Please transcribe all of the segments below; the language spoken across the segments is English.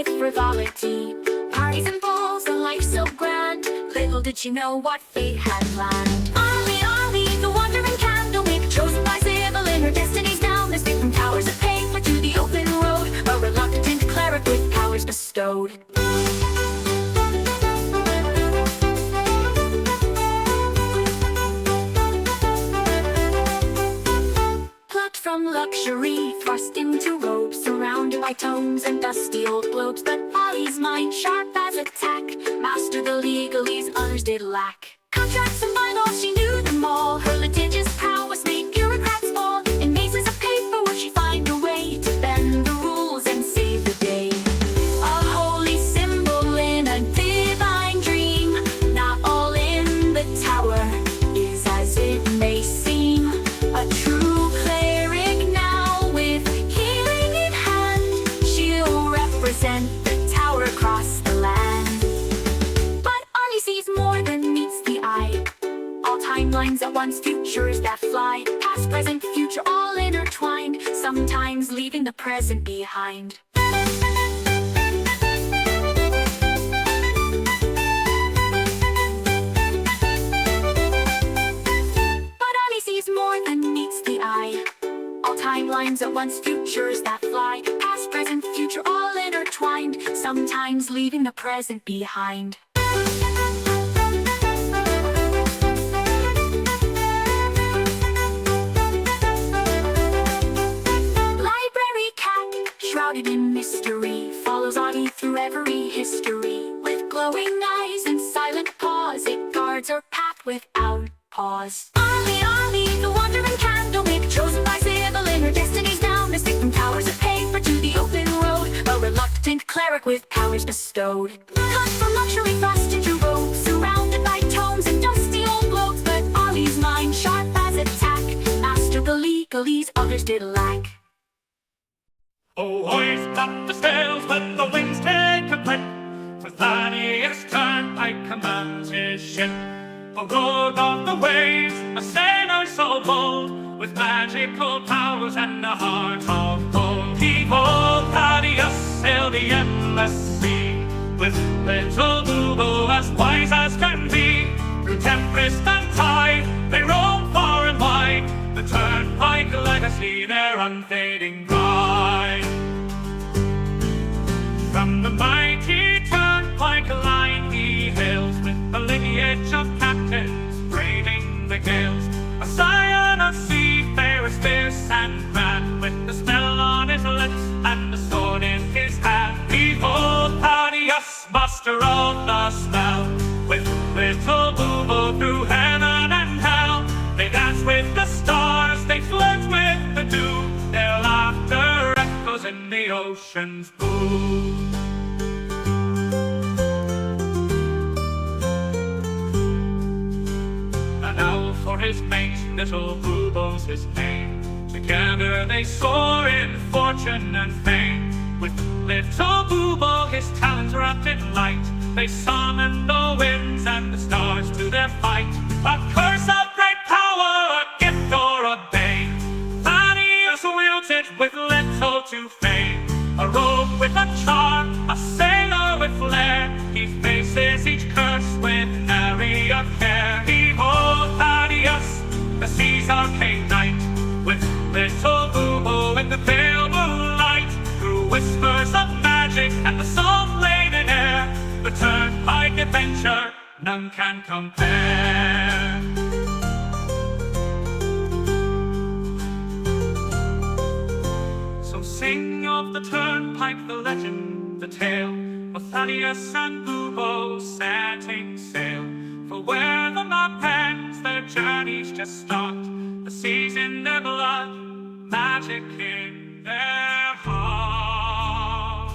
with frivolity. Parties and balls, a life so grand. Little did you know what fate had planned. Ollie, the wandering candlemaker, chosen by Sybil in her destinies down the street, from towers of paper to the open road, a reluctant cleric with powers bestowed. From luxury, thrust into robes, surrounded by tomes and dusty old globes. But Ollie's mind, sharp as a tack, mastered the legalese others did lack. Contracts and bylaws, she knew them all. Her litigious prowess made bureaucrats fall. In mazes of paper would she find a way to bend the rules and save the day. A holy symbol in a divine dream. Not all in the tower is as it may seem. A true the tower across the land. But Ollie sees more than meets the eye. All timelines at once, futures that fly. Past, present, future, all intertwined, sometimes leaving the present behind. But Ollie sees more than meets the eye. All timelines at once, futures that fly. Past, present, future, all intertwined, sometimes leaving the present behind. Library cat, shrouded in mystery, follows Ollie through every history. With glowing eyes and silent paws, it guards her path without pause. Ollie, the wandering candlemaker, chosen by Sybil in her destinies down the street, from towers of paper to the open road, a reluctant cleric with powers bestowed. Cut from luxury, thrust into robes, surrounded by tomes and dusty old globes. But Ollie's mind, sharp as a tack, mastered the legalese others did lack. Oh, hoist up the sails, let the winds take a breath. For Thaddeus Turnpike commands his ship. A lord of the waves, a sailor so bold, with magical powers and a heart of gold. Behold, Thaddeus sailed the endless sea, with little Bubo as wise as can be. Through tempest and tide, they roam far and wide, the Turnpike legacy, their unfading pride. From the mighty Turnpike line he hails, with a lineage of captains braving the gales. A scion of seafarers fierce and grand, with the smell on his lips and the sword in his hand. Behold, Thaddeus, master of the spell, with little Bubo through heaven and hell. They dance with the stars, they flirt with the dew, their laughter echoes in the ocean's blue. For his mate, little Bubo's his name. Together they soar in fortune and fame. With little Bubo, his talents wrapped in light, they summon the winds and the stars to their fight. A curse of great power, a gift or a bane, Thaddeus wields it with little to fame. A rogue with a charm, a sailor with flair, he faces each curse with nary a care. Behold, Thaddeus, the sea's arcane knight, with little Bubo in the pale moonlight. Through whispers of magic and the salt-laden air, the Turnpike adventure none can compare. So sing of the Turnpike, the legend, the tale, of Thaddeus and Bubo setting sail. For where the map ends, their journeys just start. The sea's in their blood, magic in their heart.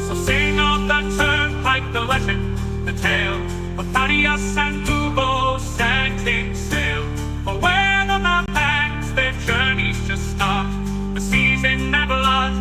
So sing of the Turnpike, the legend, the tale, of Thaddeus and Bubo setting sail. For where the map ends, their journeys just start. The sea's in their blood,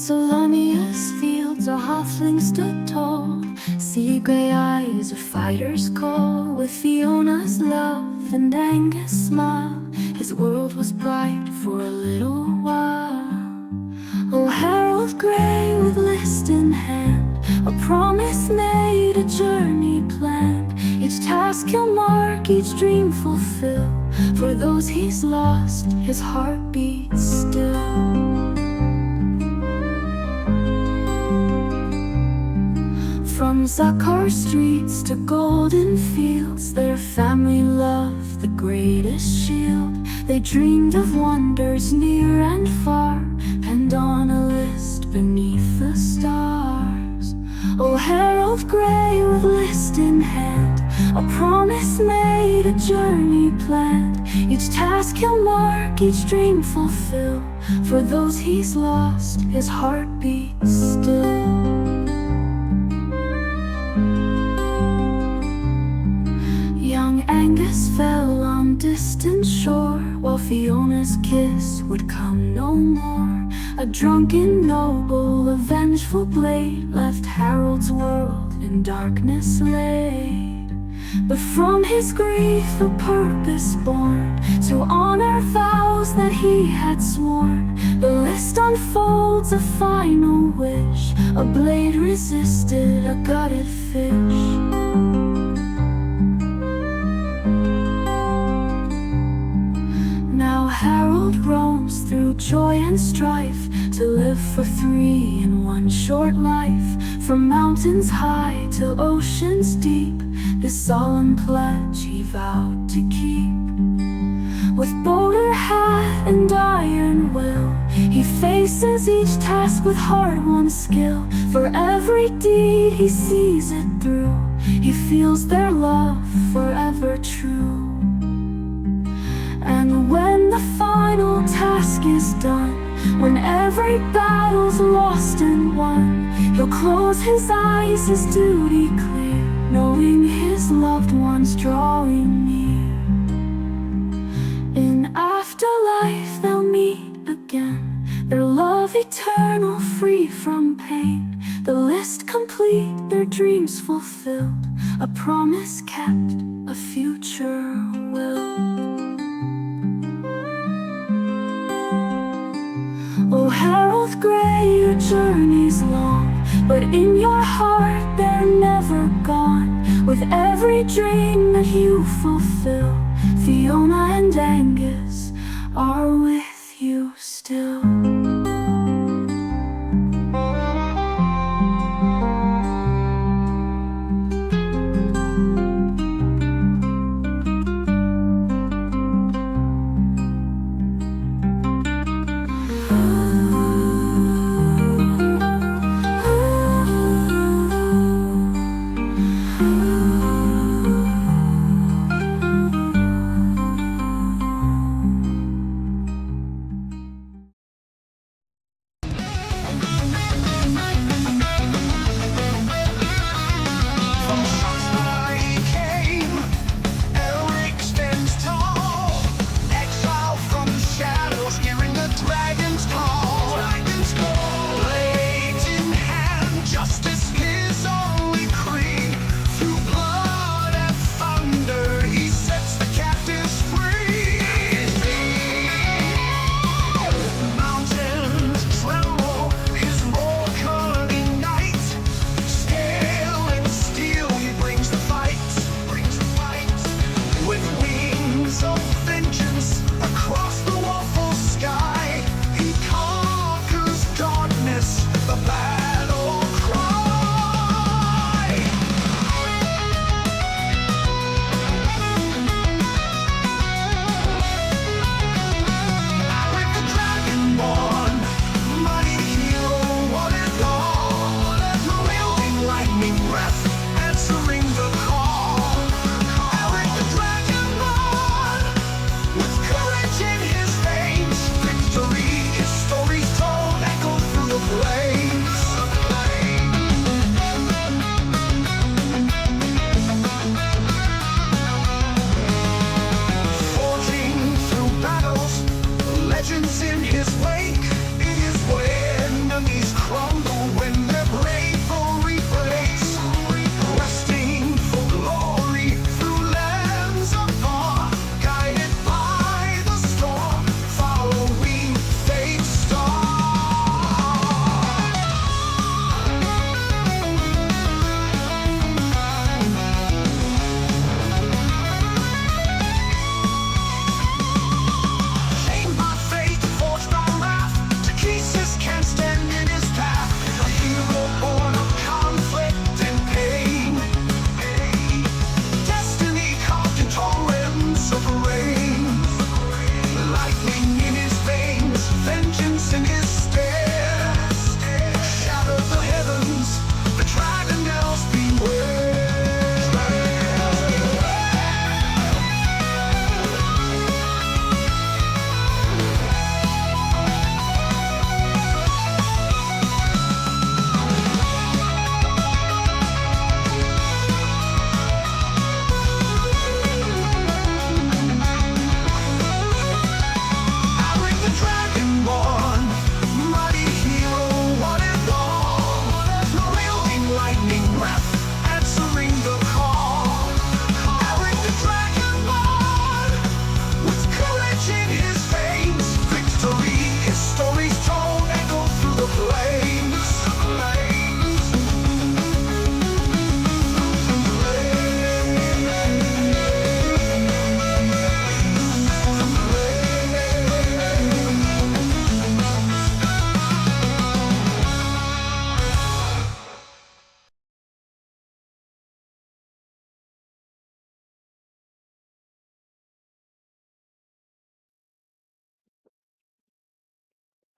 Salonius fields a halfling stood tall. Sea gray eyes, a fighter's call. With Fiona's love and Angus' smile, his world was bright for a little while. Oh, Harold Grey with list in hand, a promise made, a journey planned. Each task he'll mark, each dream fulfill. For those he's lost, his heart beats still. From Zakar streets to golden fields, their family loved the greatest shield. They dreamed of wonders near and far, and on a list beneath the stars. Oh, Harold Grey with list in hand, a promise made, a journey planned. Each task he'll mark, each dream fulfill. For those he's lost, his heart beats still. Young Angus fell on distant shore, while Fiona's kiss would come no more. A drunken noble, a vengeful blade, left Harold's world in darkness laid. But from his grief a purpose born, to honor vows that he had sworn. The list unfolds a final wish, a blade resisted a gutted fish. Now Harold roams through joy and strife, to live for three in one short life. From mountains high to oceans deep, this solemn pledge he vowed to keep. With bowler hat and iron will, he faces each task with hard-won skill. For every deed he sees it through, he feels their love forever true. And when the final task is done, when every battle's lost and won, he'll close his eyes, his duty clear, knowing his loved ones drawing near. In afterlife they'll meet again, their love eternal, free from pain. The list complete, their dreams fulfilled, a promise kept, a future will. Oh, Harold Grey, your journey's long, but in your heart they're never gone. With every dream that you fulfill, Fiona and Angus are with you still. In his wake, it is when enemies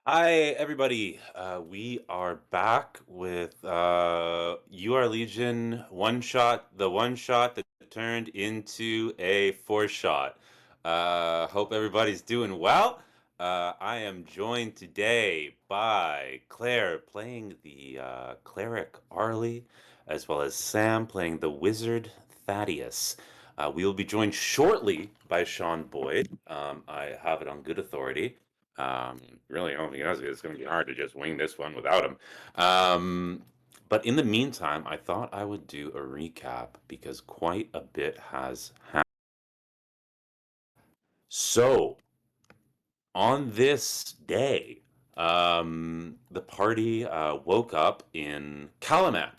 Hi, everybody. We are back with You Are Legion one shot, the one shot that turned into a four shot. Hope everybody's doing well. I am joined today by Claire playing the cleric Arlie, as well as Sam playing the wizard Thaddeus. We will be joined shortly by Sean Boyd. I have it on good authority. Um, Really, only because it's going to be hard to just wing this one without him. But in the meantime, I thought I would do a recap because quite a bit has happened. So, on this day, the party woke up in Calaman.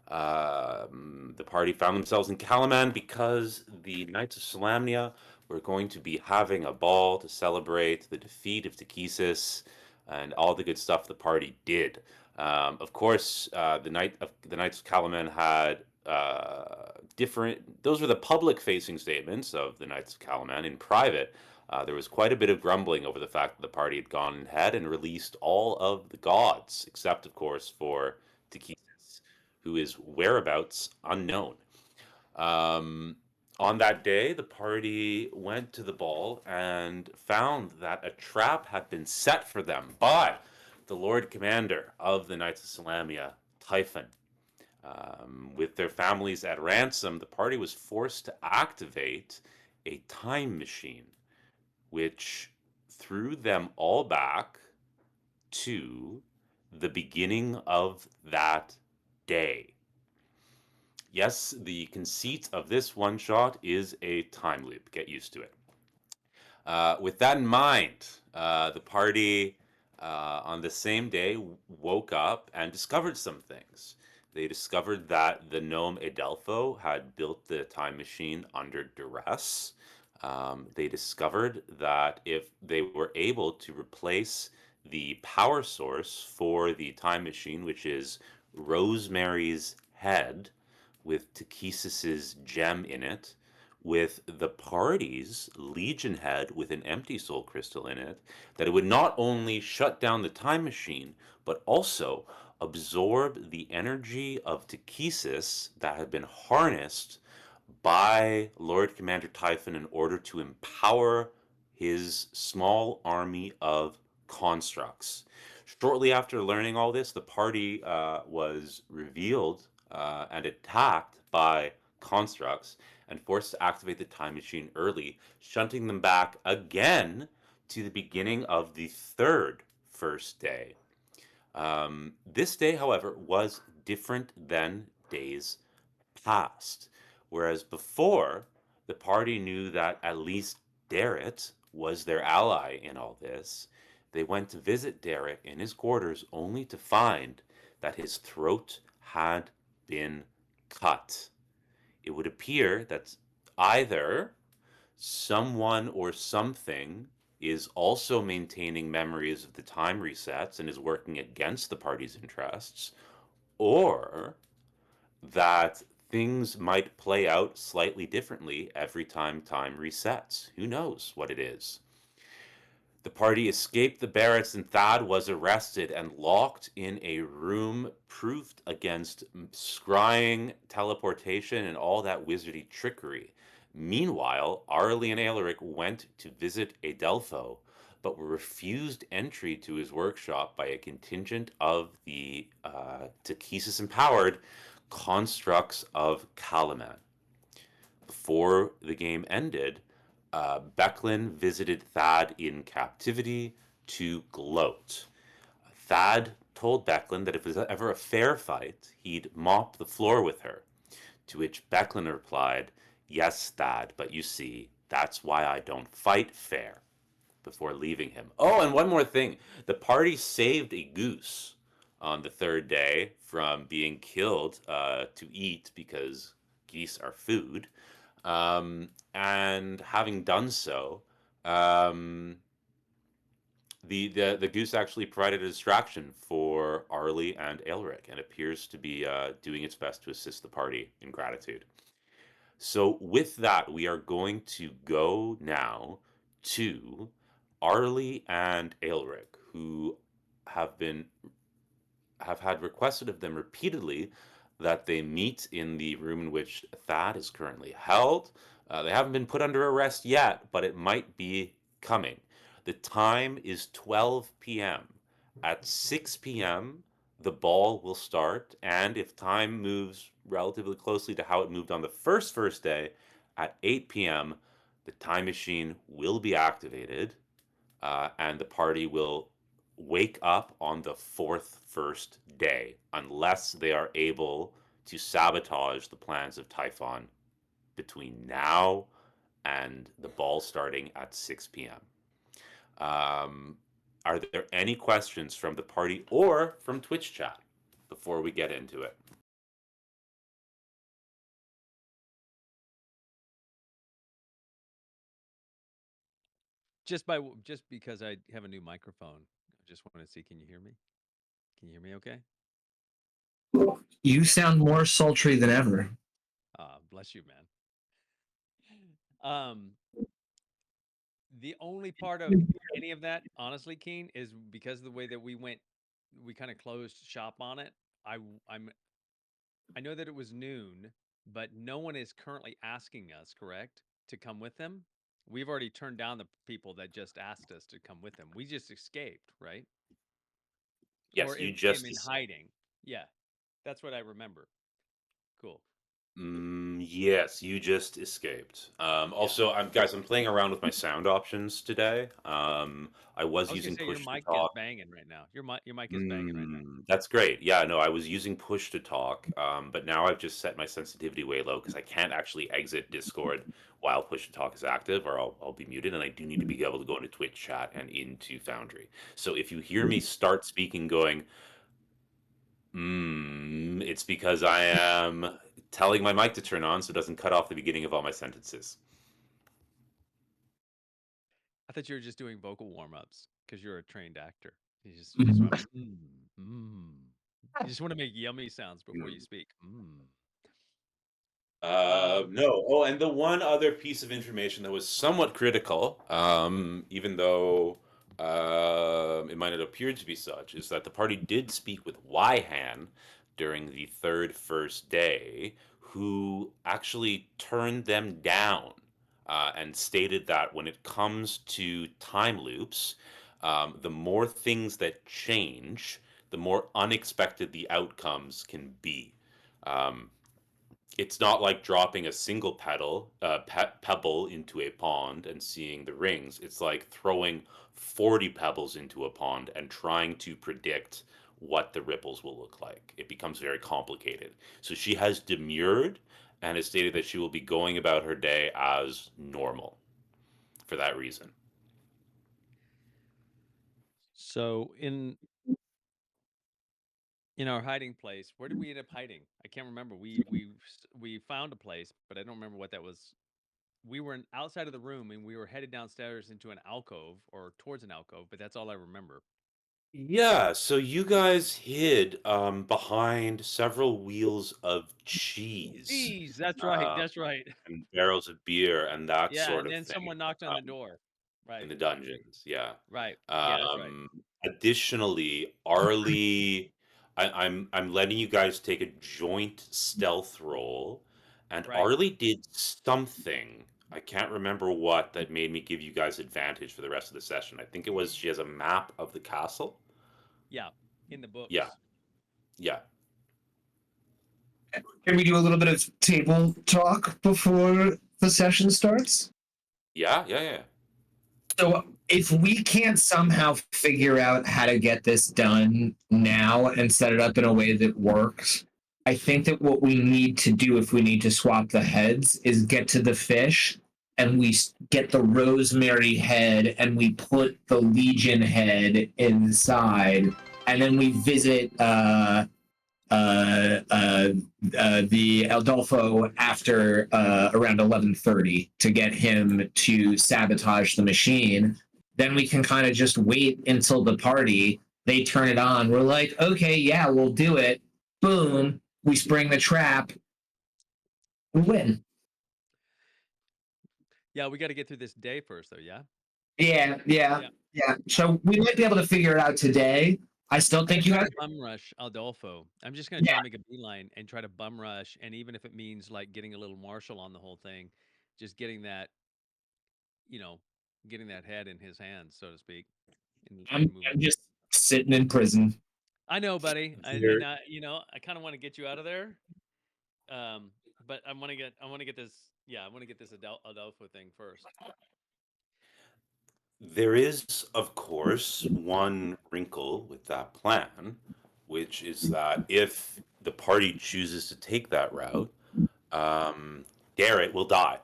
The party found themselves in Calaman because the Knights of Solamnia were going to be having a ball to celebrate the defeat of Takesis and all the good stuff the party did. Of course, the Knights of Calaman had different. Those were the public-facing statements of the Knights of Calaman. In private, there was quite a bit of grumbling over the fact that the party had gone ahead and released all of the gods, except, of course, for Takesis, who is whereabouts unknown. Um, on that day, the party went to the ball and found that a trap had been set for them by the Lord Commander of the Knights of Salamia, Typhon. With their families at ransom, the party was forced to activate a time machine which threw them all back to the beginning of that day. Yes, the conceit of this one shot is a time loop. Get used to it. With that in mind, the party on the same day woke up and discovered some things. They discovered that the gnome Adelpho had built the time machine under duress. They discovered that if they were able to replace the power source for the time machine, which is Rosemary's head, with Takesis's gem in it, with the party's Legion head with an empty soul crystal in it, that it would not only shut down the time machine, but also absorb the energy of Takesis that had been harnessed by Lord Commander Typhon in order to empower his small army of constructs. Shortly after learning all this, the party was revealed and attacked by constructs and forced to activate the time machine early, shunting them back again to the beginning of the third first day. This day, however, was different than days past. Whereas before, the party knew that at least Darrett was their ally in all this. They went to visit Darrett in his quarters only to find that his throat had been cut. It would appear that either someone or something is also maintaining memories of the time resets and is working against the party's interests, or that things might play out slightly differently every time time resets. Who knows what it is? The party escaped the barracks and Thad was arrested and locked in a room proofed against scrying, teleportation, and all that wizardy trickery. Meanwhile, Arlie and Alaric went to visit Adelpho, but were refused entry to his workshop by a contingent of the Takesis empowered constructs of Kalaman. Before the game ended, Becklin visited Thad in captivity to gloat. Thad told Becklin that if it was ever a fair fight, he'd mop the floor with her. To which Becklin replied, "Yes, Thad, but you see, that's why I don't fight fair," before leaving him. Oh, and one more thing. The party saved a goose on the third day from being killed to eat because geese are food. And having done so, um, the goose actually provided a distraction for Arlie and Aelric and appears to be doing its best to assist the party in gratitude. So, with that, we are going to go now to Arlie and Aelric, who have been have had requested of them repeatedly that they meet in the room in which Thad is currently held. They haven't been put under arrest yet, but it might be coming. The time is 12 p.m. At 6 p.m., the ball will start, and if time moves relatively closely to how it moved on the first day, at 8 p.m., the time machine will be activated, and the party will wake up on the fourth first day unless they are able to sabotage the plans of Typhon between now and the ball starting at 6 p.m. Are there any questions from the party or from Twitch chat before we get into it? Just because I have a new microphone, I just want to see. Can you hear me? Can you hear me? Okay. You sound more sultry than ever. Bless you, man. The only part of any of that, honestly, Keen, is because of the way that we kind of closed shop on it. I know that it was noon, but no one is currently asking us, correct, to come with them. We've already turned down the people that just asked us to come with them. We just escaped, right? Yes, Or you came just in hiding. Yeah, that's what I remember. Cool. Yes, you just escaped. Also, guys, I'm playing around with my sound options today. I was I was gonna using say your push to mic is talk. banging right now. Your mic is banging right now. That's great. Yeah, no, I was using push to talk, but now I've just set my sensitivity way low because I can't actually exit Discord while push to talk is active, or I'll be muted, and I do need to be able to go into Twitch chat and into Foundry. So if you hear me start speaking, going, it's because I am telling my mic to turn on so it doesn't cut off the beginning of all my sentences. I thought you were just doing vocal warm-ups because you're a trained actor. You just Mhm. want, You just want to make yummy sounds before you speak. No. Oh, and the one other piece of information that was somewhat critical, even though it might not appear to be such, is that the party did speak with Yhan during the first day, who actually turned them down and stated that when it comes to time loops, the more things that change, the more unexpected the outcomes can be. Um, it's not like dropping a single pebble into a pond and seeing the rings. It's like throwing 40 pebbles into a pond and trying to predict what the ripples will look like. It becomes very complicated. So she has demurred and has stated that she will be going about her day as normal for that reason. So in our hiding place, where did we end up hiding? I can't remember. We found a place, but I don't remember what that was. We were outside of the room and we were headed downstairs into an alcove or towards an alcove, but that's all I remember. Yeah, so you guys hid behind several wheels of cheese Jeez, that's right. uh, That's right. and barrels of beer and that Yeah, sort and of then thing. someone knocked on the Um, door. in Right. the dungeons. Yeah. Right. Yeah, that's right. Additionally, Arlie, I'm letting you guys take a joint stealth roll, and Right. Arlie did something. I can't remember what that made me give you guys advantage for the rest of the session. I think it was she has a map of the castle. Yeah, in the Yeah, books. yeah. Can we do a little bit of table talk before the session starts? Yeah. So, if we can't somehow figure out how to get this done now and set it up in a way that works, I think that what we need to do if we need to swap the heads is get to the fish and we get the rosemary head and we put the legion head inside and then we visit the Aldolfo after around 11:30 to get him to sabotage the machine. Then we can kind of just wait until the party. They turn it on. We're like, okay, yeah, we'll do it. Boom. We spring the trap. We win. Yeah, we got to get through this day first, though. Yeah. Yeah. So we might be able to figure it out today. I still I'm think gonna you try have. to bum rush Adolfo. I'm just gonna try Yeah, to make a beeline and try to bum rush, and even if it means like getting a little Marshall on the whole thing, just getting that, you know, getting that head in his hands, so to speak, and moving. I'm just sitting in prison. I know, buddy. There, I kind of want to get you out of there. Um, but I want to get this. Yeah, I want to get this Adolfo thing first. there is, of course, one wrinkle with that plan, which is that if the party chooses to take that route, um, Garrett will die,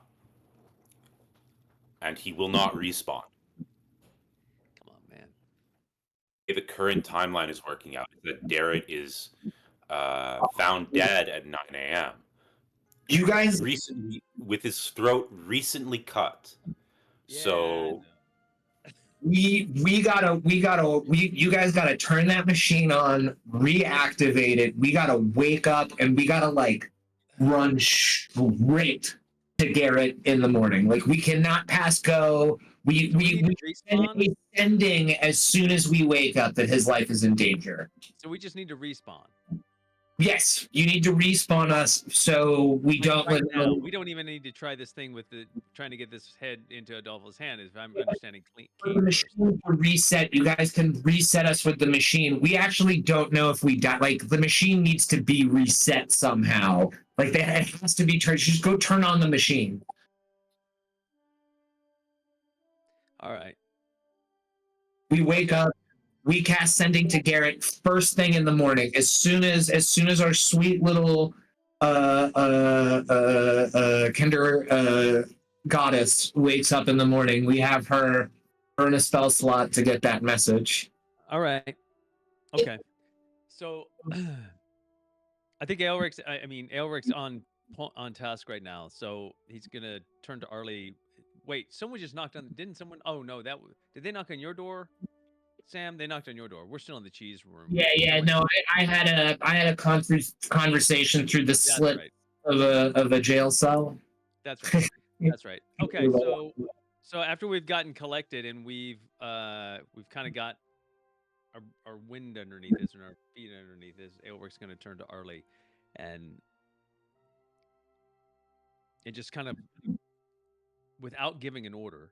and he will not respawn. Come on, man. The way the current timeline is working out is that Garrett is found dead at 9 a.m. You guys, recently with his throat recently cut. Yeah, So you guys gotta turn that machine on, reactivate it. We gotta wake up and we gotta like run straight to Garrett in the morning. Like we cannot pass go. so we need to We send respawn. a sending as soon as we wake up that his life is in danger. So we just need to respawn. Yes, you need to respawn us so we Like don't right let now, we don't even need to try this thing with the trying to get this head into Adolfo's hand. If I'm understanding the Keen machine first. to reset. You guys can reset us with the machine. We actually don't know if we die. Like the machine needs to be reset somehow. Like that, it has to be turned. Just go turn on the machine. All right. We wake up. We cast sending to Garrett first thing in the morning. As soon as our sweet little Kinder goddess wakes up in the morning, we have her earn a spell slot to get that message. All right. Okay. So I think Aelric's. I mean, Aelric's on task right now, so he's gonna turn to Arlie. Wait, someone just knocked on. Didn't someone? Oh no, did they knock on your door, Sam? They knocked on your door. We're still in the cheese room. Yeah. Someone- No, I had a conversation through the That's slit right. of a jail cell. That's right. That's right. Okay, so after we've gotten collected and we've kind of got our wind underneath us and our feet underneath us, Aelric's going to turn to Arlie and just kind of without giving an order,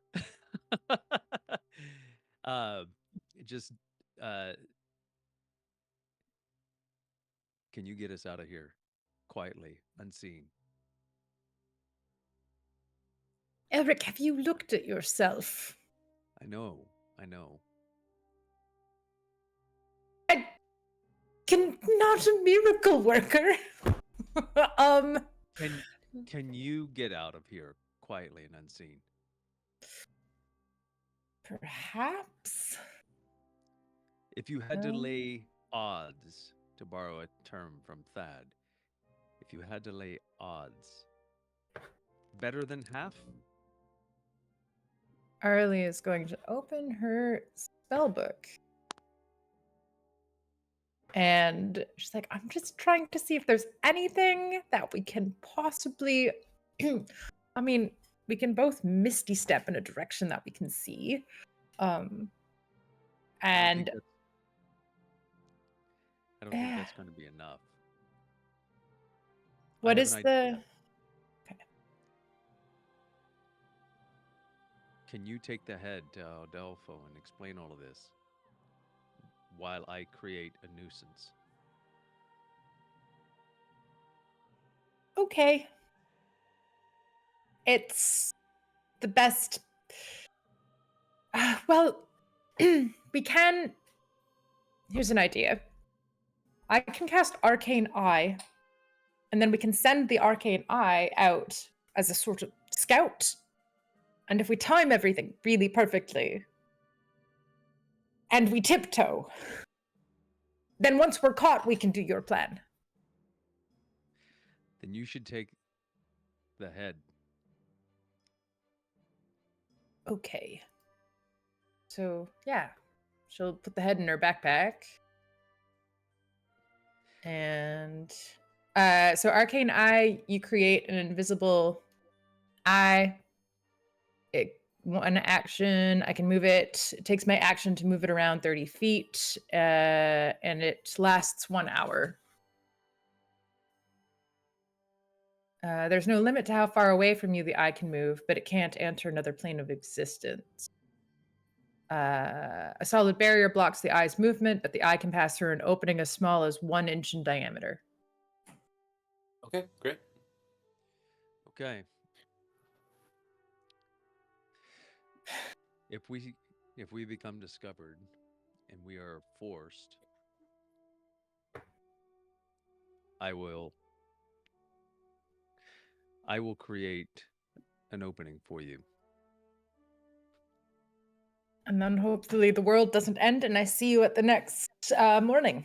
uh, just can you get us out of here quietly, unseen? Eric, have you looked at yourself? I know. I not a miracle worker. Can you get out of here quietly and unseen? Perhaps. If you had to lay odds, to borrow a term from Thad, if you had to lay odds, better than half? Arlie is going to open her spell book. And she's like, I'm just trying to see if there's anything that we can possibly. I mean, we can both misty step in a direction that we can see. I don't think that's going to be enough. What is the. Okay. Can you take the head to Adolfo and explain all of this while I create a nuisance? Okay. It's the best. Well, we can. Here's an idea. I can cast Arcane Eye, and then we can send the Arcane Eye out as a sort of scout. And if we time everything really perfectly, and we tiptoe, then once we're caught, we can do your plan. Then you should take the head. Okay. So, yeah. She'll put the head in her backpack. And so Arcane Eye, you create an invisible eye. It one action. I can move it. It takes my action to move it around 30 feet, and it lasts 1 hour. There's no limit to how far away from you the eye can move, but it can't enter another plane of existence. A solid barrier blocks the eye's movement, but the eye can pass through an opening as small as 1 inch in diameter. Okay, great. Okay. If we become discovered and we are forced, I will create an opening for you. And then hopefully the world doesn't end, and I see you at the next morning.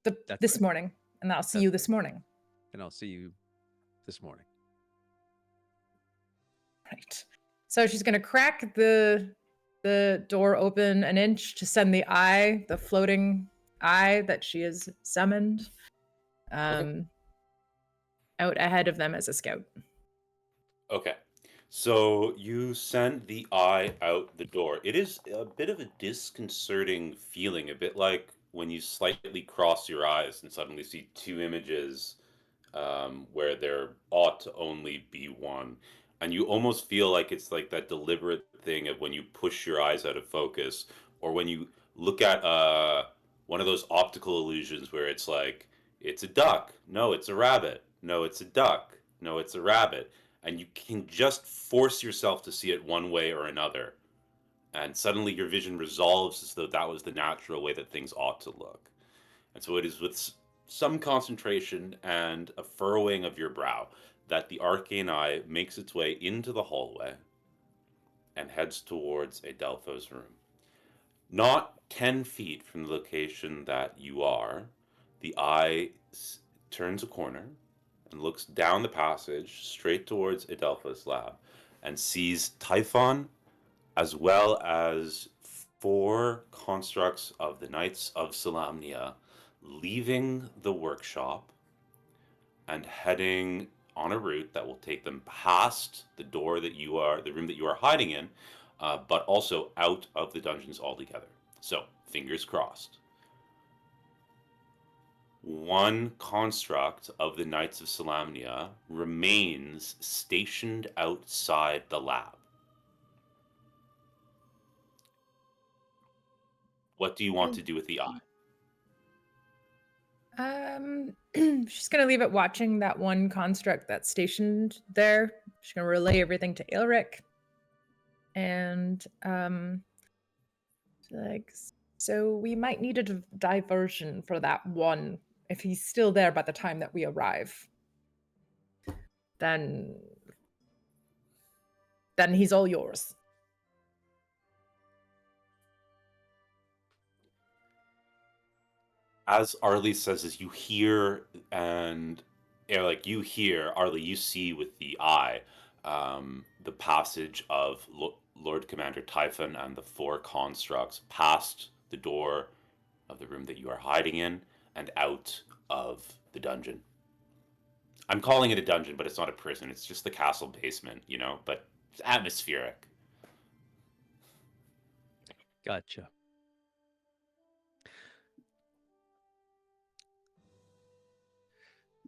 That's This right. morning. And I'll see That's you right. this morning. And I'll see you this morning. Right. So she's gonna crack the door open an inch to send the eye, the floating eye that she has summoned, out ahead of them as a scout. Okay. So you send the eye out the door. It is a bit of a disconcerting feeling, a bit like when you slightly cross your eyes and suddenly see two images where there ought to only be one. And you almost feel like it's like that deliberate thing of when you push your eyes out of focus, or when you look at one of those optical illusions where it's like, it's a duck, no, it's a rabbit, no, it's a duck, no, it's a rabbit. And you can just force yourself to see it one way or another. And suddenly your vision resolves as though that was the natural way that things ought to look. And so it is with some concentration and a furrowing of your brow that the arcane eye makes its way into the hallway and heads towards Adelpho's room. Not 10 feet from the location that you are, the eye turns a corner and looks down the passage straight towards Adelpho's lab and sees Typhon as well as 4 constructs of the Knights of Solamnia leaving the workshop and heading on a route that will take them past the door that you are, the room that you are hiding in, but also out of the dungeons altogether. So, fingers crossed. 1 construct of the Knights of Solamnia remains stationed outside the lab. What do you want to do with the eye? She's gonna leave it watching that one construct that's stationed there. She's gonna relay everything to Aelric. And like, so we might need a diversion for that one. If he's still there by the time that we arrive, then he's all yours. As Arlie says, as you hear, and like you hear, Arlie, you see with the eye the passage of Lord Commander Typhon and the 4 constructs past the door of the room that you are hiding in and out of the dungeon. I'm calling it a dungeon, but it's not a prison. It's just the castle basement, you know, but it's atmospheric. Gotcha.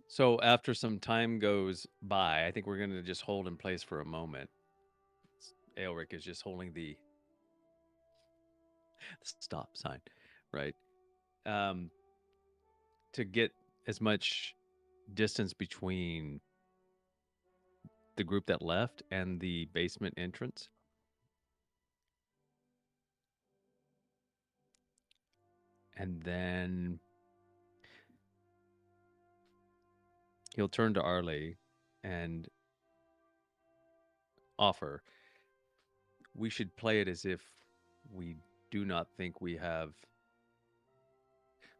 So after some time goes by, I think we're going to just hold in place for a moment. Aelric is just holding the stop sign, right? To get as much distance between the group that left and the basement entrance. And then he'll turn to Arlie and offer, we should play it as if we do not think we have...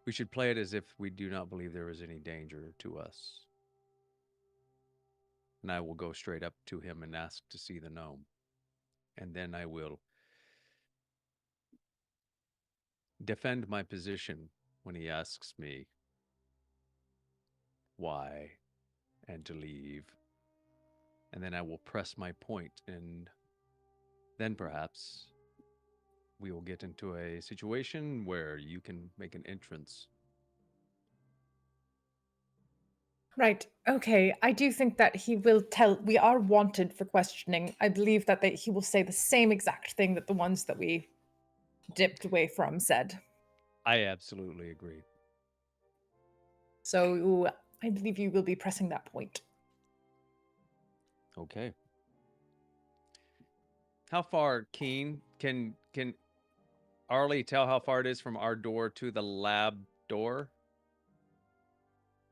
We should play it as if we do not believe there is any danger to us. And I will go straight up to him and ask to see the gnome. And then I will defend my position when he asks me why and to leave. And then I will press my point in then perhaps we will get into a situation where you can make an entrance. Right. Okay. I do think that he will tell. We are wanted for questioning. I believe that he will say the same exact thing that the ones that we dipped away from said. I absolutely agree. So I believe you will be pressing that point. Okay. How far, Keen, can Arlie tell how far it is from our door to the lab door?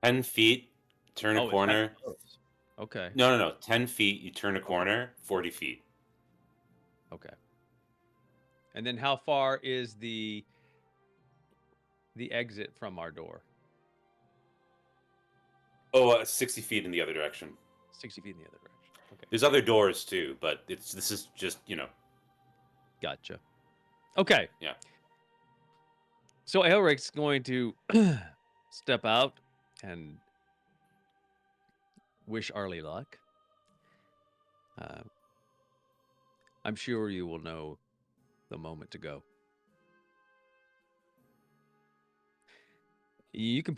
10 feet, turn a Oh, it's that corner. close. Okay. No. 10 feet, you turn a corner, 40 feet. Okay. And then how far is the exit from our door? Oh, 60 feet in the other direction. 60 feet in the other direction. Okay. There's other doors too, but this is just, Gotcha. Okay. Yeah. So Elric's going to step out and wish Arlie luck. I'm sure you will know the moment to go. You can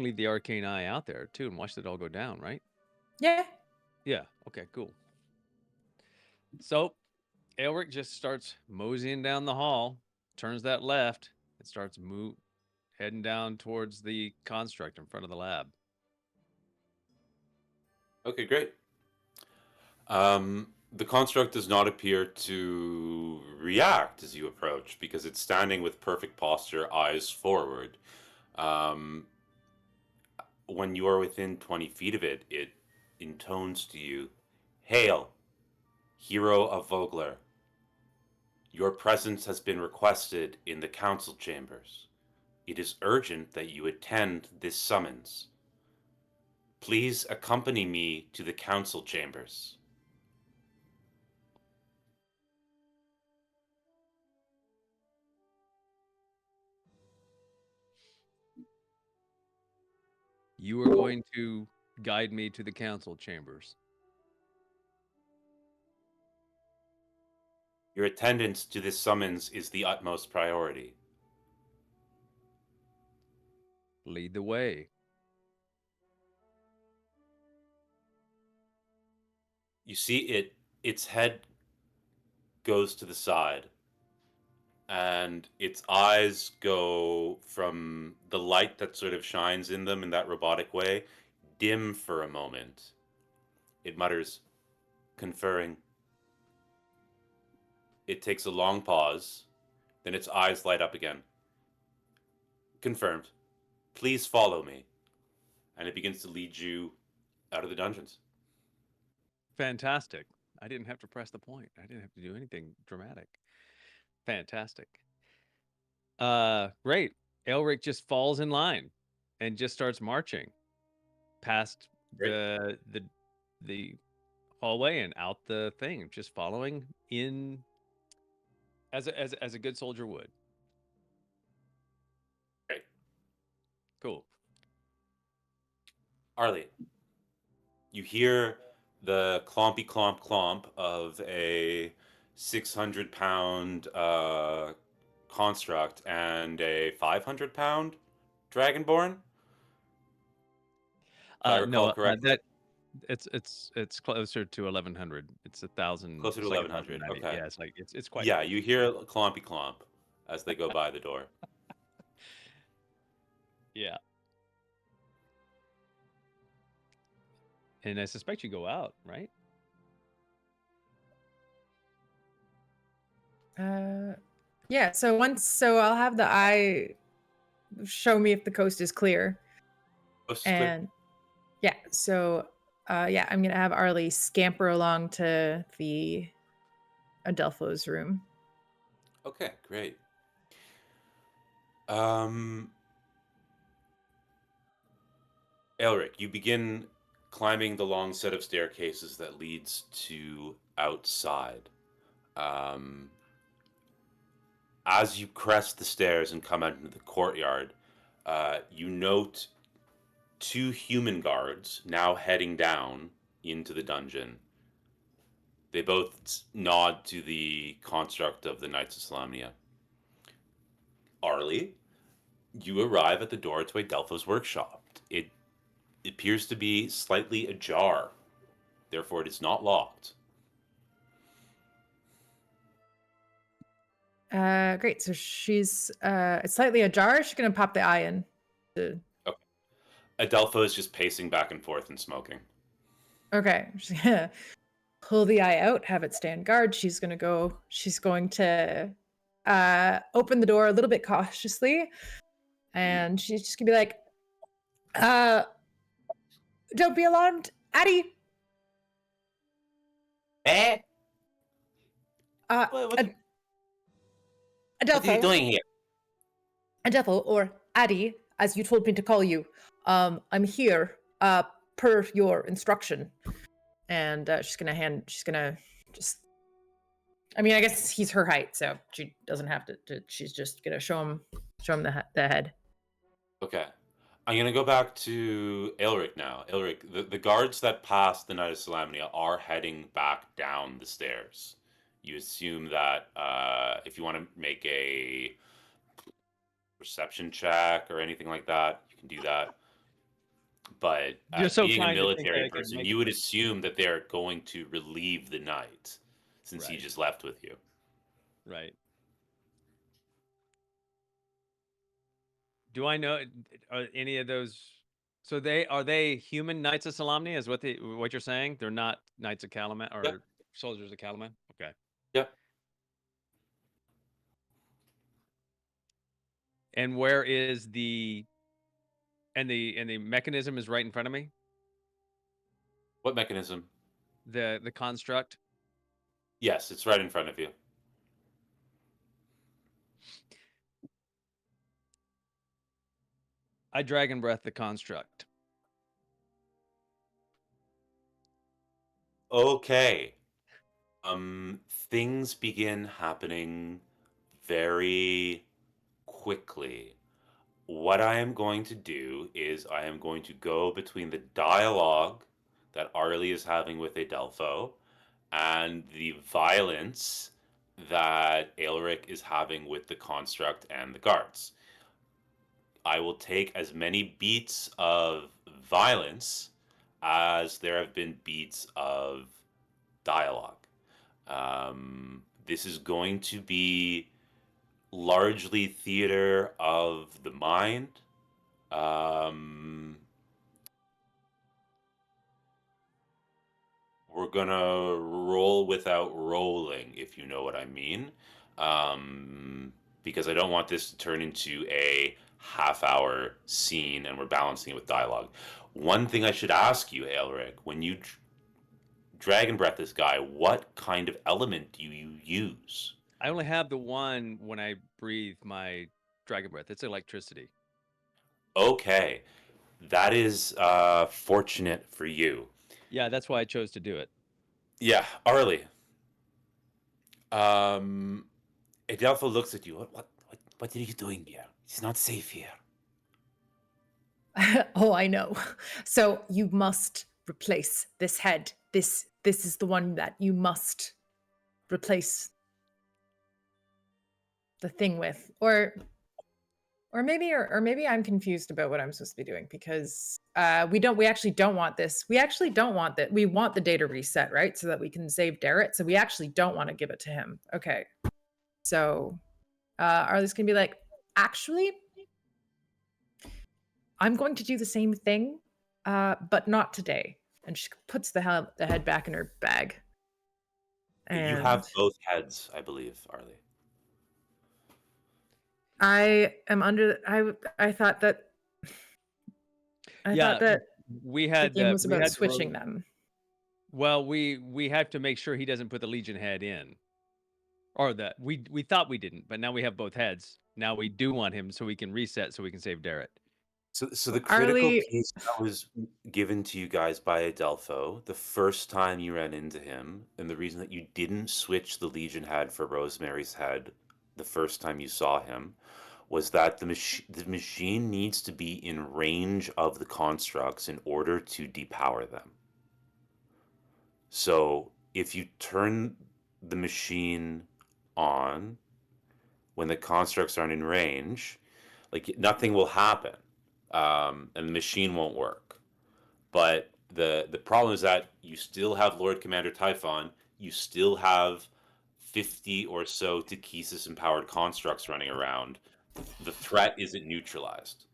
leave the arcane eye out there too and watch it all go down, right? Yeah. Yeah. Okay, cool. So Elric just starts moseying down the hall, turns that left, and starts heading down towards the construct in front of the lab. Okay, great. The construct does not appear to react as you approach because it's standing with perfect posture, eyes forward. When you are within 20 feet of it, it intones to you, "Hail, hero of Vogler. Your presence has been requested in the council chambers. It is urgent that you attend this summons. Please accompany me to the council chambers." You are going to guide me to the council chambers. Your attendance to this summons is the utmost priority. Lead the way. You see its head goes to the side and its eyes go from the light that sort of shines in them in that robotic way, dim for a moment. It mutters, conferring. It takes a long pause, then its eyes light up again. Confirmed. Please follow me. And it begins to lead you out of the dungeons. Fantastic. I didn't have to press the point. I didn't have to do anything dramatic. Fantastic. Great. Elric just falls in line and just starts marching past Great. the hallway and out the thing, just following in as a good soldier would. Great. Cool. Arlie, you hear the clompy clomp clomp of a 600-pound construct and a 500-pound dragonborn. If I recall correctly. That it's closer to 1100. It's 1,000. Closer to it's like 1100. 1,090. Okay. Yeah, it's quite. Yeah, you hear clompy clomp as they go by the door. Yeah. And I suspect you go out, right? Yeah. So I'll have the eye show me if the coast is clear. Coast is clear. And yeah, so I'm gonna have Arlie scamper along to the Adelpho's room. Okay, great. Elric, you begin climbing the long set of staircases that leads to outside. As you crest the stairs and come out into the courtyard, you note two human guards now heading down into the dungeon. They both nod to the construct of the Knights of Salamnia. Arlie, you arrive at the door to Adelpho's workshop. It appears to be slightly ajar, therefore it is not locked. Great. So she's it's slightly ajar. She's gonna pop the eye in. Adelpho is just pacing back and forth and smoking. Okay. She's gonna pull the eye out, have it stand guard. She's going to open the door a little bit cautiously. And she's just gonna be like, don't be alarmed, Addie. What Adelpho. are you doing here? Adelpho, or Addie, as you told me to call you. I'm here, per your instruction. And she's gonna just. I mean, I guess he's her height, so she doesn't have to she's just gonna show him the head. Okay. I'm going to go back to Elric now. Elric, the guards that passed the Knight of Salamnia are heading back down the stairs. You assume that if you want to make a perception check or anything like that, you can do that. But You're so being a kind to think that military I can person, make you would assume that they're going to relieve the knight since he Right. just left with you. Right. Do I know are any of those? So are they human Knights of Salamnia? Is what you're saying? They're not Knights of Calaman or Yep. soldiers of Calaman? Okay. Yep. And where is the mechanism is right in front of me? What mechanism? The construct? Yes, it's right in front of you. I dragon breath the construct. Okay. Things begin happening very quickly. What I am going to do is I am going to go between the dialogue that Arlie is having with Adelpho and the violence that Aelric is having with the construct and the guards. I will take as many beats of violence as there have been beats of dialogue. This is going to be largely theater of the mind. We're gonna roll without rolling, if you know what I mean. Because I don't want this to turn into a half-hour scene and we're balancing it with dialogue. One thing I should ask you, Aelric, when you dragon breath this guy, what kind of element do you use? I only have the one when I breathe my dragon breath. It's electricity. Okay, that is fortunate for you. Yeah, that's why I chose to do it. Yeah, Arlie. Adelpho looks at you. What are you doing here? It's not safe here. Oh, I know. So you must replace this head. This is the one that you must replace the thing with. Or maybe I'm confused about what I'm supposed to be doing because we actually don't want this. We actually don't want that. We want the data reset, right? So that we can save Darrett. So we actually don't want to give it to him. Okay. So Arlie's gonna be like, actually, I'm going to do the same thing, but not today. And she puts the head back in her bag. You have both heads, I believe, Arlie. I am under. I thought that. I thought that we the had game was we about had to switching roll- them. Well, we have to make sure he doesn't put the Legion head in, or that we thought we didn't, but now we have both heads. Now we do want him so we can reset, so we can save Darrett. So the critical Arlie- piece that was given to you guys by Adelpho the first time you ran into him, and the reason that you didn't switch the Legion head for Rosemary's head the first time you saw him, was that the machine needs to be in range of the constructs in order to depower them. So if you turn the machine on when the constructs aren't in range, like nothing will happen, and the machine won't work. But the problem is that you still have Lord Commander Typhon, you still have 50 or so Takesis empowered constructs running around. The threat isn't neutralized.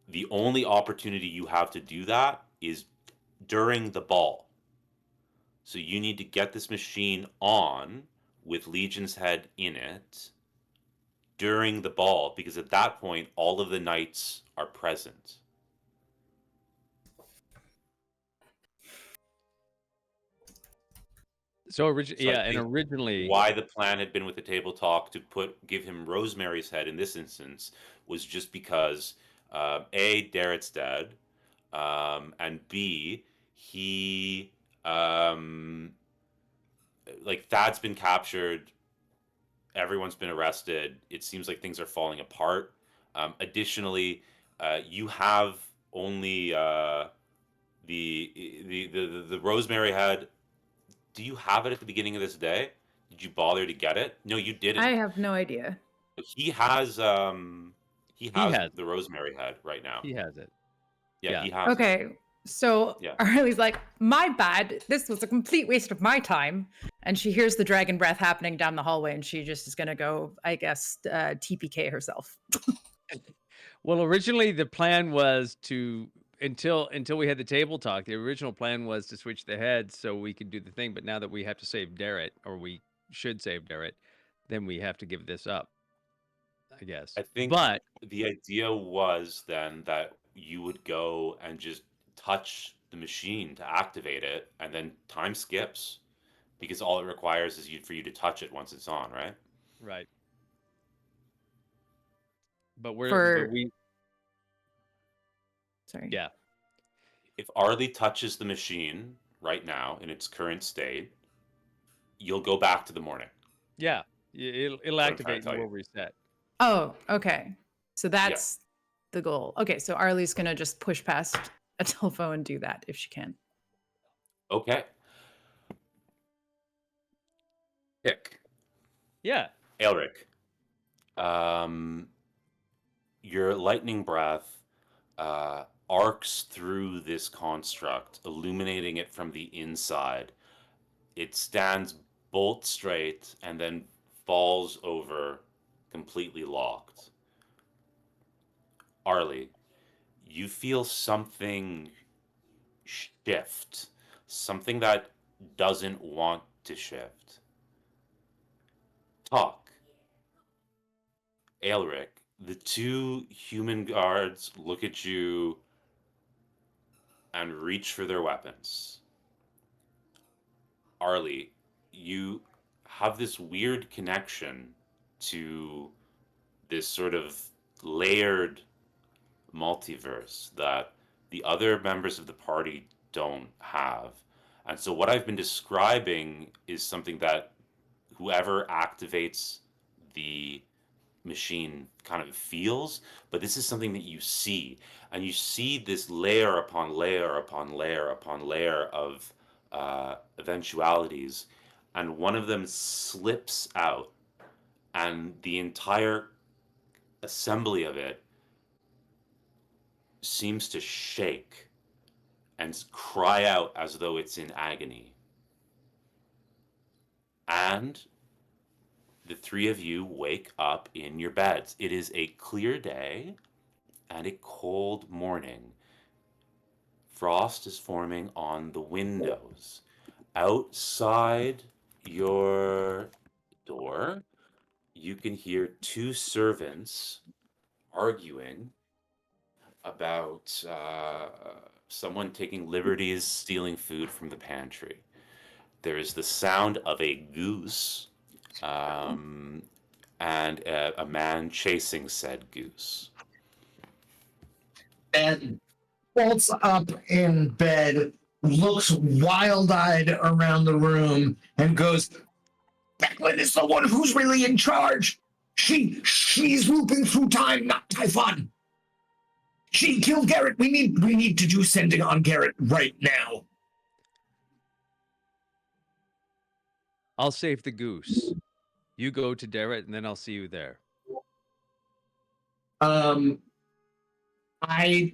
The only opportunity you have to do that is during the ball. So you need to get this machine on with Legion's Head in it during the ball, because at that point all of the knights are present. So So I and think originally, why the plan had been with the table talk to give him Rosemary's Head in this instance was just because A, Darrett's dead, and B, he like Thad's been captured, everyone's been arrested. It seems like things are falling apart. Additionally, you have only the Rosemary Head. Do you have it at the beginning of this day? Did you bother to get it? No, you didn't. I have no idea. He has He has the Rosemary Head right now. he has it. Yeah, yeah. he has it. Okay, so Yeah. Arlie's like, my bad. This was a complete waste of my time. And she hears the dragon breath happening down the hallway, and she just is gonna go, I guess, TPK herself. Well, originally the plan was to until we had the table talk. The original plan was to switch the heads so we could do the thing. But now that we have to save Darrett, or we should save Darrett, then we have to give this up, I guess. I think But the idea was then that you would go and just touch the machine to activate it, and then time skips because all it requires is for you to touch it once it's on, right? right. But we're For- but we Sorry. yeah. If Arlie touches the machine right now in its current state, you'll go back to the morning. Yeah. It'll what I'm trying to activate and tell you. we'll reset. Oh, okay. So that's the goal. Okay, so Arlie's gonna just push past a telephone and do that if she can. Okay. Pick. Yeah. Aelric. Your lightning breath arcs through this construct, illuminating it from the inside. It stands bolt straight and then falls over, completely locked. Arlie, you feel something shift, something that doesn't want to shift. Talk. Aelric, the two human guards look at you and reach for their weapons. Arlie, you have this weird connection to this sort of layered multiverse that the other members of the party don't have. And so what I've been describing is something that whoever activates the machine kind of feels, but this is something that you see, and you see this layer upon layer upon layer upon layer of eventualities, and one of them slips out, and the entire assembly of it seems to shake and cry out as though it's in agony. And the three of you wake up in your beds. It is a clear day and a cold morning. Frost is forming on the windows. Outside your door, you can hear two servants arguing about someone taking liberties stealing food from the pantry. There is the sound of a goose and a man chasing said goose. And bolts up in bed, looks wild-eyed around the room, and goes, Becklin is the one who's really in charge. She's looping through time, not Typhon. She killed Garrett. We need to do sending on Garrett right now. I'll save the goose. You go to Derrit, and then I'll see you there. I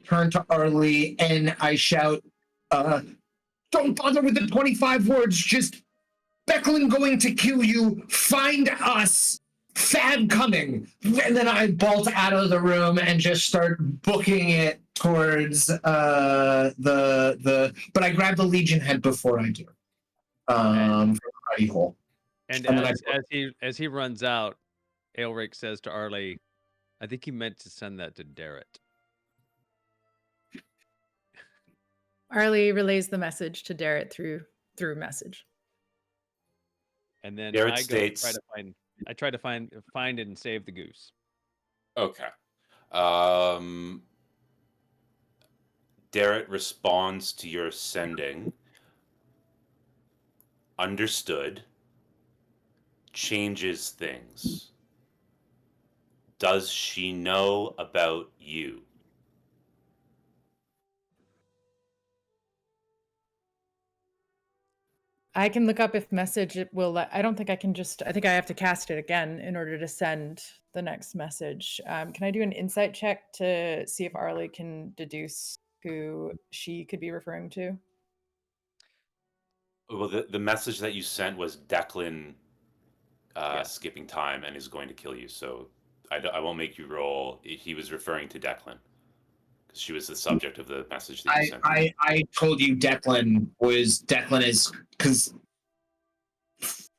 turn to Arlie and I shout, don't bother with the 25 words, just Becklin going to kill you, find us, Thad coming. And then I bolt out of the room and just start booking it towards but I grab the Legion head before I do. From the party hole. And And then as he runs out, Aelric says to Arlie, I think he meant to send that to Derrit. Arlie relays the message to Derrit through message. And then Derrit I states- try to find it and save the goose. Okay. Derrit responds to your sending. Understood. Changes things. Does she know about you? I can look up if message it will let. I don't think I can just. I think I have to cast it again in order to send the next message. Can I do an insight check to see if Arlie can deduce who she could be referring to? Well, the message that you sent was Declan Yeah. skipping time and is going to kill you. So I won't make you roll. He was referring to Declan because she was the subject of the message that you sent. I told you Declan is because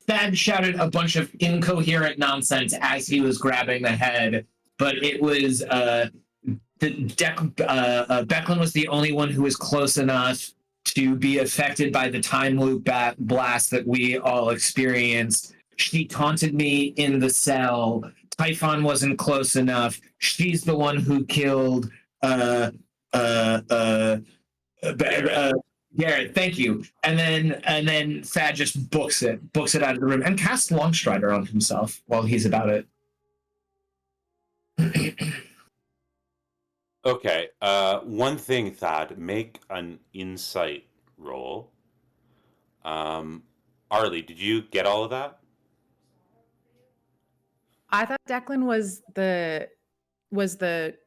Thad shouted a bunch of incoherent nonsense as he was grabbing the head, but it was Declan was the only one who was close enough to be affected by the time loop blast that we all experienced. She taunted me in the cell. Typhon wasn't close enough. She's the one who killed Garrett, thank you. And then Thad just books it out of the room and casts Longstrider on himself while he's about it. Okay. One thing, Thad, make an insight roll. Arlie, did you get all of that? I thought Declan was the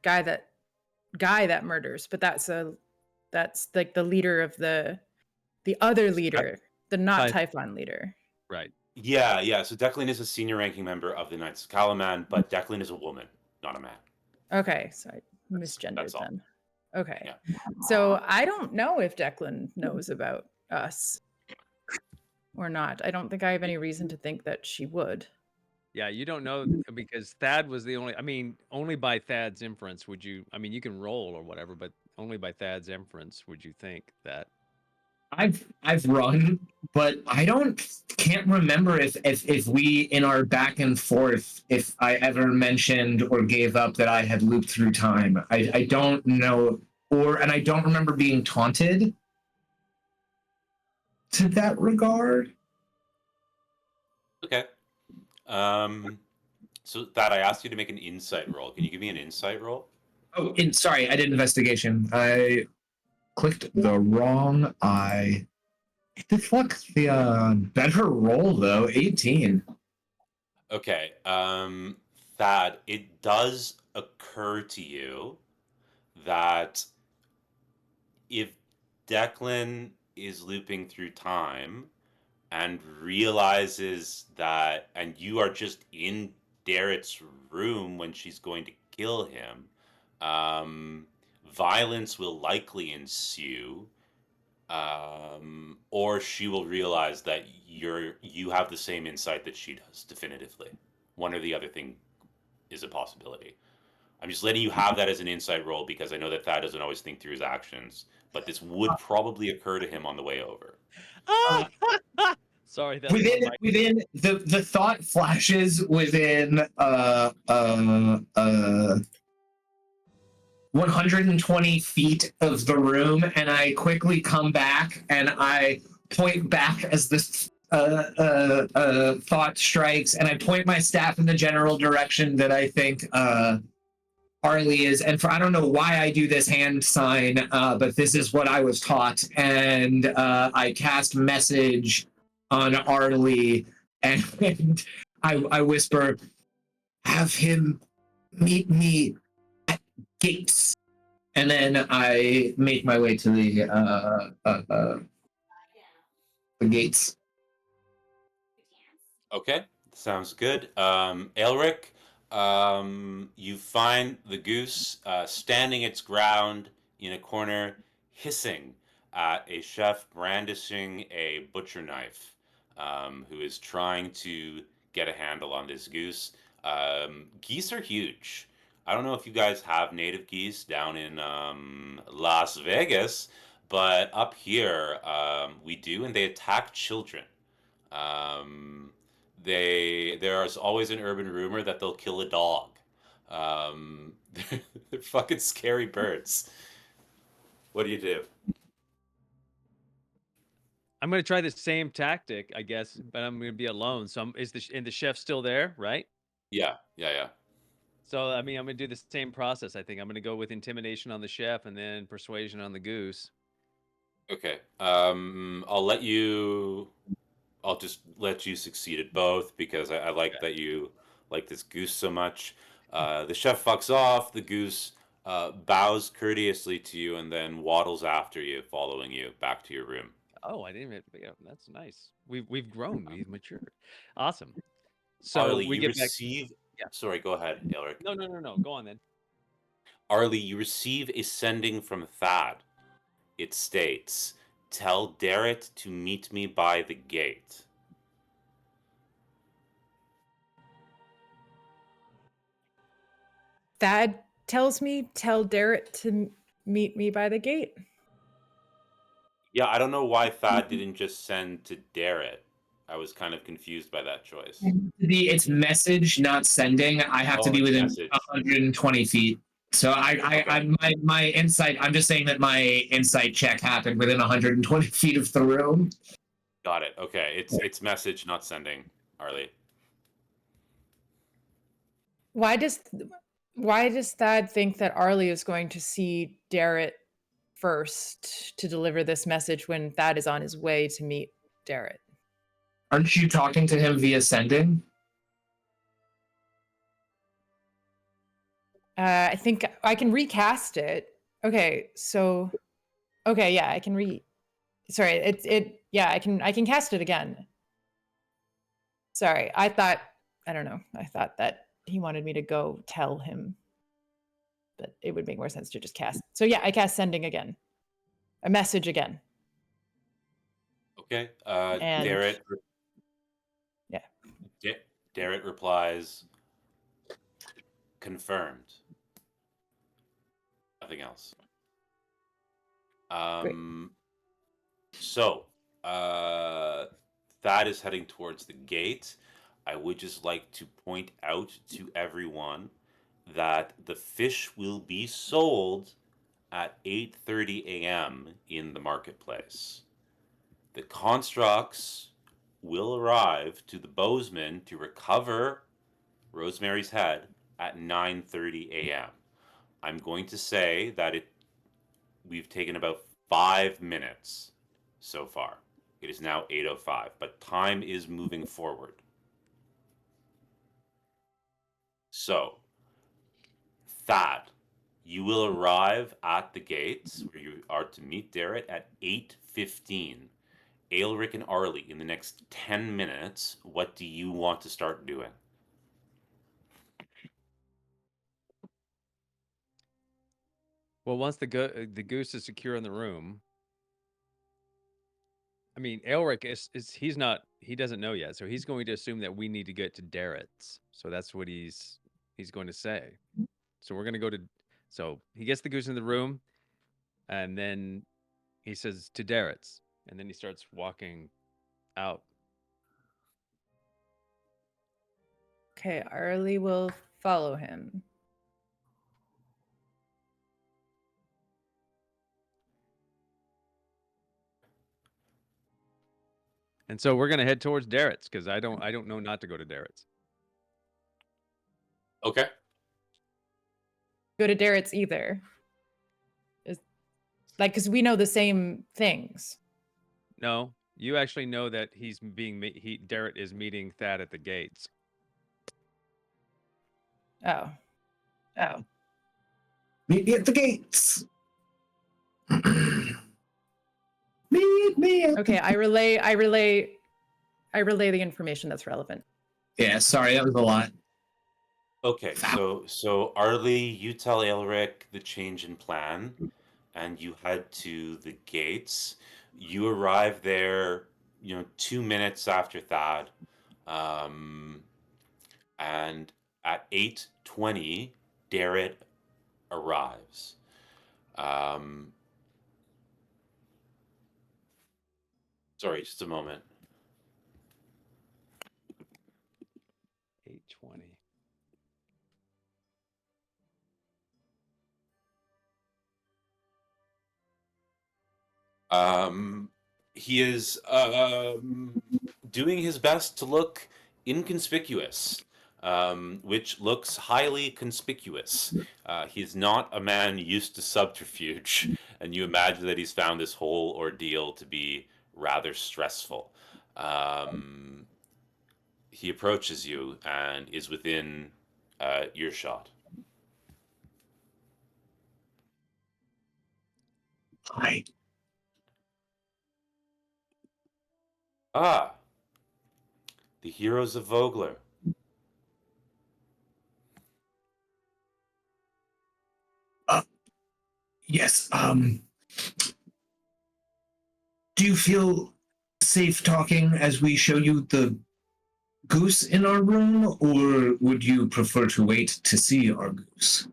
guy that murders, but that's like the leader of the other leader, the not Typhon leader. Right. Yeah. So Declan is a senior ranking member of the Knights of Calaman, but Declan is a woman, not a man. Okay, so I misgendered That's all. then. Okay. Yeah. So I don't know if Declan knows about us or not. I don't think I have any reason to think that she would. Yeah, you don't know because Thad was the only. I mean, only by Thad's inference would you. I mean, you can roll or whatever, but only by Thad's inference would you think that. I've run, but can't remember if we in our back and forth if I ever mentioned or gave up that I had looped through time. I don't know, and I don't remember being taunted to that regard. Okay. So Thad, I asked you to make an insight roll. Can you give me an insight roll? Oh, sorry, I did investigation. I clicked the wrong eye. The fuck? The better roll though, 18. Okay. Thad, it does occur to you that if Declan is looping through time and realizes that, and you are just in Derrit's room when she's going to kill him, violence will likely ensue, or she will realize that you have the same insight that she does definitively. One or the other thing is a possibility. I'm just letting you have that as an insight roll because I know that Thad doesn't always think through his actions, but this would probably occur to him on the way over. Sorry, that's within the thought flashes within 120 feet of the room, and I quickly come back and I point back as this thought strikes, and I point my staff in the general direction that I think Arlie is. And I don't know why I do this hand sign, but this is what I was taught. And I cast message on Arlie and I whisper, "Have him meet me at gates." And then I make my way to the gates. Okay, sounds good. Elric, you find the goose standing its ground in a corner, hissing at a chef brandishing a butcher knife, who is trying to get a handle on this goose. Geese are huge. I don't know if you guys have native geese down in Las Vegas, but up here we do, and they attack children. Um, there's always an urban rumor that they'll kill a dog. They're fucking scary birds. What do you do? I'm gonna try the same tactic, I guess, but I'm gonna be alone. So and the chef still there, right? Yeah. So I mean, I'm gonna do the same process. I think I'm gonna go with intimidation on the chef and then persuasion on the goose. Okay. I'll just let you succeed at both because I like that you like this goose so much. The chef fucks off. The goose bows courteously to you and then waddles after you, following you back to your room. Oh, I didn't even. Yeah, that's nice. We've grown. We've matured. Awesome. So Arlie, we you get back. receive. Yeah. Sorry, go ahead, Elric. No. Go on then. Arlie, you receive a sending from Thad. It states, "Tell Darrett to meet me by the gate." Thad tells me, tell Darrett to meet me by the gate. Yeah, I don't know why Thad didn't just send to Darrett. I was kind of confused by that choice. It's message, not sending. I have to Oh, be it's within message. 120 feet. So my insight. I'm just saying that my insight check happened within 120 feet of the room. Got it. Okay, it's message, not sending, Arlie. Why does Thad think that Arlie is going to see Darrett first to deliver this message when Thad is on his way to meet Darrett? Aren't you talking to him via sending? I think I can recast it. Okay, so yeah, I can sorry, yeah, I can cast it again. Sorry, I thought that he wanted me to go tell him, but it would make more sense to just cast. So yeah, I cast sending again. A message again. Okay. And Darrett. Yeah. Darrett replies, "Confirmed." Nothing else. So, Thad is heading towards the gate. I would just like to point out to everyone that the fish will be sold at 8:30 a.m. in the marketplace. The constructs will arrive to the Bozeman to recover Rosemary's head at 9:30 a.m. I'm going to say that we've taken about 5 minutes so far. It is now 8:05, but time is moving forward. So, Thad, you will arrive at the gates where you are to meet Darrett at 8:15. Aelric and Arlie, in the next 10 minutes, what do you want to start doing? Well, once the goose is secure in the room, I mean, Elric he doesn't know yet, so he's going to assume that we need to get to Darrett's. So that's what he's going to say. So we're going to so he gets the goose in the room, and then he says to Darrett's, and then he starts walking out. Okay, Arlie will follow him. And so we're going to head towards Darrett's because I don't know not to go to Darrett's. Okay. Go to Darrett's either. Because we know the same things. No, You actually know that he's being Darrett is meeting Thad at the gates. Oh. Oh. Meet me at the gates. Meet me at Okay, I relay the information that's relevant. Yeah, sorry, that was a lot. Okay, so Arlie, you tell Elric the change in plan, and you head to the gates. You arrive there, 2 minutes after Thad, and at 8:20, Darrett arrives. Sorry, just a moment. 8:20. He is doing his best to look inconspicuous, which looks highly conspicuous. He's not a man used to subterfuge, and you imagine that he's found this whole ordeal to be rather stressful. He approaches you and is within earshot. Hi. Ah, the heroes of Vogler. Yes, do you feel safe talking as we show you the goose in our room, or would you prefer to wait to see our goose?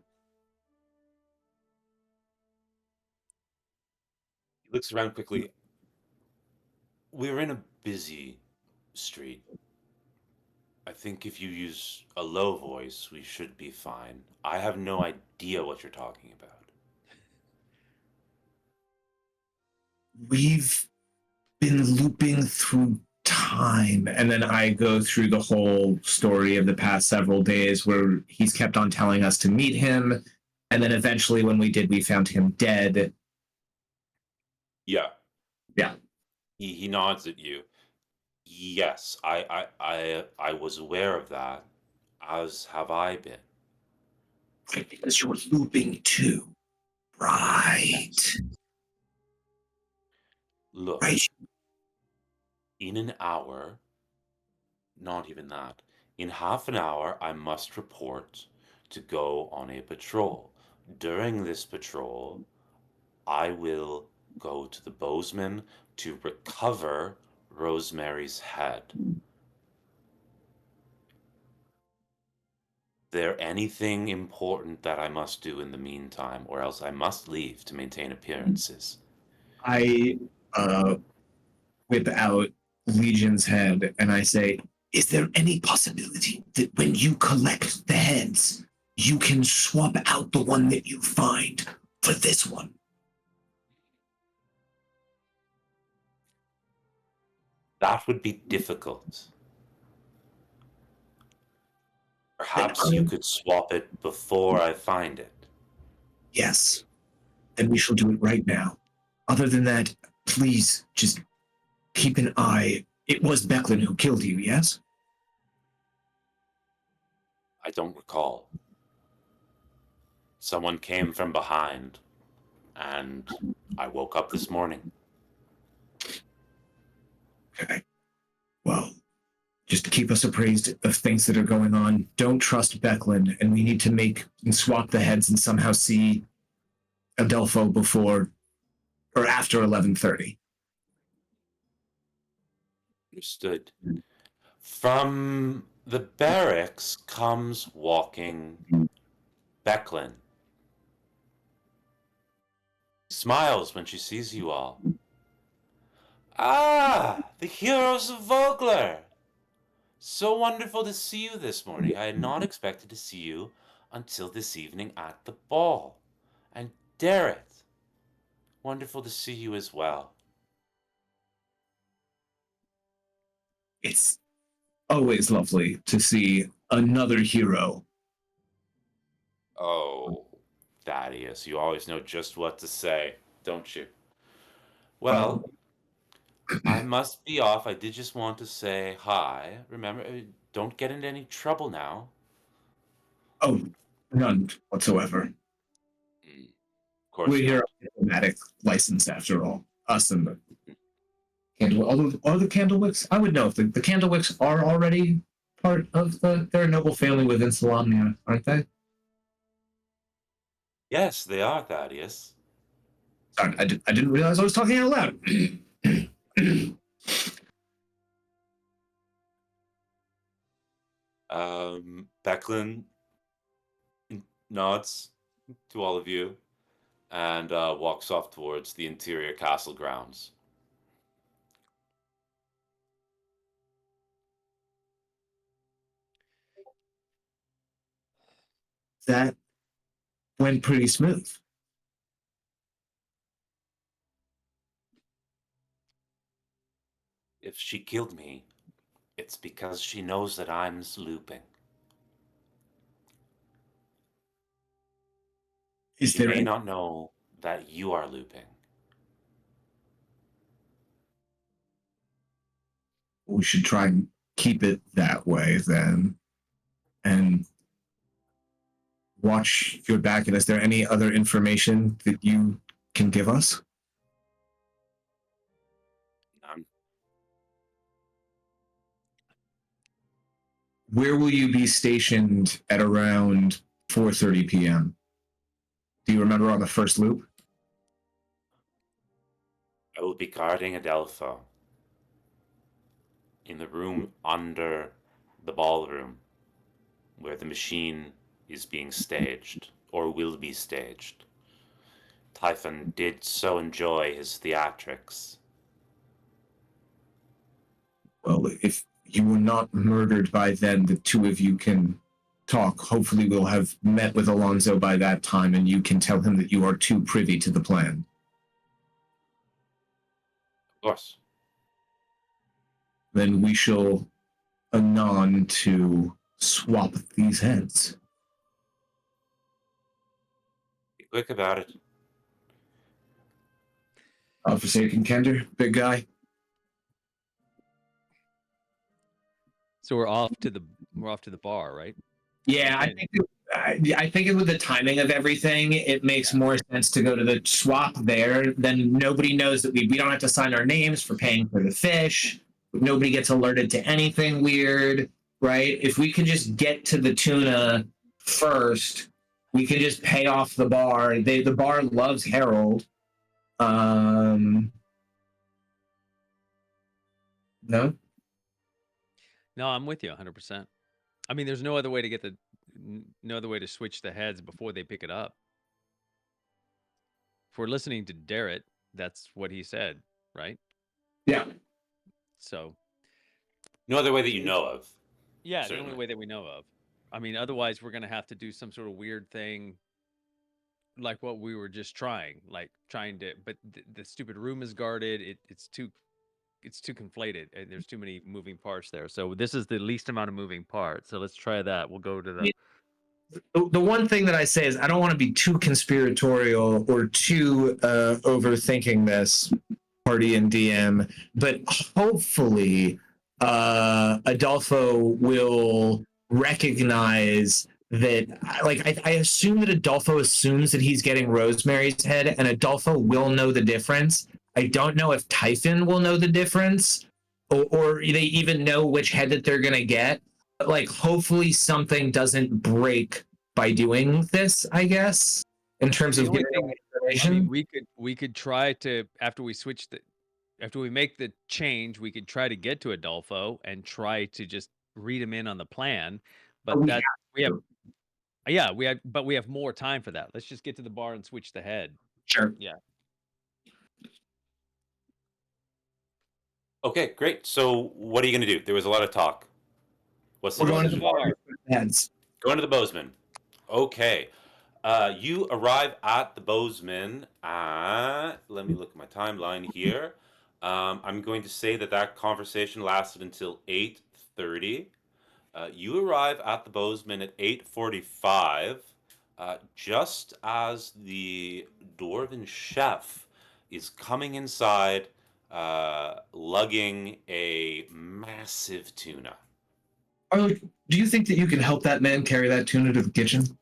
He looks around quickly. We're in a busy street. I think if you use a low voice, we should be fine. I have no idea what you're talking about. We've been looping through time, and then I go through the whole story of the past several days where he's kept on telling us to meet him, and then eventually when we did, we found him dead. Yeah. Yeah. He nods at you. Yes, I was aware of that, as have I been. Right, because you're looping too. Right. Look, Right. in an hour, not even that, in half an hour, I must report to go on a patrol. During this patrol, I will go to the Bozeman to recover Rosemary's head. There anything important that I must do in the meantime, or else I must leave to maintain appearances? I whip out Legion's head and I say, is there any possibility that when you collect the heads, you can swap out the one that you find for this one? That would be difficult. Perhaps you could swap it before I find it. Yes. Then we shall do it right now. Other than that, please just keep an eye. It was Becklin who killed you, yes? I don't recall. Someone came from behind, and I woke up this morning. Okay. Well, just to keep us appraised of things that are going on. Don't trust Becklin, and we need to make and swap the heads and somehow see Adelpho before or after 11:30. Understood. From the barracks comes walking Becklin. Smiles when she sees you all. Ah, the heroes of Vogler! So wonderful to see you this morning. I had not expected to see you until this evening at the ball. And Darrett, wonderful to see you as well. It's always lovely to see another hero. Oh, Thaddeus, you always know just what to say, don't you? Well, I must be off. I did just want to say hi. Remember, don't get into any trouble now. Oh, none whatsoever. Of course We're here not. on diplomatic license after all. Us and the Candle. Although are the Candlewicks? I would know if the Candlewicks are already part of the. They're a noble family within Solamnia, aren't they? Yes, they are, Thaddeus. Sorry, I didn't realize I was talking out loud. Becklin nods to all of you and walks off towards the interior castle grounds. That went pretty smooth. If she killed me, it's because she knows that I'm looping. Is She there may any, not know that you are looping. we should try and keep it that way then, and watch your back. And is there any other information that you can give us? I'm Where will you be stationed at around 4:30 p.m.? Do you remember on the first loop? I will be guarding Adelpho in the room under the ballroom where the machine is being staged or will be staged. Typhon did so enjoy his theatrics. Well, if you were not murdered by then, the two of you can talk. Hopefully, we'll have met with Alonzo by that time, and you can tell him that you are too privy to the plan. Of course. Then we shall anon to swap these heads. Be quick about it. Forsaken Kender, big guy. So we're off to the bar, right? Yeah, I think I think with the timing of everything, it makes more sense to go to the swap there. Then nobody knows that we don't have to sign our names for paying for the fish. Nobody gets alerted to anything weird, right? If we can just get to the tuna first, we can just pay off the bar. The bar loves Harold. No. No, I'm with you 100%. I mean, there's no other way to get no other way to switch the heads before they pick it up. If we're listening to Darrett, that's what he said, right? Yeah. So No other way that you know of. yeah, the Certainly. only way that we know of. I mean, otherwise we're gonna have to do some sort of weird thing like what we were just trying to, but the stupid room is guarded. It's too conflated, and there's too many moving parts there. So this is the least amount of moving parts. So let's try that. We'll go to The one thing that I say is I don't want to be too conspiratorial or too overthinking this party and DM, but hopefully Adolfo will recognize that. Like I assume that Adolfo assumes that he's getting Rosemary's head, and Adolfo will know the difference. I don't know if Typhon will know the difference, or they even know which head that they're gonna get. But like, hopefully, something doesn't break by doing this. I guess in terms the of only getting thing. information. I mean, we could try to, after we make the change, we could try to get to Adolfo and try to just read him in on the plan. But we that we have to. but we have more time for that. Let's just get to the bar and switch the head. Sure. Yeah. Okay, great. So what are you going to do? There was a lot of talk. What's the We're going to the decision? bar. Heads. Going to the Bozeman. Okay. You arrive at the Bozeman at, let me look at my timeline here. I'm going to say that conversation lasted until 8:30. You arrive at the Bozeman at 8:45, just as the dwarven chef is coming inside lugging a massive tuna. Arlie, do you think that you can help that man carry that tuna to the kitchen?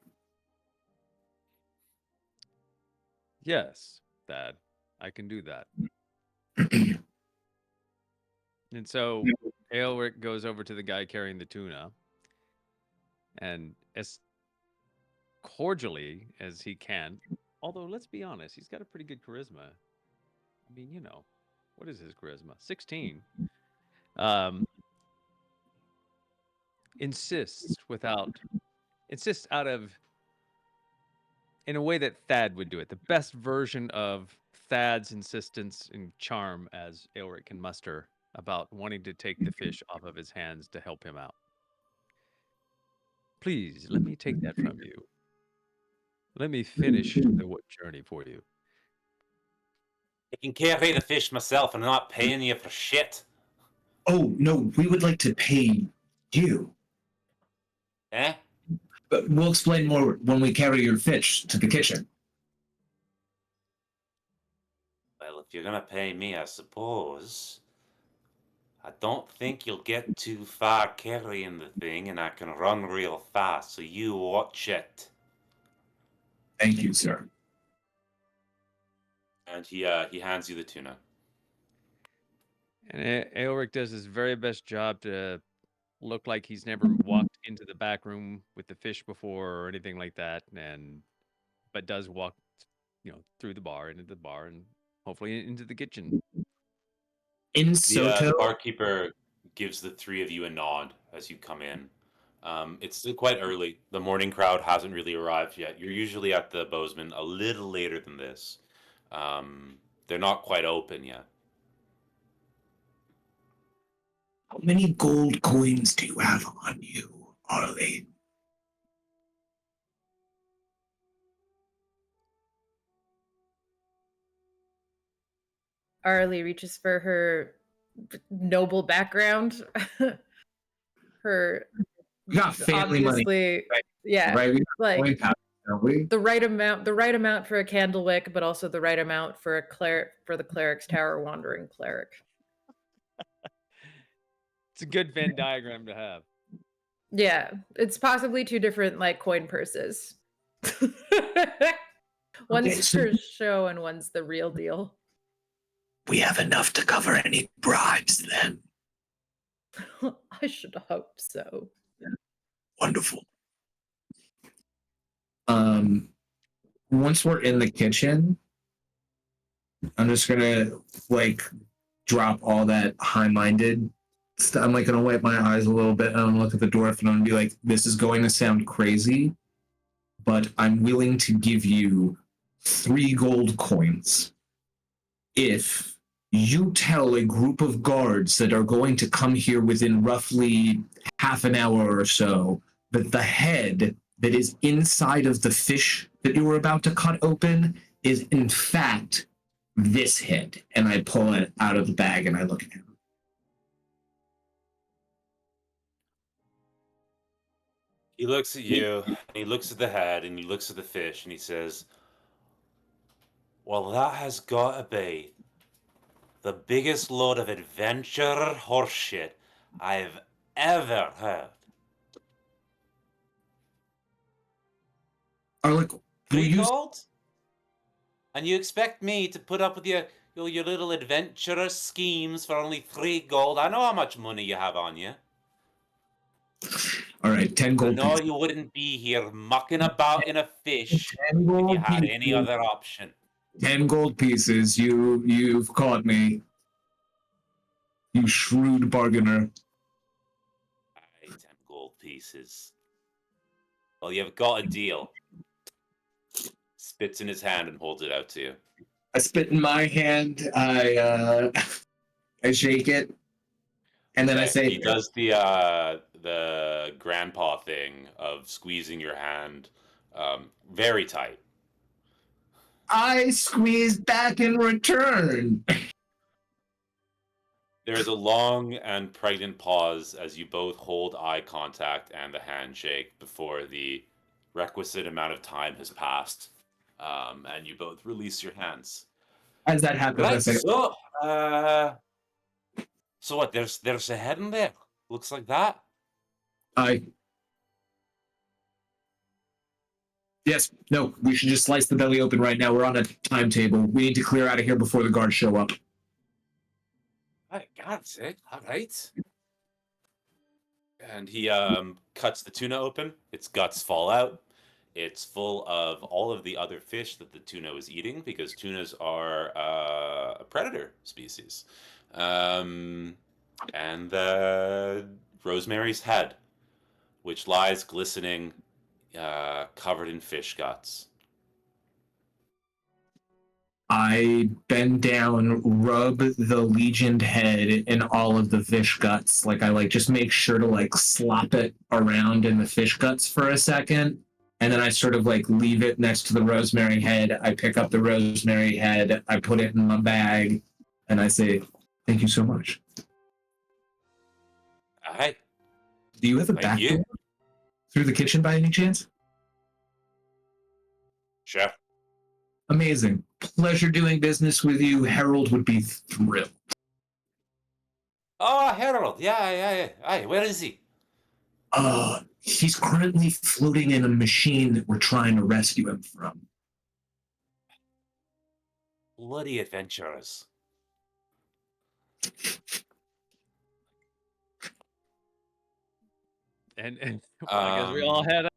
Yes, Thad, I can do that. And so Aelric goes over to the guy carrying the tuna, and as cordially as he can, although let's be honest, he's got a pretty good charisma. I mean, what is his charisma? 16. Insists out of, in a way that Thad would do it, the best version of Thad's insistence and charm as Aelric can muster about wanting to take the fish off of his hands to help him out. Please, let me take that from you. Let me finish the journey for you. I can carry the fish myself, and I'm not paying you for shit. Oh, no, we would like to pay you. Eh? But we'll explain more when we carry your fish to the kitchen. Well, if you're gonna pay me, I suppose. I don't think you'll get too far carrying the thing, and I can run real fast, so you watch it. Thank you, sir. And he hands you the tuna. And Aelric does his very best job to look like he's never walked into the back room with the fish before or anything like that, but does walk, through the bar, into the bar, and hopefully into the kitchen. In The Soto, barkeeper gives the three of you a nod as you come in. It's still quite early. The morning crowd hasn't really arrived yet. You're usually at the Bozeman a little later than this. They're not quite open yet. how many gold coins do you have on you, Arlie? Arlie reaches for her noble background. Her We got family money, obviously, yeah, right? We got like coin pouch, don't we? the right amount for a candle wick, but also the right amount for the cleric's tower wandering cleric. It's a good Venn diagram to have. Yeah, it's possibly two different coin purses. One's for show and one's the real deal. We have enough to cover any bribes then. I should hope so. Wonderful. Once we're in the kitchen, I'm just gonna drop all that high-minded stuff. I'm gonna wipe my eyes a little bit and I'm gonna look at the dwarf and I'm gonna be like, this is going to sound crazy, but I'm willing to give you 3 gold coins if you tell a group of guards that are going to come here within roughly half an hour or so that the head that is inside of the fish that you were about to cut open is in fact this head. And I pull it out of the bag and I look at him. He looks at you, and he looks at the head, and he looks at the fish, and he says, well, that has got to be the biggest load of adventure horseshit I've ever heard. Arlick, 3 gold? And you expect me to put up with your little adventurous schemes for only 3 gold? I know how much money you have on you. All right, 10 gold. No, you wouldn't be here mucking about in a fish if you had any other option. 10 gold pieces. You've caught me. You shrewd bargainer. Aye, 10 gold pieces. Well, you've got a deal. Spits in his hand and holds it out to you. I spit in my hand. I shake it, and then I say, he does the grandpa thing of squeezing your hand very tight. I squeeze back in return. There is a long and pregnant pause as you both hold eye contact and the handshake before the requisite amount of time has passed, and you both release your hands. As that happens, I Right. say, So what? There's a head in there. Looks like that. Yes, no, we should just slice the belly open right now. We're on a timetable. We need to clear out of here before the guards show up. My God's sake. All right. And he cuts the tuna open. Its guts fall out. It's full of all of the other fish that the tuna is eating because tunas are a predator species. And Rosemary's head, which lies glistening, covered in fish guts. I bend down, rub the legioned head in all of the fish guts. Like I just make sure to slop it around in the fish guts for a second. And then I sort of leave it next to the rosemary head. I pick up the rosemary head, I put it in my bag, and I say, "Thank you so much." All right. Do you have a Thank back you. door through the kitchen by any chance? Sure. Amazing. Pleasure doing business with you. Harold would be thrilled. Oh, Harold. Yeah. Hey, where is he? He's currently floating in a machine that we're trying to rescue him from. Bloody adventurers. And I guess we all head.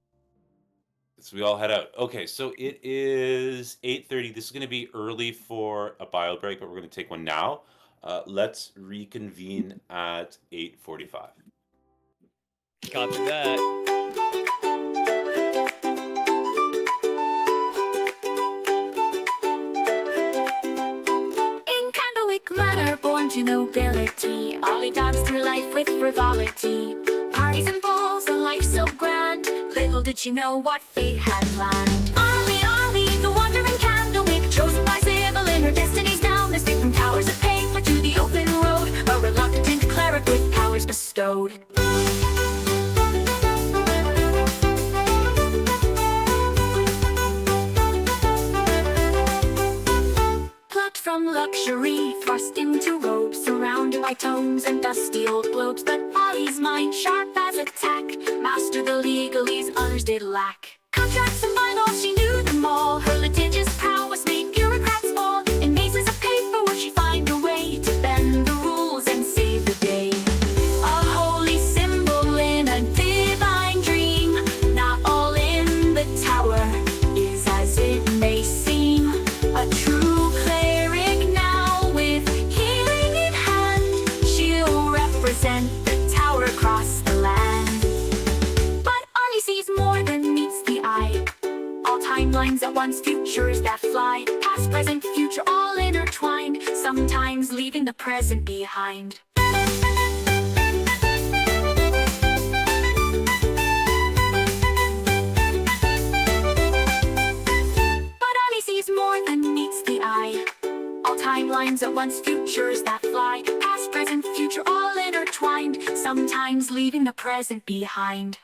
So we all head out. Okay, so it is 8:30. This is going to be early for a bio break, but we're going to take one now. Let's reconvene at 8:45. Copy that. In Candlewick Manor, born to nobility, Ollie danced through life with frivolity. Parties and balls, a life so grand. Little did she know what fate had planned. Ollie, the wandering Candlewick, chosen by Sybil in her destinies now. Mystic from towers of paper to the open road, a reluctant cleric with powers bestowed. Plucked from luxury, thrust into robes, surrounded by tomes and dusty old globes. But Ollie's mind, sharp as a tack, mastered the legalese others did lack. Contracts and bylaws, she knew them all. Her litigious prowess made bureaucrats fall. In mazes of paper would she find a way to bend the rules and save the day. A holy symbol in a divine dream. Not all in the tower is as it may seem. A true cleric now with healing in hand. She'll represent the tower across the land. But Ollie sees more than meets the eye. All timelines at once, futures that fly. Past, present, future, all intertwined. Sometimes leaving the present behind. But Ollie sees more than meets the eye. All timelines at once, futures that fly. Past, present, future, all intertwined. Sometimes leaving the present behind.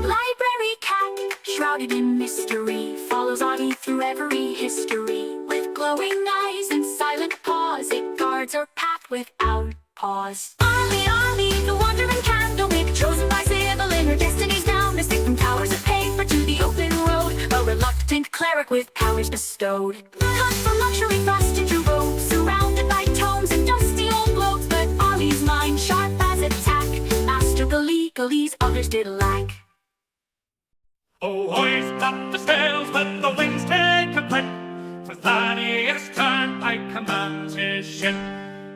Library cat, shrouded in mystery, follows Ollie through every history. With glowing eyes and silent paws, it guards her path without pause. Ollie, the wandering Candlewick, chosen by Sybil in her destinies now. Mystic from towers of paper to the open road, a reluctant cleric with powers bestowed. Cut from luxury, thrust into robes, surrounded by tomes and dusty old globes. But Ollie's mind, sharp as a tack, mastered the legalese others did lack. Oh, hoist up the sails, let the winds take a clip. For Thaddeus Turnpike commands his ship.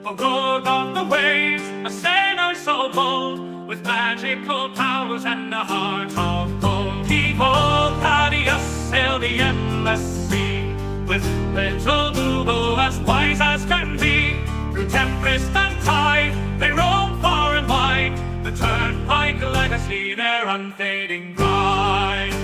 For good of the waves, a sailor so bold, with magical powers and a heart of gold. Behold, Thaddeus sailed the endless sea, with little Boobo as wise as can be. Through tempest and tide, they roam far and wide. The Turnpike legacy, their unfading pride.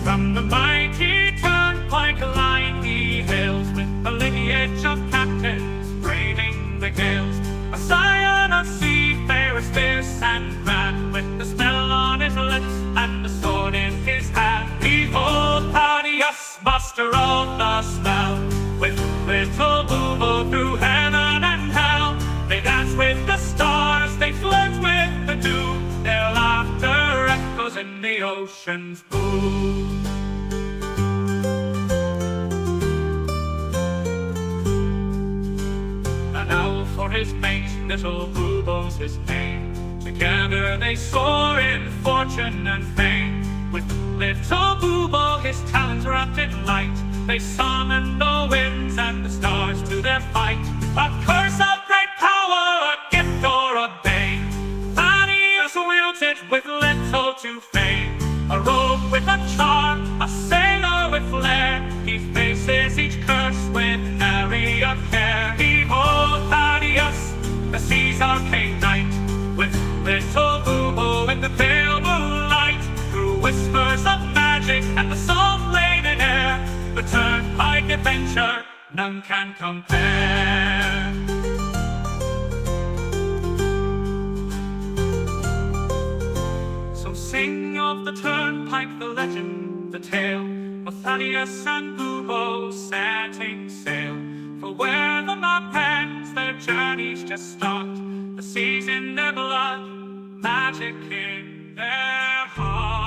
From the mighty Turnpike line he hails, with the lineage of captains braving the gales. A scion of seafaring warrior is fierce and grand, with the spell on his lips and the sword in his hand. Behold, Thaddeus, master of the spell, with little Boo through heaven and hell. They dance with the stars, they flirt with the dew, their laughter echoes in the ocean's blue. An owl for his mate, little Boobo's his name. Together they soar in fortune and fame. With little Boobo, his talons wrapped in light, they summon the winds and the stars to their fight. A curse of great power, a gift or a bane, Thaddeus wields it with little to fame. A rogue with a charm, a sailor with flair, he faces each curse with nary a care. Behold Thaddeus, the sea's arcane knight, with little Boobo in the pale moonlight. Through whispers of magic and the salt-laden air, the turnpike adventure none can compare. So sing of the turnpike, the legend, the tale of Thaddeus and Boobo setting sail. For where the map ends, their journey's just start. The sea's in their blood, magic in their heart.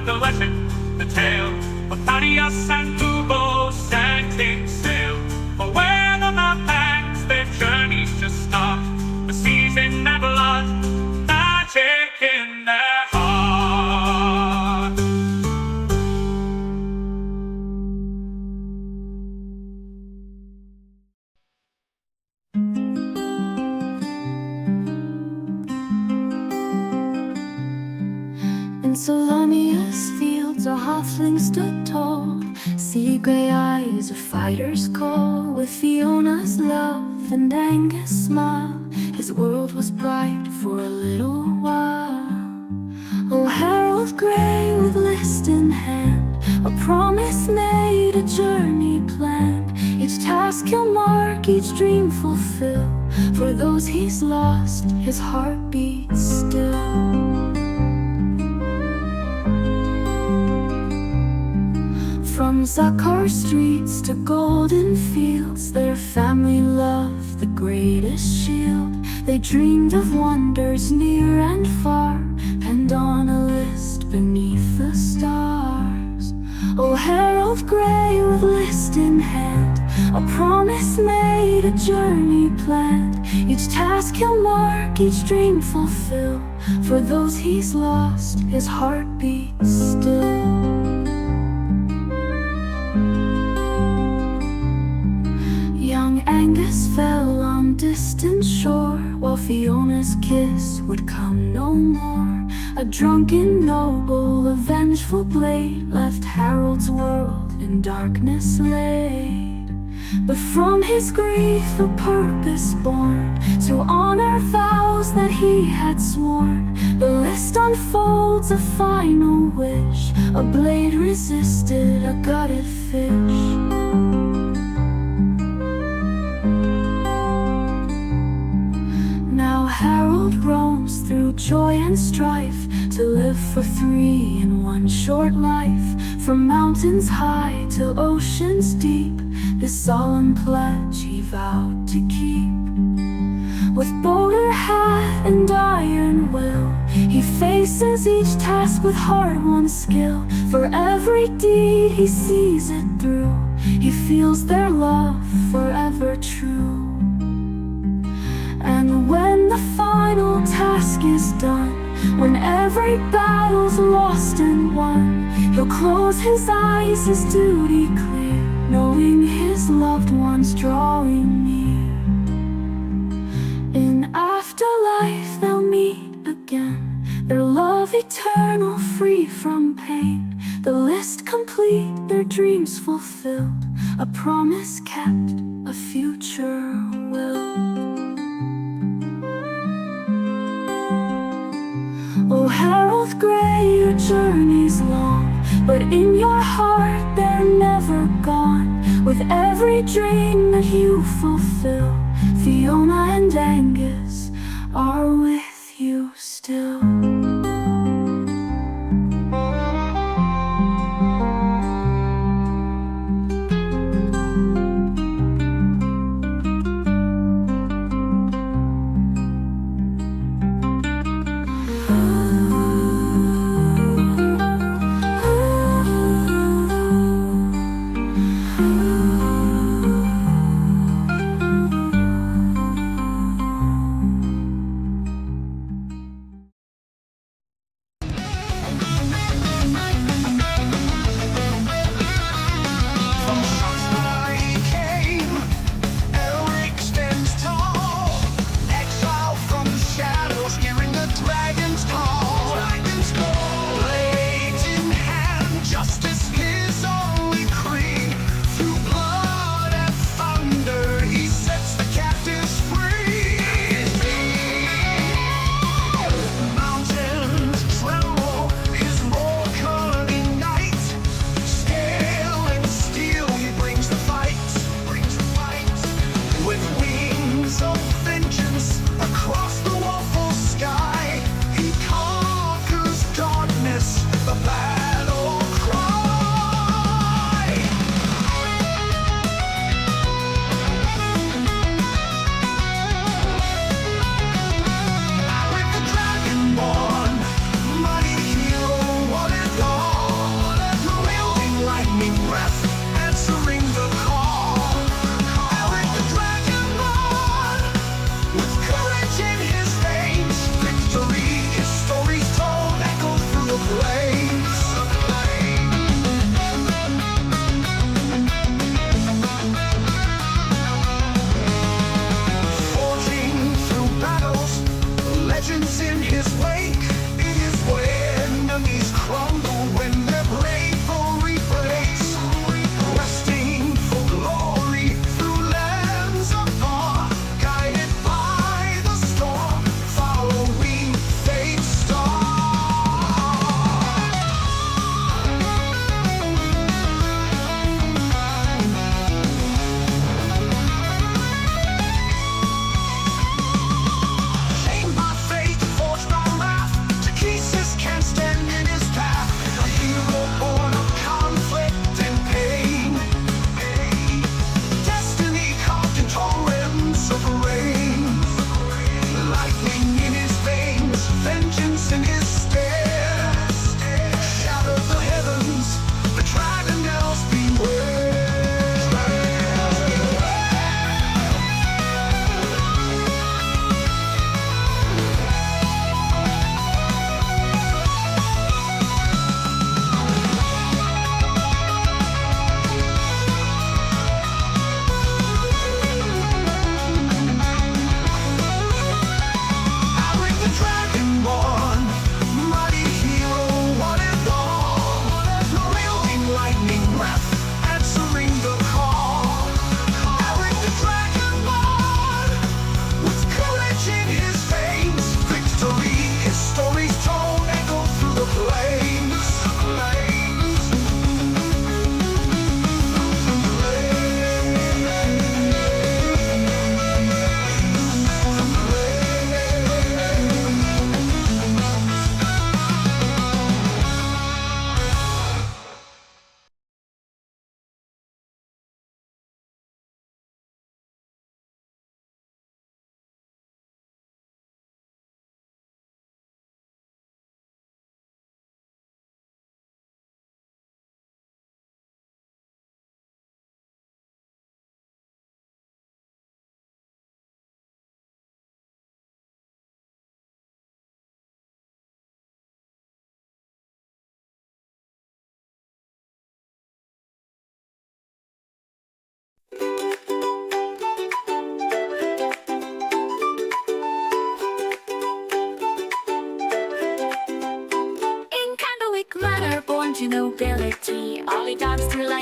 The legend, the tale of Thaddeus and Boobo setting sail. For where the map ends, their journey's just start. The sea's in their blood, magic in their heart. In Solonia's fields a halfling stood tall, sea grey eyes a fighter's call. With Fiona's love and Angus' smile, his world was bright for a little while. Oh, Harold Grey with list in hand, a promise made, a journey planned. Each task he'll mark, each dream fulfill. For those he's lost, his heart beats still. From Zakar streets to golden fields, their family loved the greatest shield. They dreamed of wonders near and far, penned on a list beneath the stars. Oh, Harold Grey with list in hand, a promise made, a journey planned. Each task he'll mark, each dream fulfill. For those he's lost, his heart beats still. Young Angus fell on distant shore, while Fiona's kiss would come no more. A drunken noble, a vengeful blade, left Harold's world in darkness laid. But from his grief a purpose born, to honor vows that he had sworn. The list unfolds a final wish, a blade resisted a gutted fish. Now Harold roams through joy and strife, to live for three in one short life. From mountains high to oceans deep, this solemn pledge he vowed to keep. With bowler hat and iron will, he faces each task with hard-won skill. For every deed he sees it through, he feels their love forever true. And when the final task is done, when every battle's lost and won, he'll close his eyes, his duty clear, knowing his loved ones drawing near. In afterlife they'll meet again, their love eternal, free from pain. The list complete, their dreams fulfilled, a promise kept, a future will. Oh, Harold Gray, your journey's long, but in your heart they're never gone. With every dream that you fulfill, Fiona and Angus are with you still.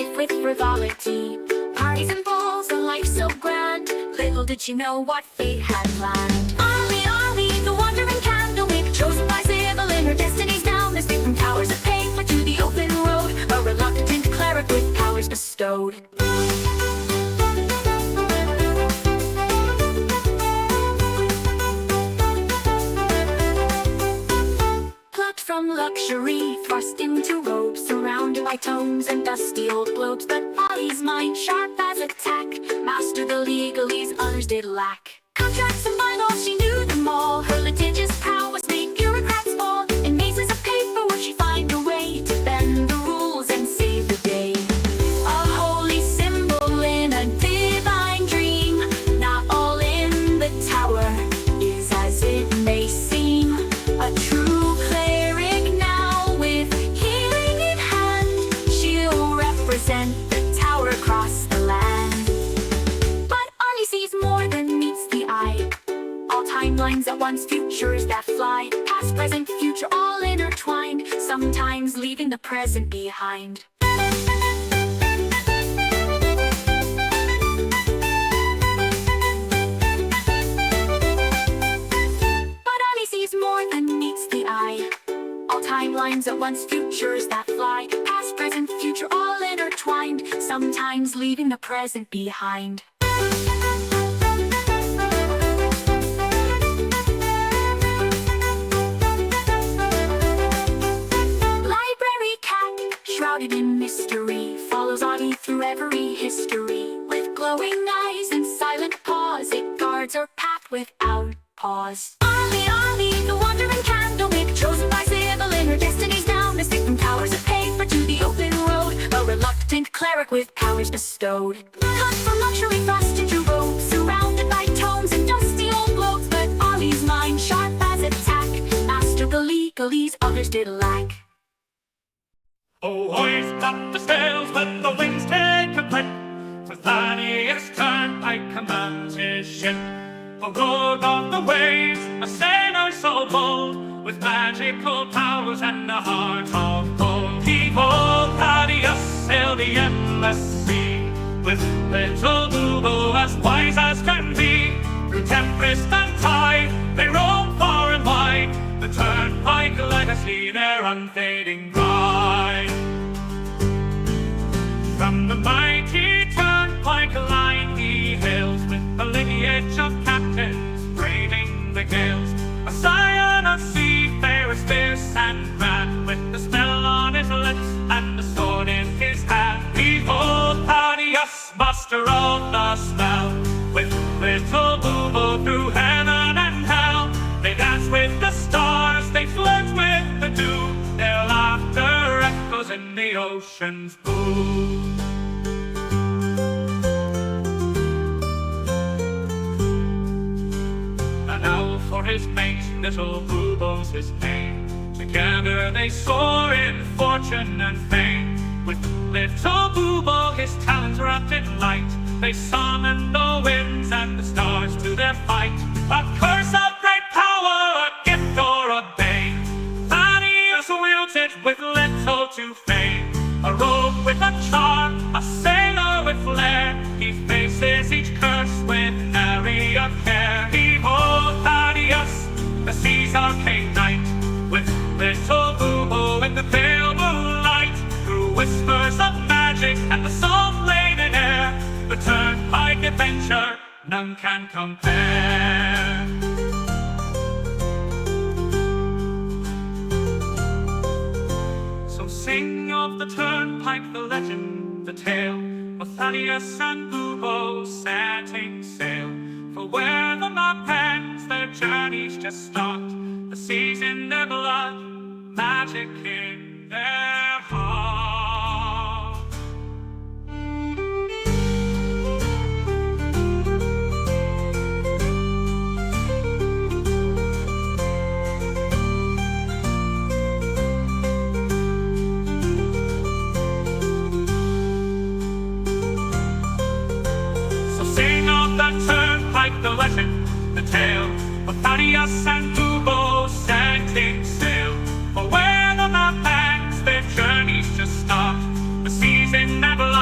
life with frivolity. Parties and balls, a life so grand. Little did she know what fate had planned. Arlie, the wandering candlewick, chosen by Sybil in her destiny's down. This from towers of paper to the open road, a reluctant cleric with powers bestowed. From luxury, thrust into robes, surrounded by tomes and dusty old globes. But Ollie's mind, sharp as a tack, mastered the legalese others did lack. Contracts and bylaws, she knew them all. Her litigious prowess made bureaucrats fall. In mazes of paper would she find a way to bend the rules and save the day. A holy symbol in a divine dream. Not all in the tower is as it may seem. A true the tower across the land. But Arlie sees more than meets the eye. All timelines at once, futures that fly. Past, present, future, all intertwined. Sometimes leaving the present behind. But Arlie sees more than meets the eye. All timelines at once, futures that fly. Past, present, future, all intertwined. Sometimes leaving the present behind. Library cat, shrouded in mystery, follows Audie through every history. With glowing eyes and silent paws, it guards her path without pause. Arlie, the wandering candlewick, chosen by Sybil in her destiny's down. Mystic from towers of paper to the open road, a reluctant cleric with powers bestowed. Cut from luxury, thrust into robes, surrounded by tomes and dusty old globes. But Ollie's mind, sharp as a tack, mastered the legalese others did lack. Oh, hoist up the sails, let the winds take a clip. For Thaddeus Turnpike commands his ship. For good on the waves, a sailor so bold, with magical powers and a heart of gold. Behold, Thaddeus sailed the endless sea, with little Bubo as wise as can be. Through tempest and tide, they roam far and wide. The Turnpike legacy, their unfading pride. From the mighty Turnpike line he hails, with the lineage of captains braving the gales. A scion of seafarers fierce and grand, with the smell on his lips and the sword in his hand. Behold, Thaddeus, master of the smell, with little Bubo through heaven and hell. They dance with the stars, they flirt with the dew. Their laughter echoes in the ocean's blue. Now for his mate, little Bubo's his name. Together they soar in fortune and fame. With little Bubo, his talons wrapped in light, they summon the winds and the stars to their fight. A curse of great power, a gift or a bane, Thaddeus wields it with little to fame. A rogue with a charm, a sailor with flair, he faces each curse with nary a care. Behold, Thaddeus, the sea's arcane knight, with little Bubo in the pale moonlight. Through whispers of magic and the salt-laden air, the Turnpike adventure none can compare. So sing of the Turnpike, the legend, the tale of Thaddeus and Bubo setting sail. For where the map ends, their journey's just start. The sea's in their blood, magic in their heart. So sing of the Turnpike, the legend, the tale of Thaddeus and Bubo setting sail. For where the map ends, their journey's just start. The sea's in their blood,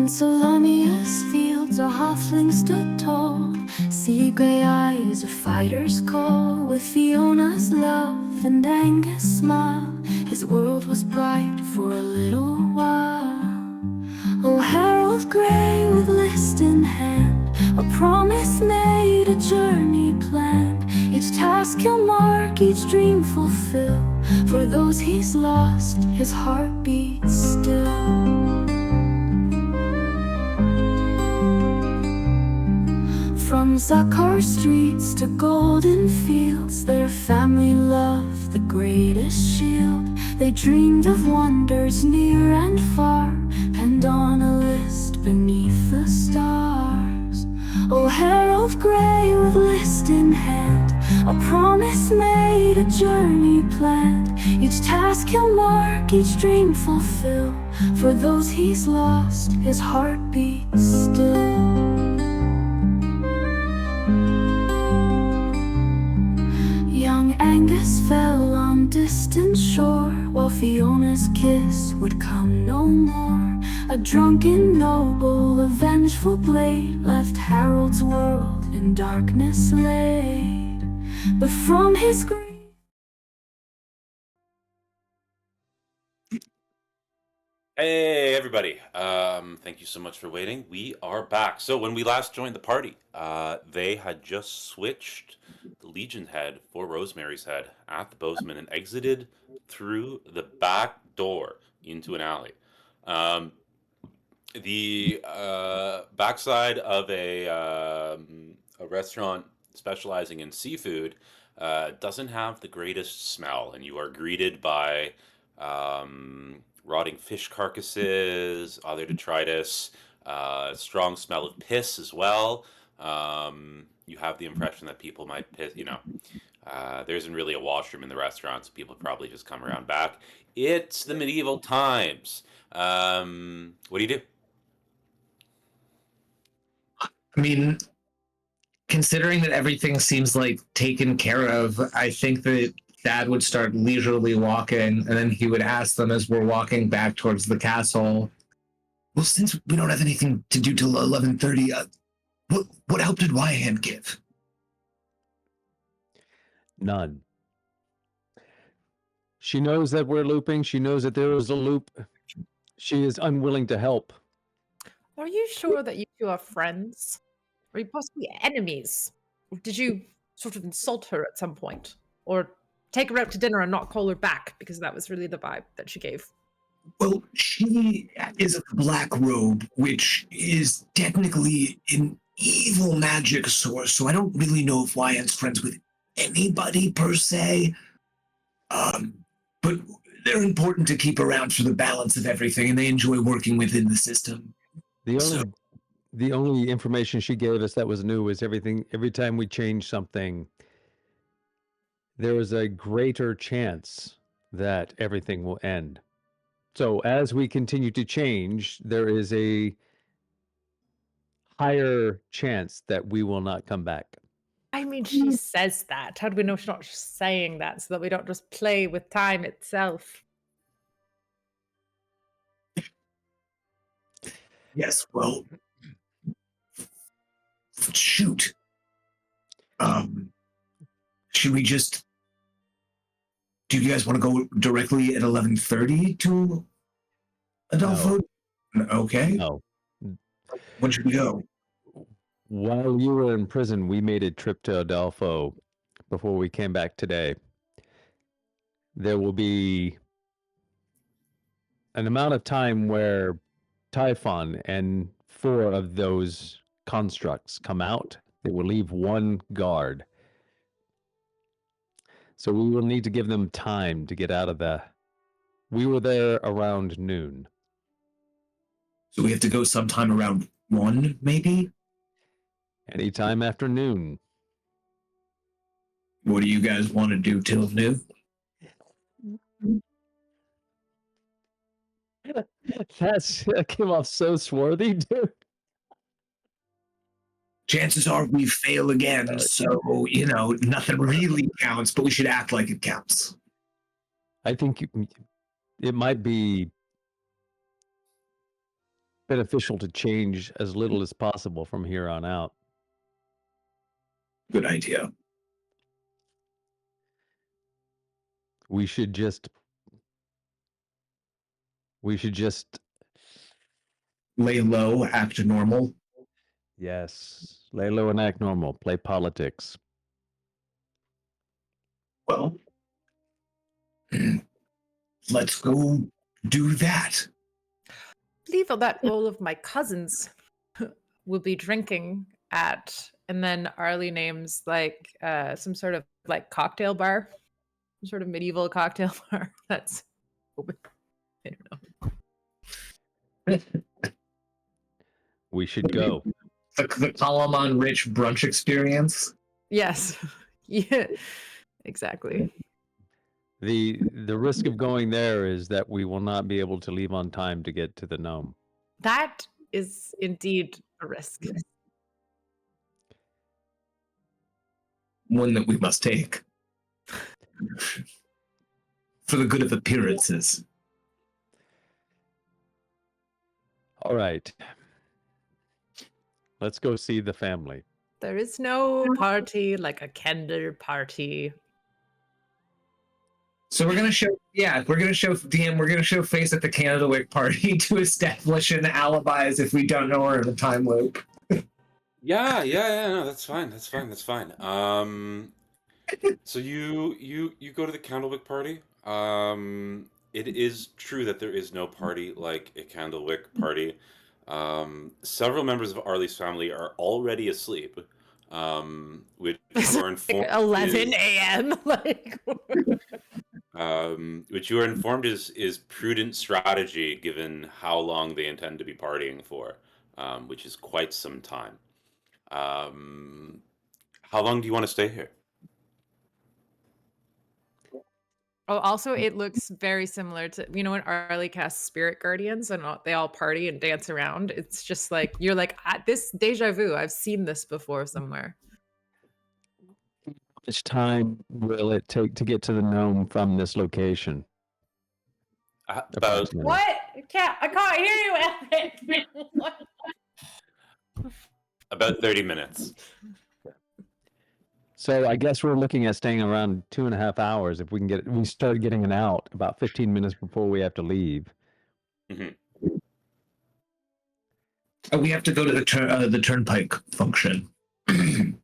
Salamia's fields, a halfling stood tall. Sea gray eyes, a fighter's call. With Fiona's love and Angus' smile, his world was bright for a little while. Oh, Harold Grey with list in hand, a promise made, a journey planned. Each task he'll mark, each dream fulfill. For those he's lost, his heart beats still. From Zakar streets to golden fields, their family loved the greatest shield. They dreamed of wonders near and far, and on a list beneath the stars. Oh, Harold Grey with list in hand, a promise made, a journey planned. Each task he'll mark, each dream fulfill. For those he's lost, his heart beats still. Young Angus fell on distant shore, while Fiona's kiss would come no more. A drunken noble, a vengeful blade, left Harold's world in darkness laid. But from his grave Hey everybody! Thank you so much for waiting. We are back. So when we last joined the party, they had just switched the Legion head for Rosemary's head at the Bozeman and exited through the back door into an alley. The backside of a restaurant specializing in seafood doesn't have the greatest smell, and you are greeted by rotting fish carcasses, other detritus, strong smell of piss as well. You have the impression that people might piss, there isn't really a washroom in the restaurant, so people probably just come around back. It's the medieval times. What do you do? I mean, considering that everything seems like taken care of, I think that Dad would start leisurely walking, and then he would ask them as we're walking back towards the castle, well, since we don't have anything to do till 11:30, what help did Wyand give? None. She knows that we're looping. She knows that there is a loop. She is unwilling to help. Are you sure that you two are friends? Are you possibly enemies? Or did you sort of insult her at some point? Or take her out to dinner and not call her back? Because that was really the vibe that she gave. Well, she is a black robe, which is technically an evil magic source, so I don't really know if Wyand's friends with anybody per se. But they're important to keep around for the balance of everything, and they enjoy working within the system. The only information she gave us that was new was every time we change something, there was a greater chance that everything will end. So as we continue to change, there is a higher chance that we will not come back. I mean, she says that. How do we know she's not just saying that so that we don't just play with time itself? Yes, well, shoot. Should we just... Do you guys want to go directly at 11:30 to Adolfo? No. Okay. No. When should we go? While you were in prison, we made a trip to Adolfo before we came back today. There will be an amount of time where Typhon and 4 of those constructs come out. They will leave 1 guard. So we will need to give them time to get out of the... We were there around noon. So we have to go sometime around 1, maybe? Anytime after noon. What do you guys want to do till noon? That came off so swarthy, dude. Chances are we fail again, so, nothing really counts, but we should act like it counts. I think it might be beneficial to change as little as possible from here on out. Good idea. We should just Lay low, act normal. yes, lay low and act normal, play politics. Well, let's go do that. Believe that all of my cousins will be drinking at, and then Arlie names like some sort of like cocktail bar, some sort of medieval cocktail bar that's open. I don't know. We should go. The Kalamon Rich brunch experience. Yes. Yeah. Exactly. The risk of going there is that we will not be able to leave on time to get to the gnome. That is indeed a risk. One that we must take. For the good of appearances. All right. Let's go see the family. There is no party like a Kender party. So we're gonna show DM, we're gonna show face at the Canada Wick party to establish an alibi as if we don't know we're in a time loop. Yeah, no, that's fine. So you go to the Candlewick party. It is true that there is no party like a Candlewick party. Several members of Arlie's family are already asleep, which you are informed 11 a.m. Like which you are informed is prudent strategy given how long they intend to be partying for, which is quite some time. How long do you want to stay here? Oh, also, it looks very similar to, you know, when Arlie casts Spirit Guardians and they all party and dance around. It's just like, you're like, this deja vu. I've seen this before somewhere. How much time will it take to get to the gnome from this location? About Approximately. What? I can't hear you, Epic. about 30 minutes. So I guess we're looking at staying around 2.5 hours. If we can we start getting it out about 15 minutes before we have to leave. Mm-hmm. We have to go to the turnpike function. We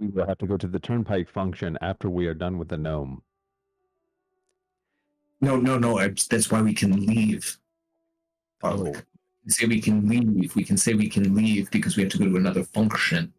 will have to go to the turnpike function after we are done with the gnome. No. That's why we can leave. Oh. Say we can leave. We can say we can leave because we have to go to another function.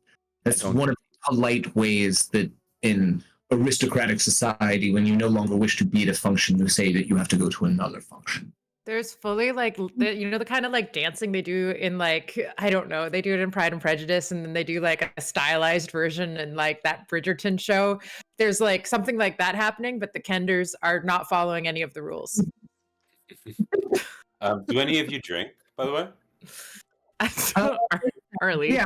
That's one of the polite ways that in aristocratic society, when you no longer wish to be at a function, you say that you have to go to another function. There's fully like, the kind of like dancing they do in like, I don't know, they do it in Pride and Prejudice, and then they do like a stylized version in like that Bridgerton show. There's like something like that happening, but the Kenders are not following any of the rules. Do any of you drink, by the way? So early. Yeah.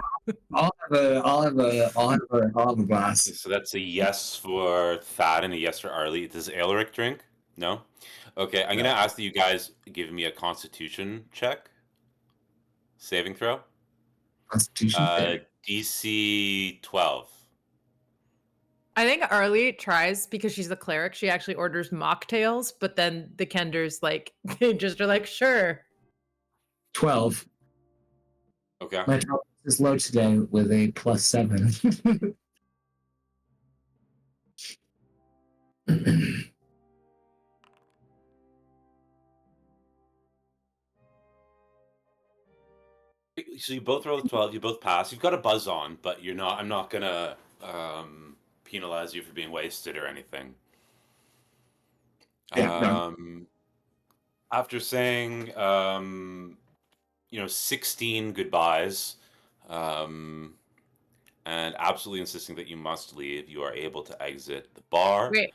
I'll have a glass. So that's a yes for Thad and a yes for Arlie. Does Alaric drink? No? Okay, I'm gonna ask that you guys give me a Constitution check. Saving throw. Constitution. DC 12. I think Arlie tries because she's a cleric. She actually orders mocktails, but then the Kenders like they just are like, sure. 12. Okay. My tolerance is low today with a +7. So you both roll a 12, you both pass. You've got a buzz on, but I'm not gonna penalize you for being wasted or anything. Yeah, After saying 16 goodbyes, and absolutely insisting that you must leave, you are able to exit the bar. Wait.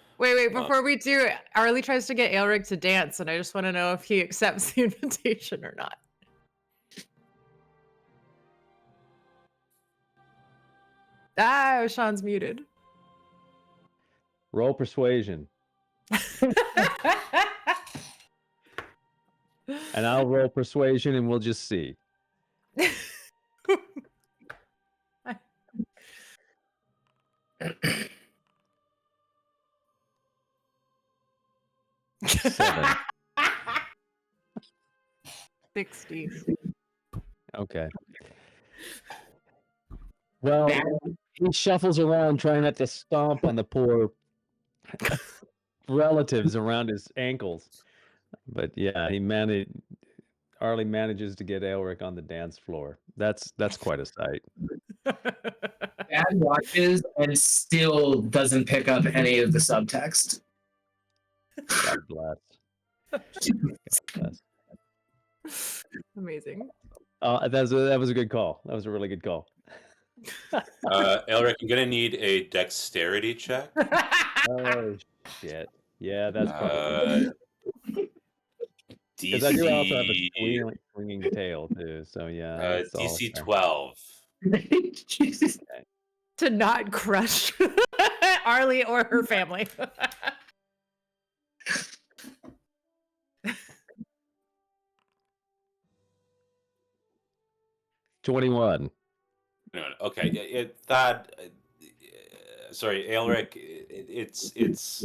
Before we do it, Arlie tries to get Aelric to dance, and I just want to know if he accepts the invitation or not. Sean's muted. Roll persuasion. and I'll roll persuasion, and we'll just see. Seven. 60. Okay. Well, he shuffles around trying not to stomp on the poor relatives around his ankles. But yeah, Arlie manages to get Elric on the dance floor. That's quite a sight. Dad watches and still doesn't pick up any of the subtext. God bless. God bless. Amazing. That was a good call. That was a really good call. Elric, I'm gonna need a dexterity check. Oh shit! Yeah, that's probably because I do also have a DC swinging tail too. So yeah, it's all DC fair. 12. Jesus. To not crush Arlie or her family. 21. No, okay. Sorry, Elric. It's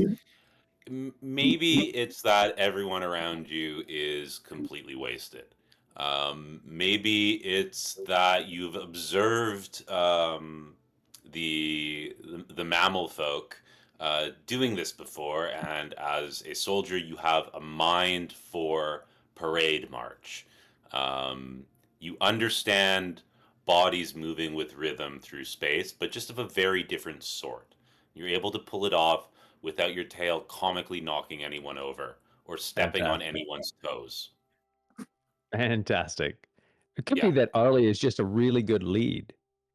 maybe it's that everyone around you is completely wasted. Maybe it's that you've observed the mammal folk doing this before, and as a soldier, you have a mind for parade march. You understand bodies moving with rhythm through space, but just of a very different sort. You're able to pull it off without your tail comically knocking anyone over or stepping on Fantastic. anyone's toes. Fantastic. It could Yeah. be that Arlie is just a really good lead.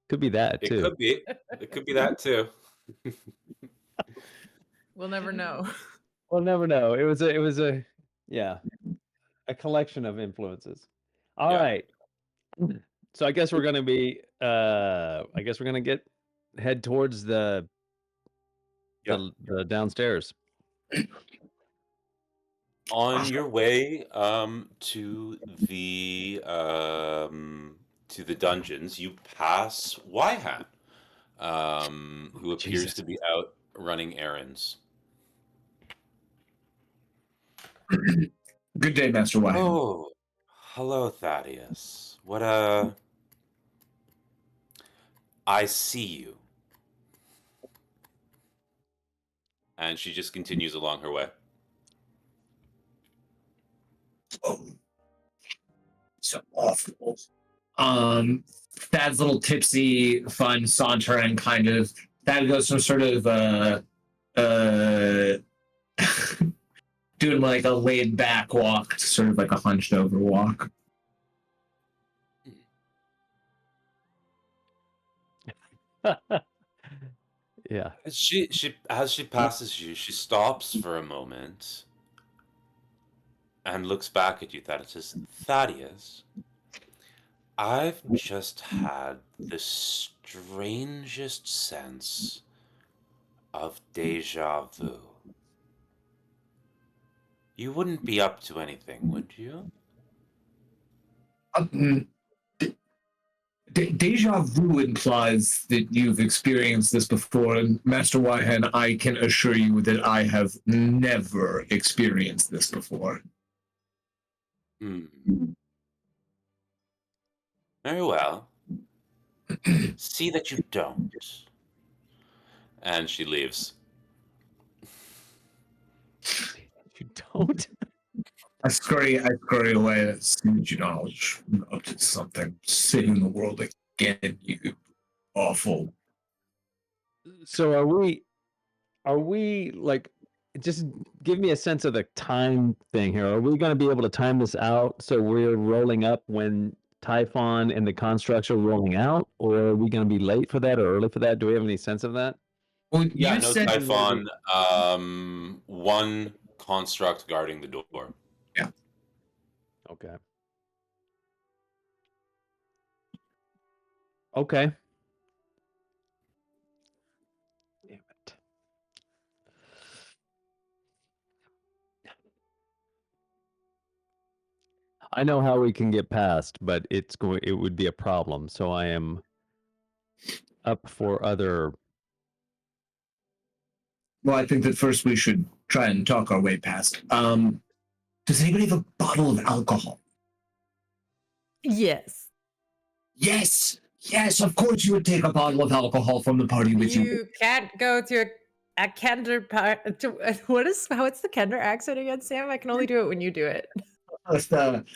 Could be that It too. could be. It could be that too. We'll never know. We'll never know. It was a a collection of influences. All Yeah. right. So I guess we're gonna be head towards the downstairs. On your way to the dungeons, you pass Wyhan, who appears Jesus. to be out running errands. Good day, Master Wyhan. Oh, hello, Thaddeus. I see you. And she just continues along her way. Oh, so awful. Thad's little tipsy, fun sauntering kind of. Thad goes from sort of doing like a laid back walk to sort of like a hunched over walk. Yeah. As she passes you, she stops for a moment and looks back at you, Thaddeus. Says, Thaddeus, I've just had the strangest sense of deja vu. You wouldn't be up to anything, would you? Deja vu implies that you've experienced this before, and Master Wyhan, I can assure you that I have never experienced this before. Very well. See that you don't. And she leaves. You don't? I scurry away as soon as you knowledge up to something, saving the world again, you awful. So are we like, just give me a sense of the time thing here. Are we going to be able to time this out so we're rolling up when Typhon and the constructs are rolling out, or are we going to be late for that or early for that? Do we have any sense of that? Well, Yeah, you no said Typhon. One construct guarding the door. Okay. Okay. Damn it. I know how we can get past, but it would be a problem. So I am up for other. Well, I think that first we should try and talk our way past. Does anybody have a bottle of alcohol? Yes. Yes, yes, of course you would take a bottle of alcohol from the party with you. You can't go to a Kender part. What's the Kender accent again, Sam? I can only do it when you do it. That's the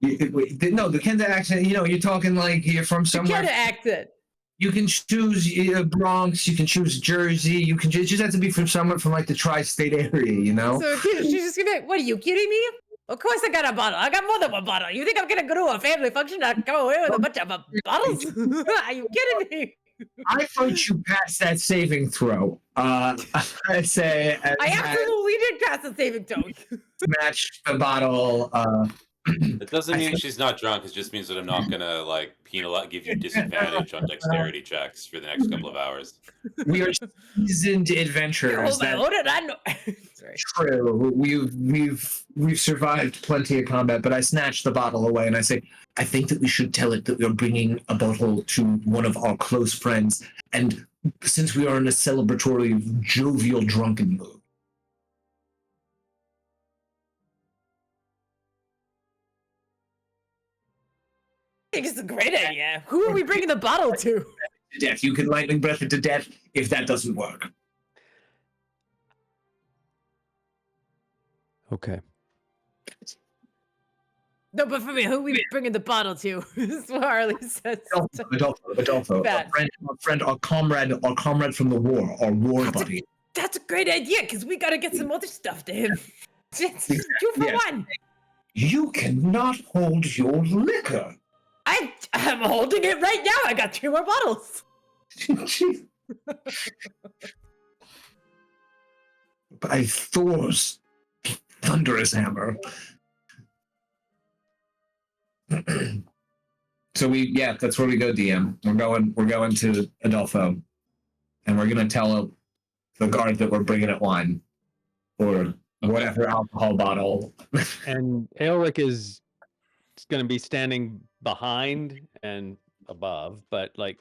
the Kenda accent. You know, you're talking like you're from somewhere. Kender accent. You can choose Bronx. You can choose Jersey. You can just have to be from somewhere from like the tri-state area. You know. So she's just gonna be like, "What are you kidding me? Of course I got a bottle. I got more than one bottle. You think I'm gonna go to a family function and go away with a bunch of bottles? Are you kidding me? I vote you pass that saving throw. I say I absolutely did pass the saving throw. match the bottle. It doesn't mean she's not drunk. It just means that I'm not gonna like give you disadvantage on dexterity checks for the next couple of hours. We are seasoned adventurers. Hold on, hold it. I know. Sorry. True. We've survived plenty of combat, but I snatch the bottle away and I say, I think that we should tell it that we're bringing a bottle to one of our close friends, and since we are in a celebratory, jovial, drunken mood. I think it's a great idea. Who are we bringing the bottle to? Death. You can lightning breath it to death if that doesn't work. Okay. No, but for me, who are we bringing the bottle to? This is what Harley says. Adolfo, Bad. our friend, our comrade from the war, our war buddy. That's a great idea, because we gotta get some other stuff to him. It's 2 for Yeah. 1. You cannot hold your liquor. I'm holding it right now. I got 2 more bottles. By Thor's thunderous hammer. So that's where we go, DM. We're going to Adolfo, and we're gonna tell the guard that we're bringing it wine or whatever alcohol bottle. And Aelric is going to be standing behind and above, but like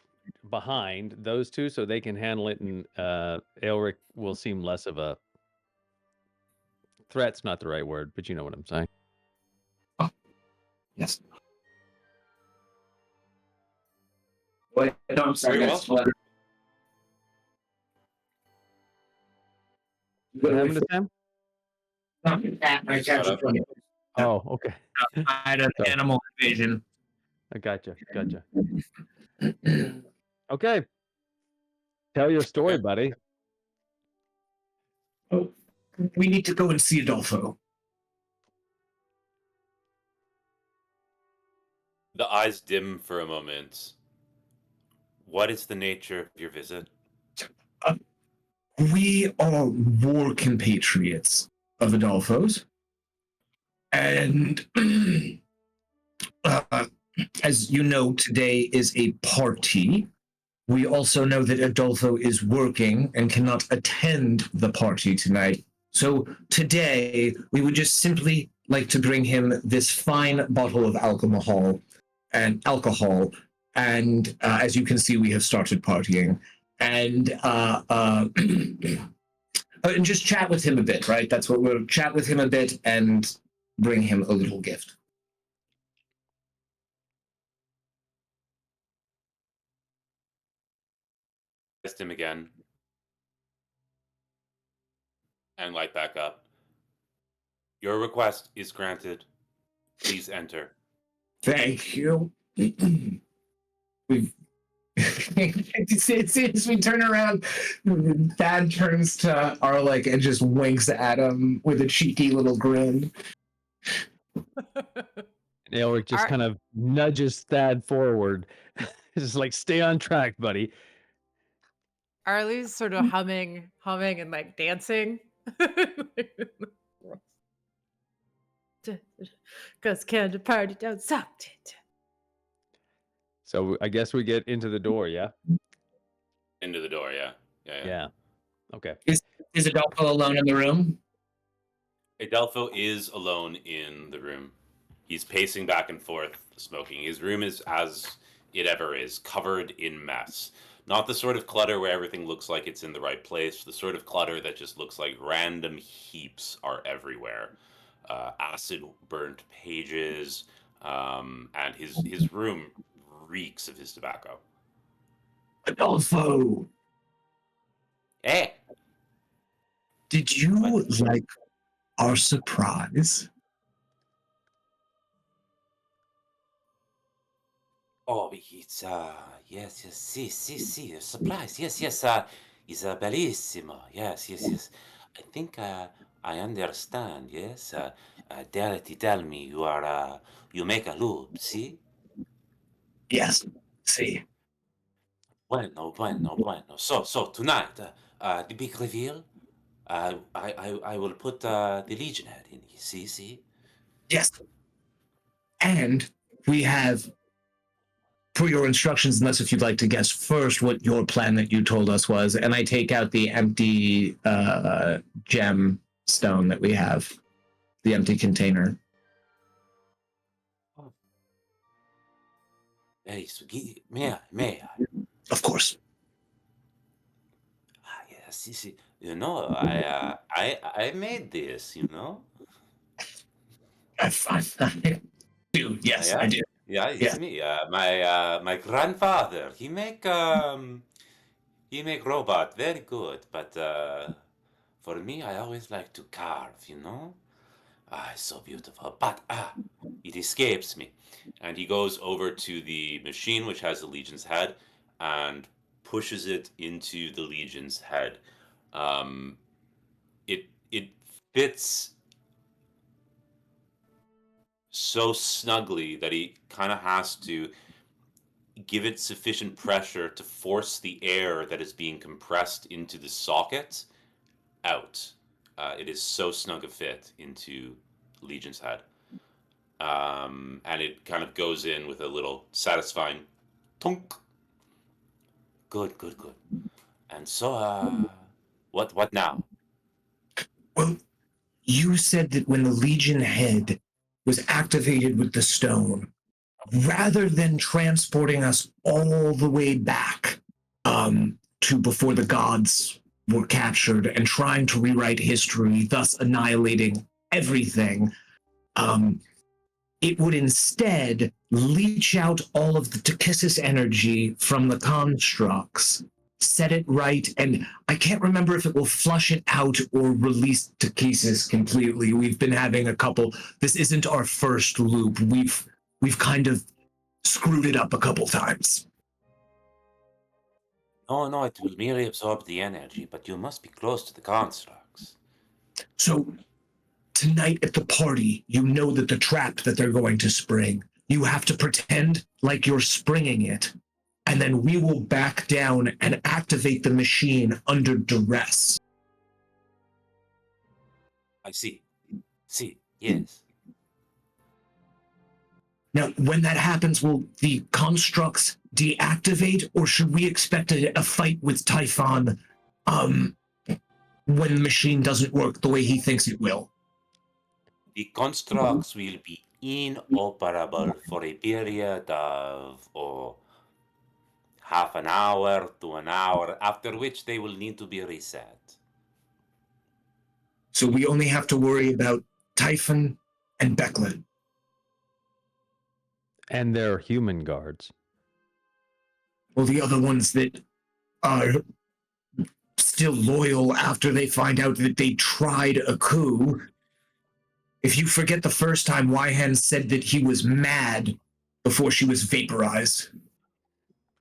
behind those two so they can handle it, and Aelric will seem less of a threat's not the right word, but you know what I'm saying. Yes. Wait, no, I'm sorry. Very guys. well. What happened to Sam? My cat Shut up. Oh, okay. I had an animal invasion. I gotcha. Okay. Tell your story, Okay. buddy. Oh, we need to go and see Adolfo. The eyes dim for a moment. What is the nature of your visit? We are war compatriots of Adolfo's. And as you know, today is a party. We also know that Adolfo is working and cannot attend the party tonight. So today, we would just simply like to bring him this fine bottle of alcohol. And as you can see, we have started partying. And and just chat with him a bit, right? That's what we'll chat with him a bit and bring him a little gift. Test him again. And light back up. Your request is granted. Please enter. Thank you. We've as we turn around, Dad turns to Arlic and just winks at him with a cheeky little grin. Aelric just kind of nudges Thad forward. Just like, stay on track, buddy. Arlie's sort of humming and like dancing. Cause candy party don't stop. So I guess we get into the door, yeah? Into the door, yeah. Yeah. Okay. Is Adolfo alone in the room? Adolfo is alone in the room. He's pacing back and forth, smoking. His room is, as it ever is, covered in mess. Not the sort of clutter where everything looks like it's in the right place, the sort of clutter that just looks like random heaps are everywhere. Acid burnt pages, and his room reeks of his tobacco. Adolfo, Hey, did you What? like our surprise? oh, it's yes, si, a surprise. Yes, it's bellissimo. Yes. I think I understand. Yes, dare to tell me you are you make a loop. See? Yes. See. Bueno. So tonight, the big reveal. I will put the Legionnaire in. See? Yes. And we have, for your instructions, unless if you'd like to guess first what your plan that you told us was, and I take out the empty gem stone that we have, the empty container. Hey, so may I? Of course. Yes, see. You know, I made this. You know. I do. Yes, I Yeah, do. yeah, it's Yeah. me. My grandfather. He make robot very good, but for me, I always like to carve. You know. It's so beautiful. But it escapes me. And he goes over to the machine which has the Legion's head and pushes it into the Legion's head. Um, it fits so snugly that he kind of has to give it sufficient pressure to force the air that is being compressed into the socket out. It is so snug a fit into Legion's head. And it kind of goes in with a little satisfying tunk. Good. And so, what now? Well, you said that when the Legion head was activated with the stone, rather than transporting us all the way back to before the gods were captured and trying to rewrite history, thus annihilating everything, it would instead leach out all of the Takissus energy from the constructs, set it right, and I can't remember if it will flush it out or release Takissus completely. We've been having a couple. This isn't our first loop. We've kind of screwed it up a couple times. No, it will merely absorb the energy, but you must be close to the constructs. So tonight at the party, you know that the trap that they're going to spring, you have to pretend like you're springing it, and then we will back down and activate the machine under duress. I see, yes. Now, when that happens, will the constructs deactivate, or should we expect a fight with Typhon when the machine doesn't work the way he thinks it will? The constructs will be inoperable for a period of half an hour to an hour, after which they will need to be reset. So we only have to worry about Typhon and Becklin. And their human guards. Well, the other ones that are still loyal after they find out that they tried a coup. If you forget the first time Wyhan said that he was mad before she was vaporized.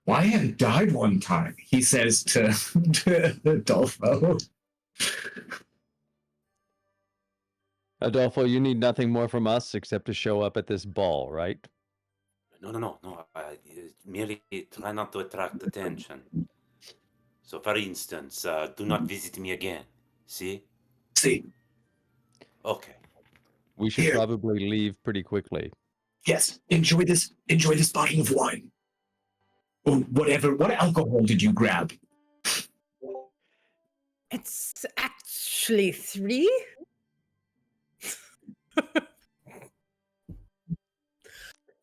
Wyhan died one time, he says to Adolfo. Adolfo, you need nothing more from us except to show up at this ball, right? No. Merely try not to attract attention. So, for instance, do not visit me again. See? See. Okay. We should Here. probably leave pretty quickly. Yes, enjoy this bottle of wine. Or whatever. What alcohol did you grab? It's actually 3.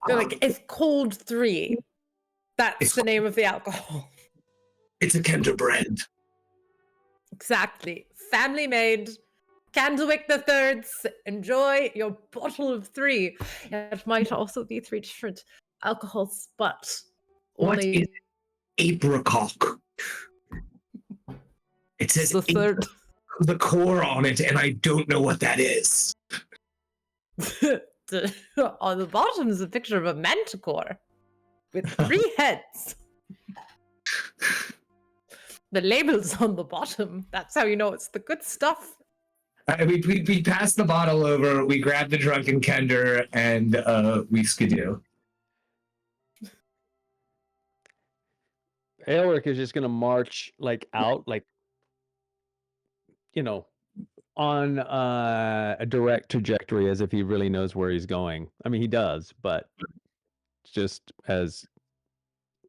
They're like, it's cold 3. That's It's the name of the alcohol. It's a Kinder brand. Exactly. Family made. Candlewick the Thirds. Enjoy your bottle of 3. It might also be 3 different alcohols, but What only is apricot? It says the third. the core on it, and I don't know what that is. On the bottom is a picture of a manticore with 3 heads. The label's on the bottom. That's how you know it's the good stuff. We passed the bottle over, we grabbed the drunken Kender, and we skidoo. Aelric is just gonna march like out, like on a direct trajectory, as if he really knows where he's going. I mean, he does, but just as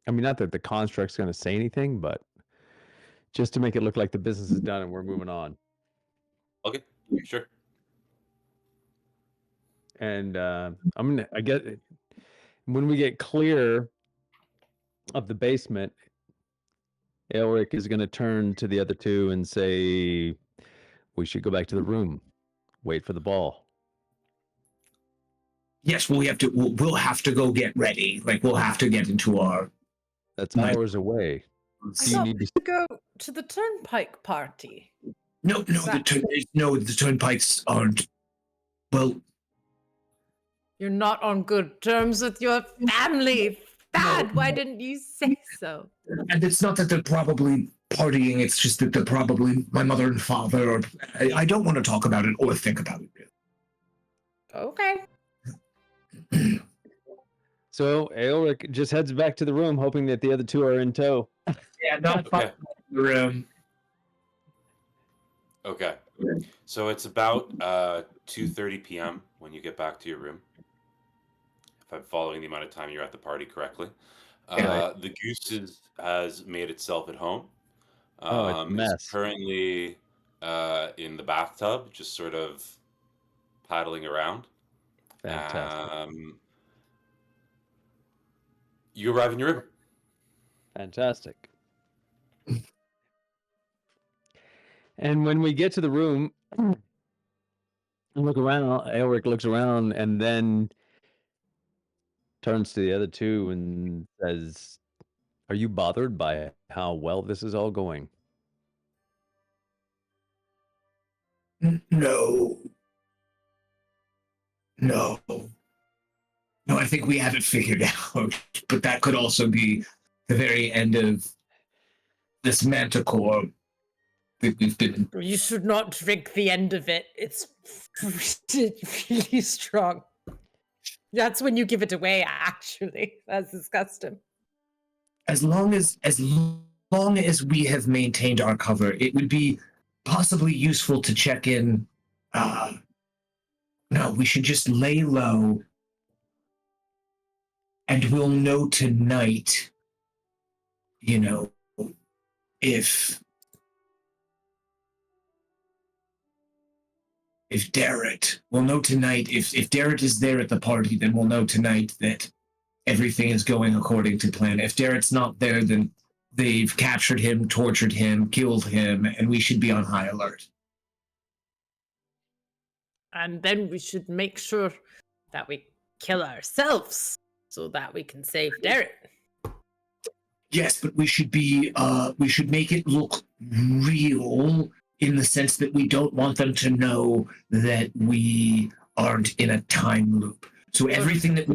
not that the construct's gonna say anything, but just to make it look like the business is done and we're moving on. Okay, sure. And I get when we get clear of the basement, Aelric is gonna turn to the other two and say, "We should go back to the room. Wait for the ball." Yes, we'll have to go get ready. Like we'll have to get into our. That's My- hours away. I Do you thought need we to? should go to the turnpike party. No, That- the turnpikes aren't. Well, You're not on good terms with your family. Dad, why didn't you say so? and it's not that they're probably partying. It's just that they're probably my mother and father. Or I don't want to talk about it or think about it. Okay. So Aelric just heads back to the room, hoping that the other two are in tow. Yeah, not Okay. the room. Okay. So it's about 2:30 p.m. when you get back to your room. If I'm following the amount of time you're at the party correctly. Yeah. The goose has made itself at home. Oh, it's a mess. It's currently in the bathtub, just sort of paddling around. Fantastic. You arrive in your room. Fantastic. And when we get to the room, and look around, Aelric looks around and then turns to the other two and says, "Are you bothered by how well this is all going?" No. No, I think we have it figured out. But that could also be the very end of this manticore that we've been. You should not drink the end of it. It's really strong. That's when you give it away, actually. That's disgusting. As long as we have maintained our cover, it would be possibly useful to check in. No, we should just lay low, and we'll know tonight, if Darrett, we'll know tonight, if Darrett is there at the party, then we'll know tonight that everything is going according to plan. If Darrett's not there, then they've captured him, tortured him, killed him, and we should be on high alert. And then we should make sure that we kill ourselves so that we can save Derek. Yes, but we should make it look real in the sense that we don't want them to know that we aren't in a time loop. So everything that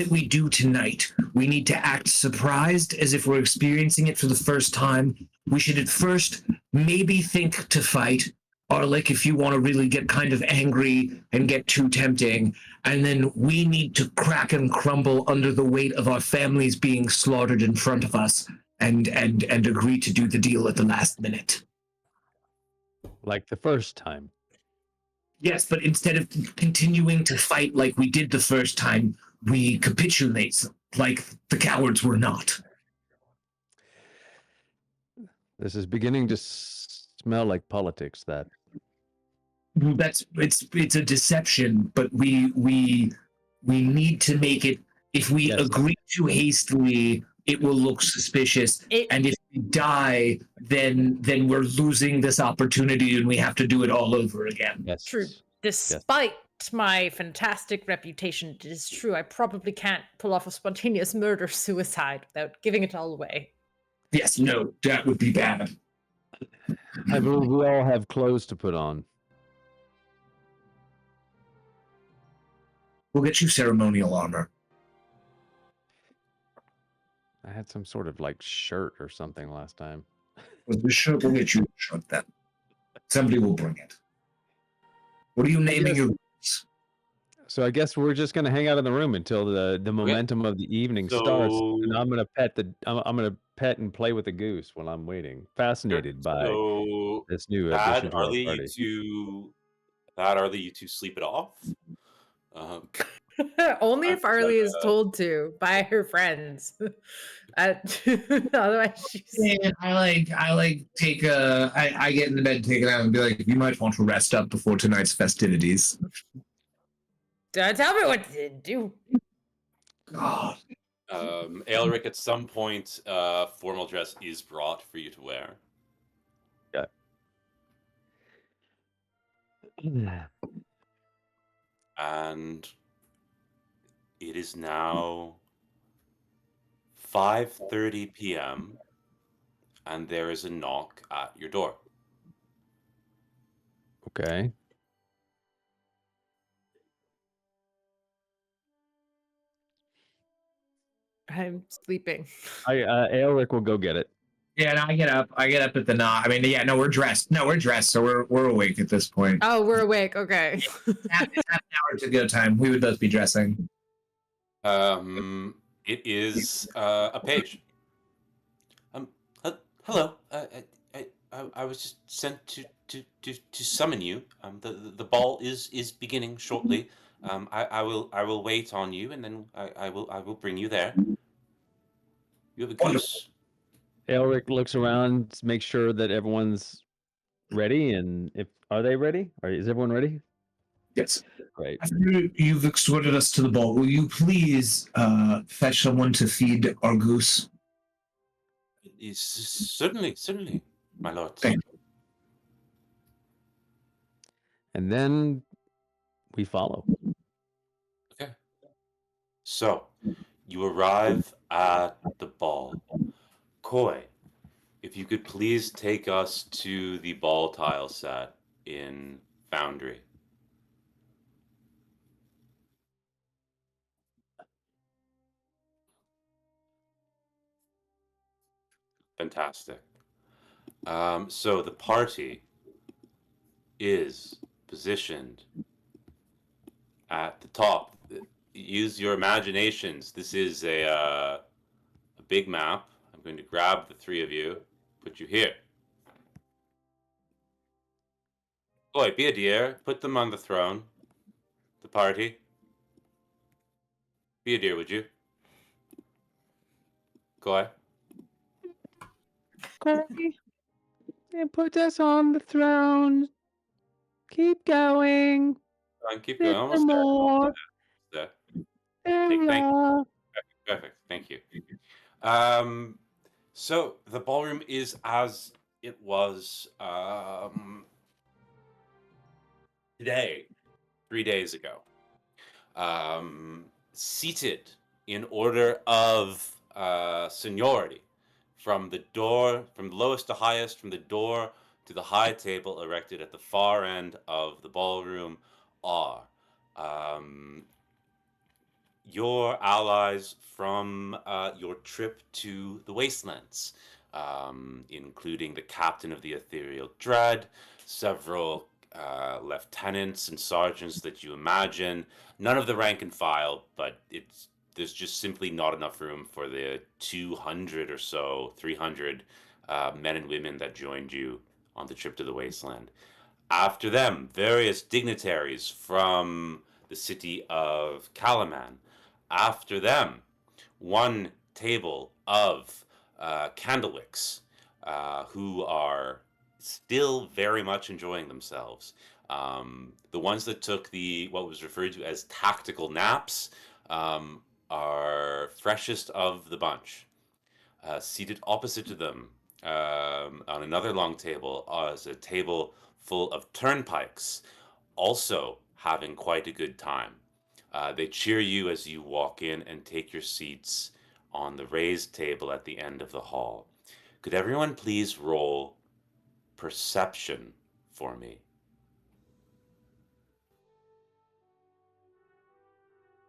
we do tonight, we need to act surprised as if we're experiencing it for the first time. We should at first maybe think to fight, or like if you want to really get kind of angry and get too tempting, and then we need to crack and crumble under the weight of our families being slaughtered in front of us and agree to do the deal at the last minute. Like the first time. Yes, but instead of continuing to fight like we did the first time, we capitulate like the cowards were not. This is beginning to smell like politics. That It's a deception, but we we need to make it. If we Yes. agree too hastily, it will look suspicious. And if we die, then we're losing this opportunity, and we have to do it all over again. Yes. True. Despite my fantastic reputation, it is true I probably can't pull off a spontaneous murder-suicide without giving it all away. Yes, no, that would be bad. I believe we all have clothes to put on. We'll get you ceremonial armor. I had some sort of like shirt or something last time. We'll get you a shirt then. Somebody will bring it. What are you naming your rooms? So I guess we're just gonna hang out in the room until the momentum of the evening starts, and I'm gonna pet and play with the goose while I'm waiting. Fascinated by So this new Thad, addition to our Arlie, party. you two sleep it off. Only if Arlie is uh, told to by her friends. Otherwise, she's. Yeah, I take I get into bed, take it out, and be like, you might want to rest up before tonight's festivities. Tell me what to do. God. Aelric, at some point, formal dress is brought for you to wear. Yeah. And it is now 5:30 p.m. and there is a knock at your door. Okay. I'm sleeping. Aelric will go get it. Yeah, and I get up at the knock. I mean, yeah, no, we're dressed. So we're awake at this point. Oh, we're awake. Okay. It's half an hour to go time. We would both be dressing. It is a page. Hello. I was just sent to summon you. The ball is beginning shortly. I will wait on you, and then I will bring you there. You have a goose. Aelric looks around to make sure that everyone's ready, and are they ready? Is everyone ready? Yes. Great. After you've escorted us to the ball, will you please fetch someone to feed our goose? Certainly, my lord. Thank you. And then we follow. Okay. So, you arrive at the ball. Koi, if you could please take us to the ball tile set in Foundry. Fantastic. So the party is positioned at the top. Use your imaginations. This is a big map. I'm going to grab the three of you, put you here. Boy, be a dear. Put them on the throne. The party. Be a dear, would you? Go ahead. And put us on the throne. Keep going. Keep going. Almost there. More. There. Thank you. Perfect. Thank you. So the ballroom is as it was today, 3 days ago. Seated in order of seniority, from the lowest to highest, from the door to the high table erected at the far end of the ballroom, are your allies from your trip to the Wastelands, including the captain of the Ethereal Dread, several lieutenants and sergeants that you imagine, none of the rank and file, but there's just simply not enough room for the 200 or so, 300 men and women that joined you on the trip to the Wasteland. After them, various dignitaries from the city of Kalaman. After them, one table of Candlewicks, who are still very much enjoying themselves. The ones that took what was referred to as tactical naps are freshest of the bunch. Seated opposite to them on another long table is a table full of turnpikes, also having quite a good time. They cheer you as you walk in and take your seats on the raised table at the end of the hall. Could everyone please roll perception for me?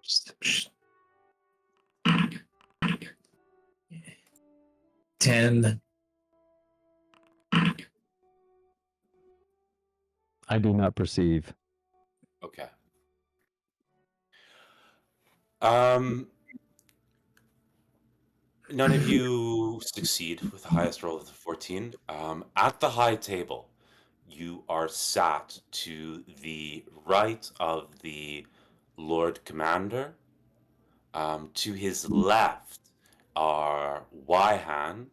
Perception. 10. I do not perceive. Okay. None of you succeed with the highest roll of the 14. At the high table, you are sat to the right of the Lord Commander. To his left are Wyhan,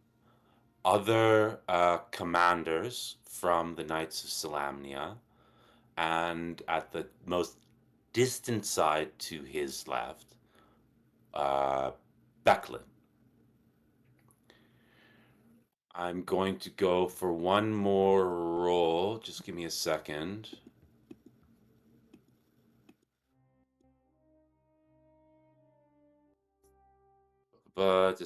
other commanders from the Knights of Salamnia, and at the most distant side to his left, Becklin. I'm going to go for one more roll. Just give me a second. But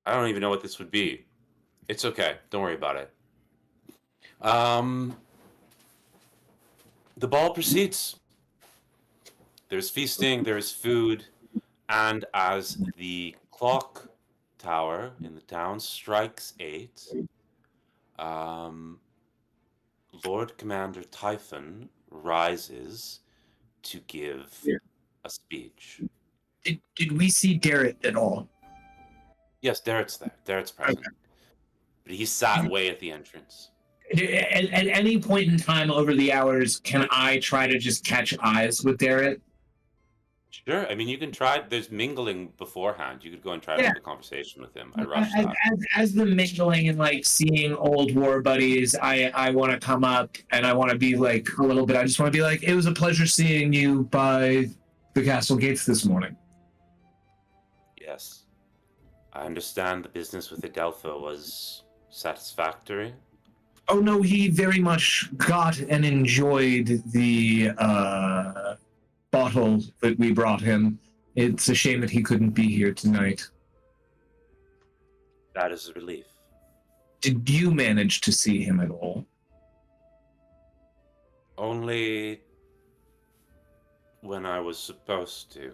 I don't even know what this would be. It's okay. Don't worry about it. The ball proceeds. There's feasting, there's food, and as the clock tower in the town strikes 8, Lord Commander Typhon rises to give a speech. Did we see Darrett at all? Yes, Darrett's there. Darrett's present. But he sat way at the entrance. At any point in time over the hours, can I try to just catch eyes with Darrett? Sure. I mean, you can try. There's mingling beforehand. You could go and try to Yeah. have a conversation with him. I rushed that. As the mingling and like seeing old war buddies, I want to come up and I want to be like a little bit. I just want to be like, it was a pleasure seeing you by the castle gates this morning. Yes. I understand the business with Adelpha was satisfactory. Oh no, he very much got and enjoyed the bottle that we brought him. It's a shame that he couldn't be here tonight. That is a relief. Did you manage to see him at all? Only when I was supposed to.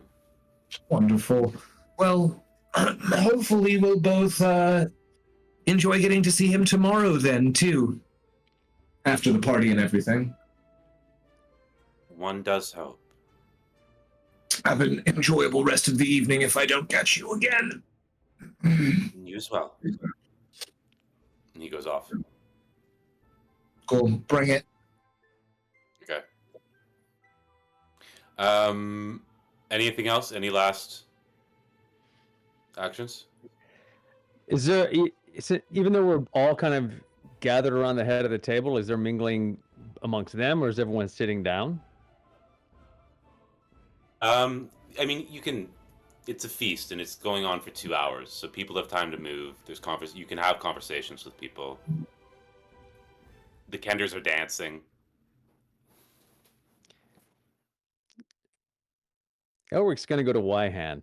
Wonderful. Well, hopefully we'll both enjoy getting to see him tomorrow then, too. After the party and everything. One does hope. Have an enjoyable rest of the evening if I don't catch you again. You as well. And he goes off. Cool. Bring it. Okay. Anything else? Any last actions? Is there, even though we're all kind of gathered around the head of the table, is there mingling amongst them, or is everyone sitting down? I mean, you can. It's a feast, and it's going on for 2 hours, so people have time to move. There's You can have conversations with people. The Kenders are dancing. Elric's going to go to Wyhan.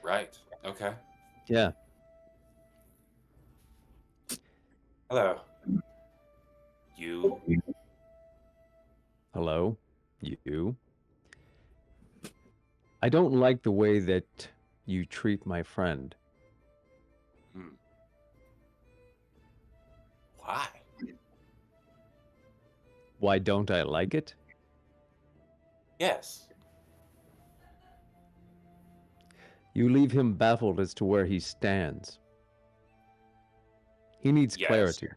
Right. Okay. Yeah. Hello. You. Hello, you. I don't like the way that you treat my friend. Why? Why don't I like it? Yes. You leave him baffled as to where he stands. He needs Yes. clarity.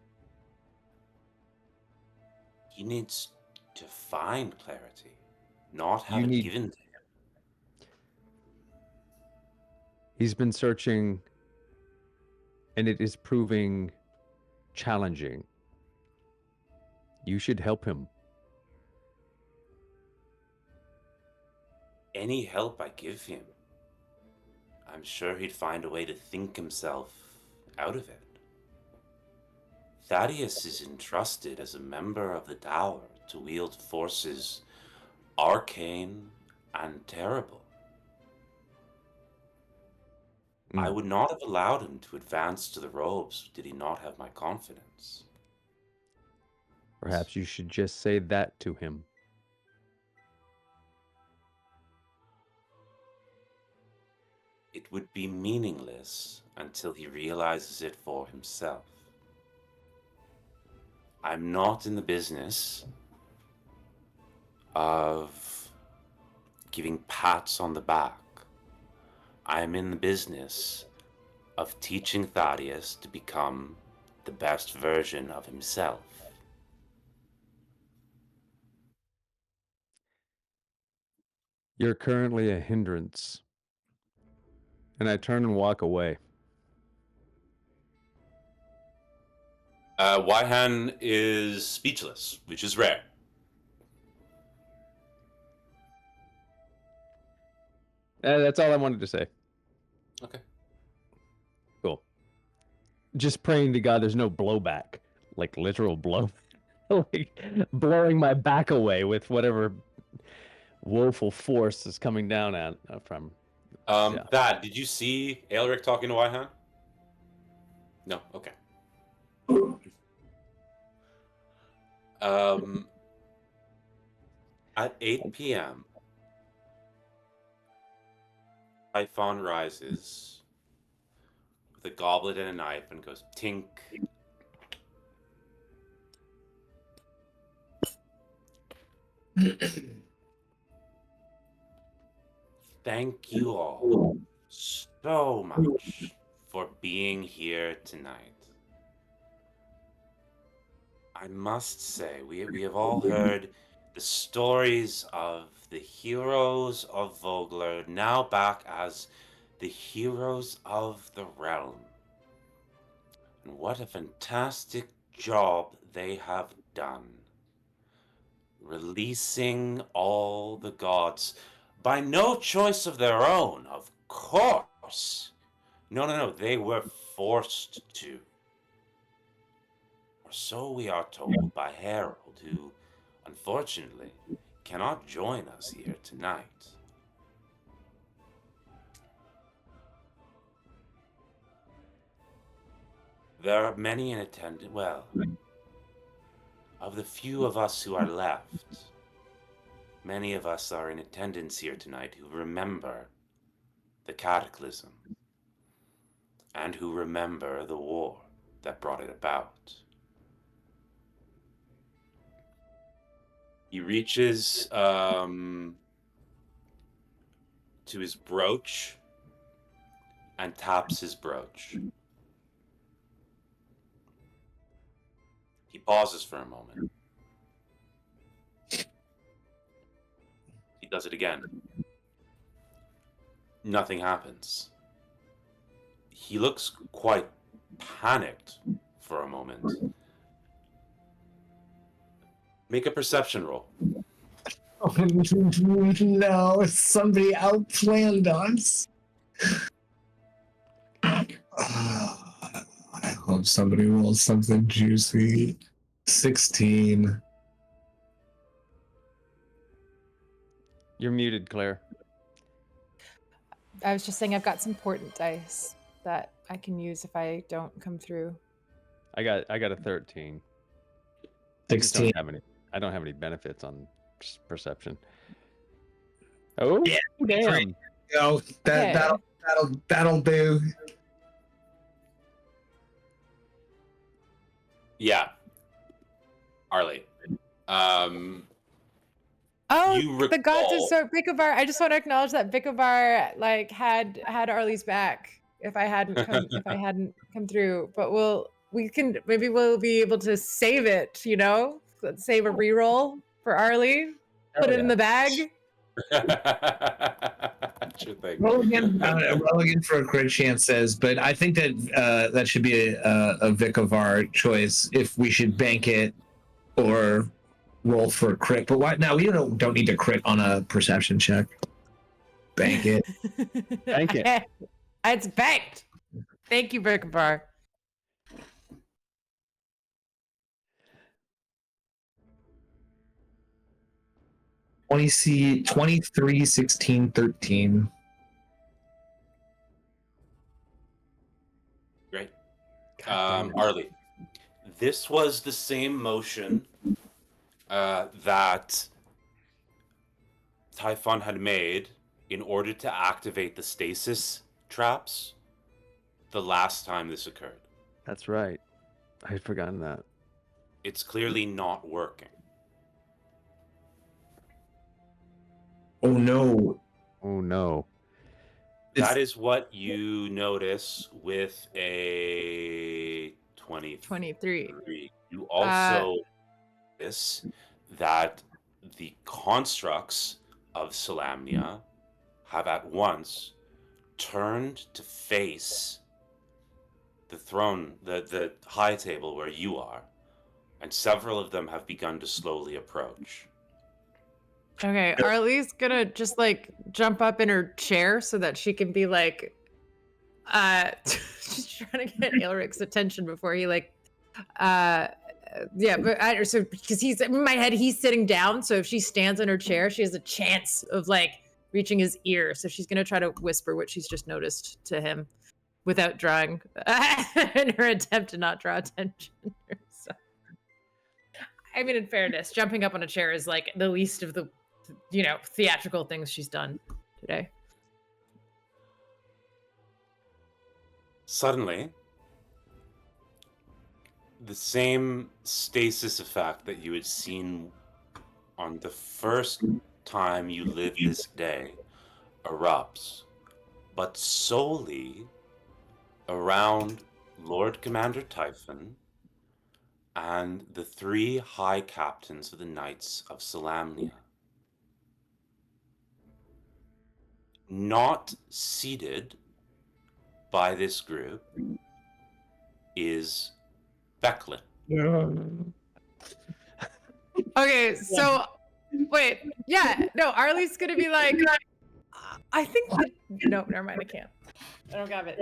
He needs to find clarity. not have You it need- given to him. He's been searching, and it is proving challenging. You should help him. Any help I give him, I'm sure he'd find a way to think himself out of it. Thaddeus is entrusted as a member of the Dower to wield forces arcane and terrible. I would not have allowed him to advance to the robes did he not have my confidence. Perhaps you should just say that to him. It would be meaningless until he realizes it for himself. I'm not in the business of giving pats on the back. I am in the business of teaching Thaddeus to become the best version of himself. You're currently a hindrance. And I turn and walk away. Waihan is speechless, which is rare. That's all I wanted to say. Okay. Cool. Just praying to God there's no blowback. Like literal blow. Like blowing my back away with whatever woeful force is coming down at from. Yeah. Thad, did you see Aelric talking to Waihan? No? Okay. At 8 p.m., Typhon rises with a goblet and a knife and goes tink. Thank you all so much for being here tonight. I must say, we have all heard the stories of the heroes of Vogler, now back as the heroes of the realm. And what a fantastic job they have done. Releasing all the gods by no choice of their own, of course. No, they were forced to. Or so we are told by Harold, who, unfortunately, cannot join us here tonight. There are many in attendance. Well, of the few of us who are left, many of us are in attendance here tonight who remember the cataclysm and who remember the war that brought it about. He reaches to his brooch and taps his brooch. He pauses for a moment. He does it again. Nothing happens. He looks quite panicked for a moment. Make a perception roll. Oh, no, somebody outplanned us. I hope somebody rolls something juicy. 16. You're muted, Claire. I was just saying I've got some portent dice that I can use if I don't come through. I got a 13. 16. I don't have any benefits on perception. Oh, Yeah, damn. Go. That'll do. Yeah. Arlie. Oh, You the gods recall- is so Bikovar. I just want to acknowledge that Bikovar like had Arlie's back if I hadn't come through. But maybe we'll be able to save it, save a reroll for Arlie. Put it in the bag. Sure thing. Roll again for a crit chance says, but I think that that should be a Vic of our choice if we should bank it or roll for a crit. But why? No, we don't need to crit on a perception check. Bank it. Bank it. It's banked. Thank you, Berkabar. See 23, 16, 13. Great. God damn it. Arlie, this was the same motion that Typhon had made in order to activate the stasis traps the last time this occurred. That's right. I had forgotten that. It's clearly not working. Oh no. Oh no. That is what you notice with a 23. 23. You also notice that the constructs of Solamnia have at once turned to face the throne, the high table where you are, and several of them have begun to slowly approach. Okay, Arlie's gonna just like jump up in her chair so that she can be like, she's trying to get Aelric's attention before he like, yeah, but so because he's in my head, he's sitting down. So if she stands in her chair, she has a chance of like reaching his ear. So she's gonna try to whisper what she's just noticed to him without drawing, in her attempt to not draw attention. So, I mean, in fairness, jumping up on a chair is like the least of the, theatrical things she's done today. Suddenly, the same stasis effect that you had seen on the first time you lived this day erupts, but solely around Lord Commander Typhon and the 3 high captains of the Knights of Solamnia. Not seated by this group is Becklin. Okay, so wait, yeah, no, Arlie's gonna be like, I think no, never mind, I can't. I don't got it.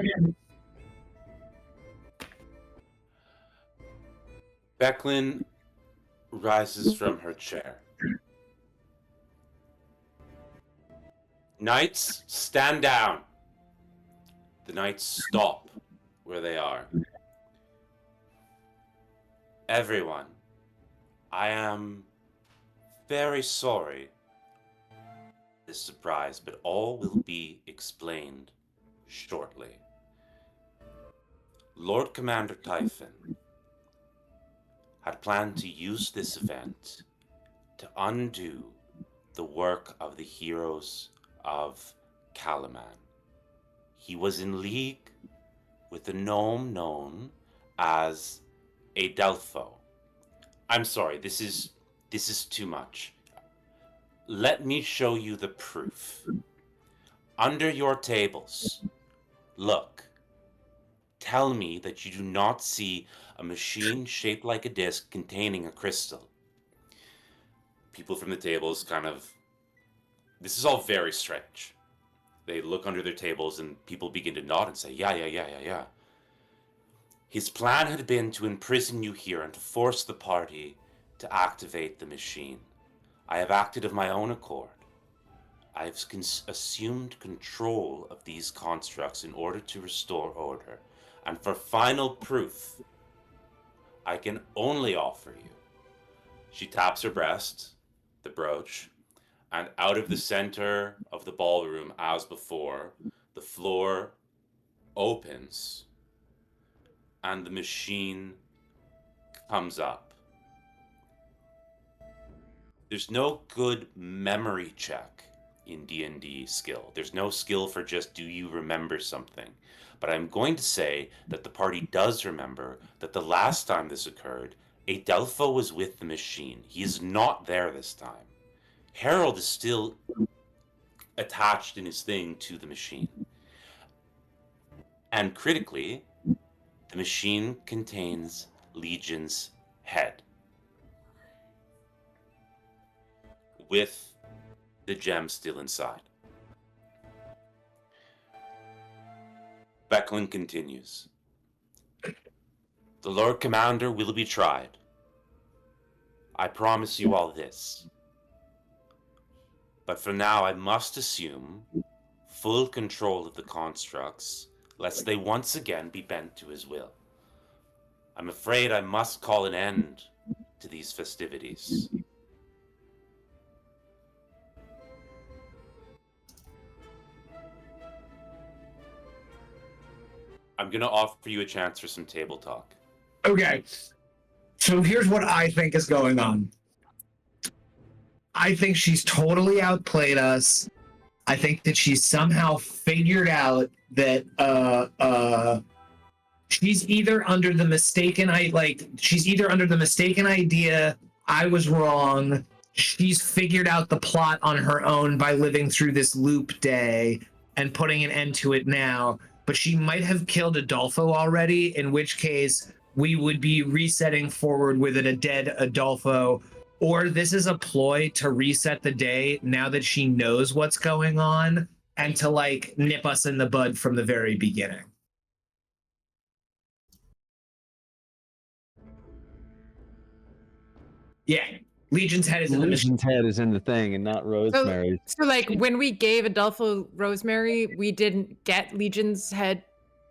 Becklin rises from her chair. Knights, stand down. The knights stop where they are. Everyone, I am very sorry for this surprise, but all will be explained shortly. Lord Commander Typhon had planned to use this event to undo the work of the heroes of Calaman. He was in league with the gnome known as Adelpho. I'm sorry, this is too much. Let me show you the proof. Under your tables, look. Tell me that you do not see a machine shaped like a disc containing a crystal. People from the tables this is all very strange. They look under their tables and people begin to nod and say, yeah. His plan had been to imprison you here and to force the party to activate the machine. I have acted of my own accord. I have assumed control of these constructs in order to restore order. And for final proof, I can only offer you. She taps her breast, the brooch, and out of the center of the ballroom, as before, the floor opens and the machine comes up. There's no good memory check in D&D skill. There's no skill for just do you remember something. But I'm going to say that the party does remember that the last time this occurred, Adelpho was with the machine. He is not there this time. Harold is still attached in his thing to the machine. And critically, the machine contains Legion's head with the gem still inside. Becklin continues. The Lord Commander will be tried. I promise you all this. But for now, I must assume full control of the constructs, lest they once again be bent to his will. I'm afraid I must call an end to these festivities. I'm going to offer you a chance for some table talk. Okay. So here's what I think is going on. I think she's totally outplayed us. I think that she's somehow figured out that she's either under the mistaken idea I was wrong. She's figured out the plot on her own by living through this loop day and putting an end to it now. But she might have killed Adolfo already, in which case we would be resetting forward with a dead Adolfo. Or this is a ploy to reset the day now that she knows what's going on and to like nip us in the bud from the very beginning. Yeah. Legion's head is in the mission. Legion's head is in the thing and not Rosemary's. So like when we gave Adolfo Rosemary, we didn't get Legion's head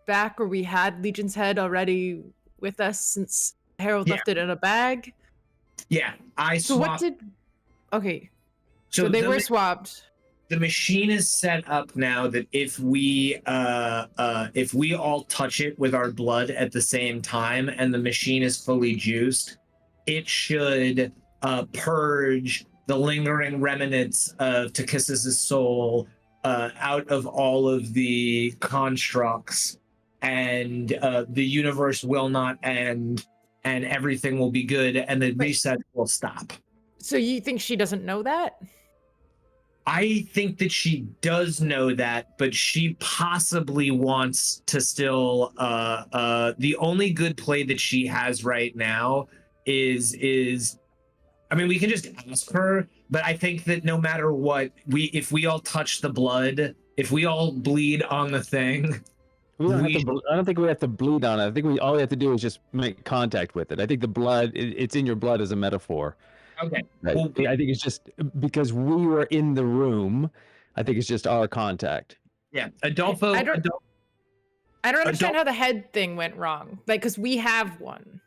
back, or we had Legion's head already with us since Harold left it in a bag. Yeah, So what did? Okay, so they were swapped. The machine is set up now that if we all touch it with our blood at the same time and the machine is fully juiced, it should purge the lingering remnants of Takis's soul out of all of the constructs, and the universe will not end, and everything will be good, and the reset will stop. So you think she doesn't know that? I think that she does know that, but she possibly wants to still. The only good play that she has right now is. I mean, we can just ask her, but I think that no matter what, if we all touch the blood, if we all bleed on the thing, I don't think we have to bleed on it. I think all we have to do is just make contact with it. I think the blood, it's in your blood as a metaphor. Okay. Right? Well, I think it's just because we were in the room. I think it's just our contact. yeah, Adolfo. I don't understand how the head thing went wrong. Like, because we have one.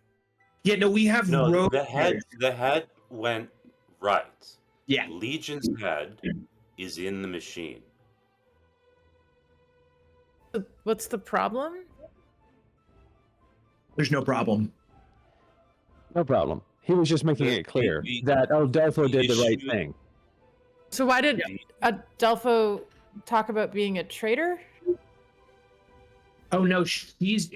Yeah, no, we have No, the head went right. Yeah. Legion's head is in the machine. What's the problem? There's no problem. No problem. He was just making it clear that Adolfo did the right thing. So why did Adolfo talk about being a traitor? Oh no, he's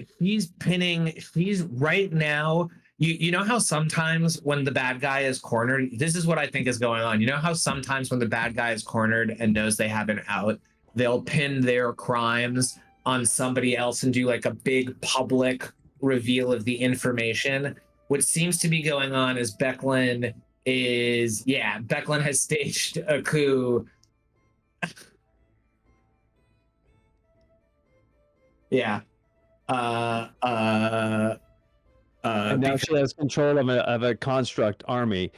right now. You know how sometimes when the bad guy is cornered, this is what I think is going on. You know how sometimes when the bad guy is cornered and knows they have an out, they'll pin their crimes on somebody else and do like a big public reveal of the information. What seems to be going on is Becklin has staged a coup. Yeah. And now she has control of a construct army.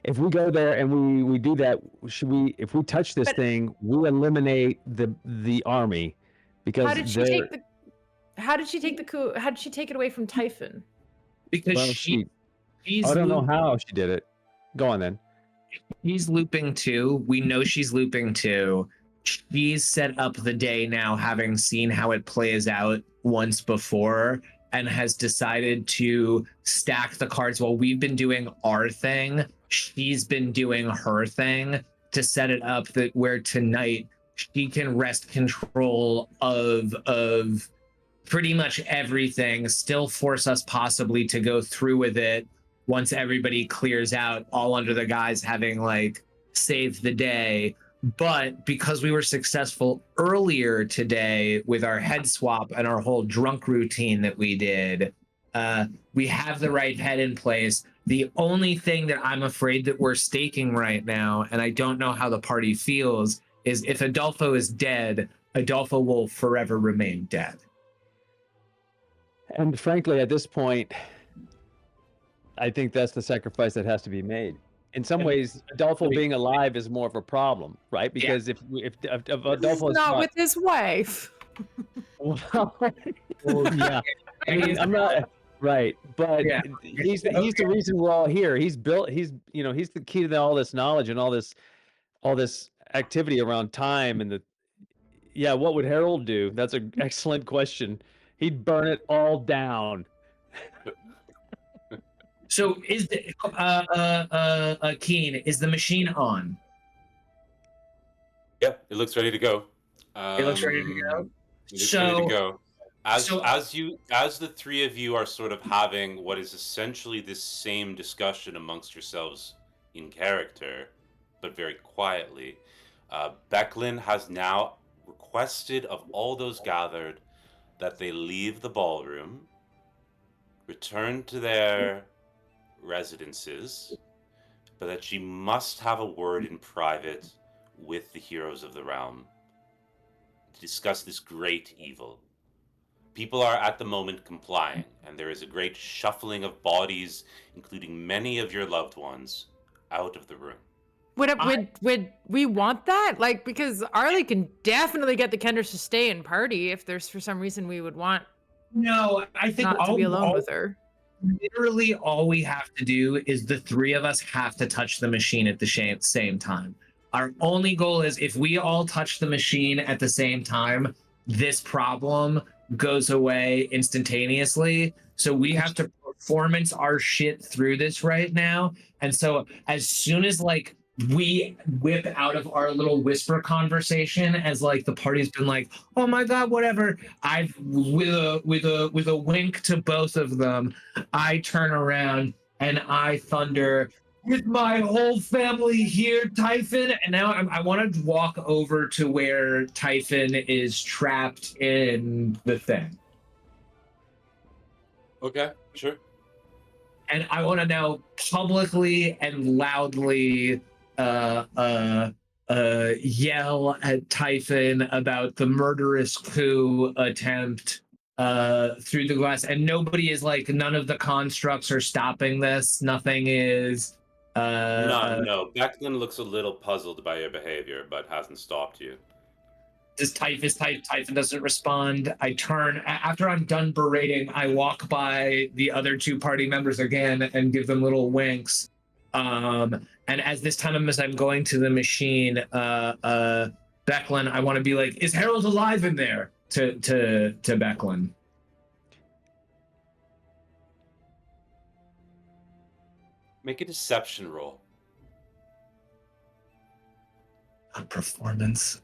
If we go there and we do that, if we touch this thing, we eliminate the army, because how did she take the coup? How did she take it away from Typhon? Because I don't know how she did it. Go on then. She's looping too. We know she's looping too. She's set up the day now, having seen how it plays out once before, and has decided to stack the cards. While we've been doing our thing, she's been doing her thing to set it up that where tonight she can wrest control of pretty much everything, still force us possibly to go through with it once everybody clears out, all under the guise having like saved the day, But because we were successful earlier today with our head swap and our whole drunk routine that we did, we have the right head in place. The only thing that I'm afraid that we're staking right now, and I don't know how the party feels, is if Adolfo is dead, Adolfo will forever remain dead. And frankly, at this point, I think that's the sacrifice that has to be made. In some ways, Adolfo being alive is more of a problem, right? Because if Adolfo is not with his wife. well, yeah, I mean, I'm not right, but Yeah. he's the reason we're all here. He's the key to all this knowledge and all this activity around time and what would Harold do? That's an excellent question. He'd burn it all down. So is the Keen, is the machine on? Yeah, it looks ready to go. It looks ready to go. It looks ready So- to go. As so- as the three of you are sort of having what is essentially this same discussion amongst yourselves in character, but very quietly, Becklin has now requested of all those gathered that they leave the ballroom, return to their residences, but that she must have a word in private with the heroes of the realm to discuss this great evil. People are at the moment complying, and there is a great shuffling of bodies, including many of your loved ones, out of the room. Would we want that? Like, because Arlie can definitely get the Kenders to stay and party if there's for some reason we would want No, I think not to be alone with her. literally all we have to do is the three of us have to touch the machine at the same time. Our only goal is if we all touch the machine at the same time, this problem goes away instantaneously. So we have to performance our shit through this right now. And so as soon as like we whip out of our little whisper conversation, as like the party's been like, oh my god, whatever, I've with a wink to both of them, I turn around and I thunder, with my whole family here, Typhon. And now I want to walk over to where Typhon is trapped in the thing. Okay, sure. And I want to now publicly and loudly yell at Typhon about the murderous coup attempt through the glass. And nobody is like, none of the constructs are stopping this. Nothing is. No. Becklin looks a little puzzled by your behavior, but hasn't stopped you. Typhon doesn't respond. I turn after I'm done berating. I walk by the other two party members again and give them little winks. And as this time as I'm going to the machine, Becklin, I want to be like, "Is Harold alive in there?" To Becklin. Make a deception roll. A performance.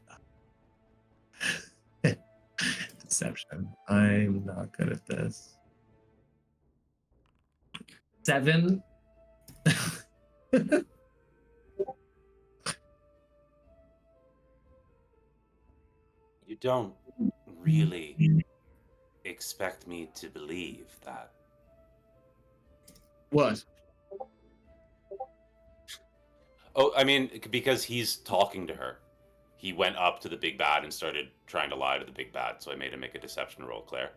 Deception. I'm not good at this. 7. You don't really expect me to believe that. What? Oh, I mean, because he's talking to her. He went up to the big bad and started trying to lie to the big bad, so I made him make a deception roll, Claire.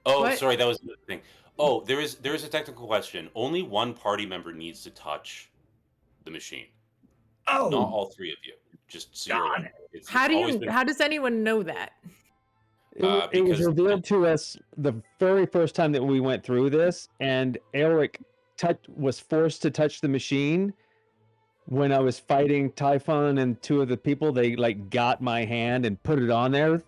Oh, What? sorry, that was the thing. Oh, there is a technical question. Only one party member needs to touch the machine. Oh, Not all three of you. Just so you're God. aware. It's How always been- how does anyone know that? It was because- revealed to us the very first time that we went through this, and Elric was forced to touch the machine when I was fighting Typhon and two of the people. They like got my hand and put it on there,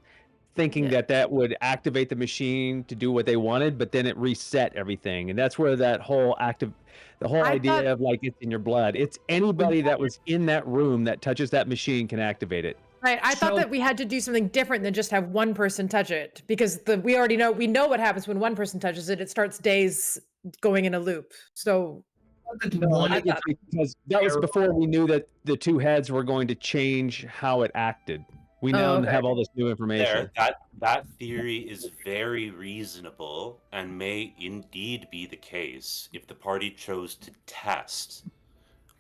thinking Yeah. that would activate the machine to do what they wanted, but then it reset everything, and that's where that whole the whole I idea thought- of like it's in your blood. It's anybody that was in that room that touches that machine can activate it. Right. I thought So- that we had to do something different than just have one person touch it, because we know what happens when one person touches it. It starts days going in a loop. So No, I think it's because that was before we knew that the two heads were going to change how it acted. We now okay. have all this new information. That theory is very reasonable and may indeed be the case if the party chose to test.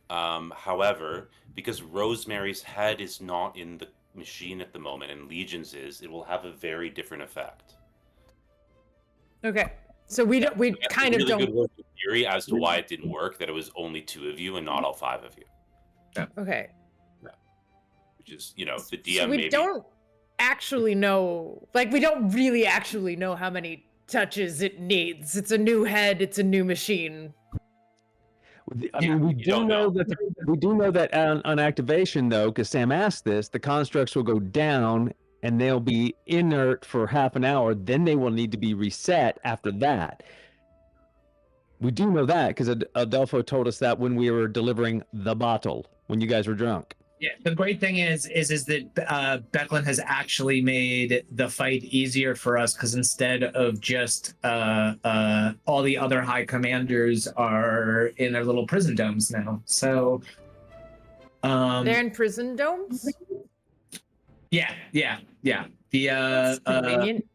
However, because Rosemary's head is not in the machine at the moment and Legion's is, it will have a very different effect. Okay. So we don't. We That's a kind of really don't. good working theory as to why it didn't work. That it was only 2 of you and not all 5 of you, Okay. which is the DM So we maybe. don't actually know. Like we don't really actually know how many touches it needs. It's a new head. It's a new machine. I mean, we you do don't know know. that we do know that on activation, though, because Sam asked this, the constructs will go down and they'll be inert for half an hour. Then they will need to be reset after that. We do know that because Adelpho told us that when we were delivering the bottle when you guys were drunk. Yeah, the great thing is that Becklin has actually made the fight easier for us because instead of just all the other high commanders are in their little prison domes now. So They're in prison domes. yeah. The That's convenient.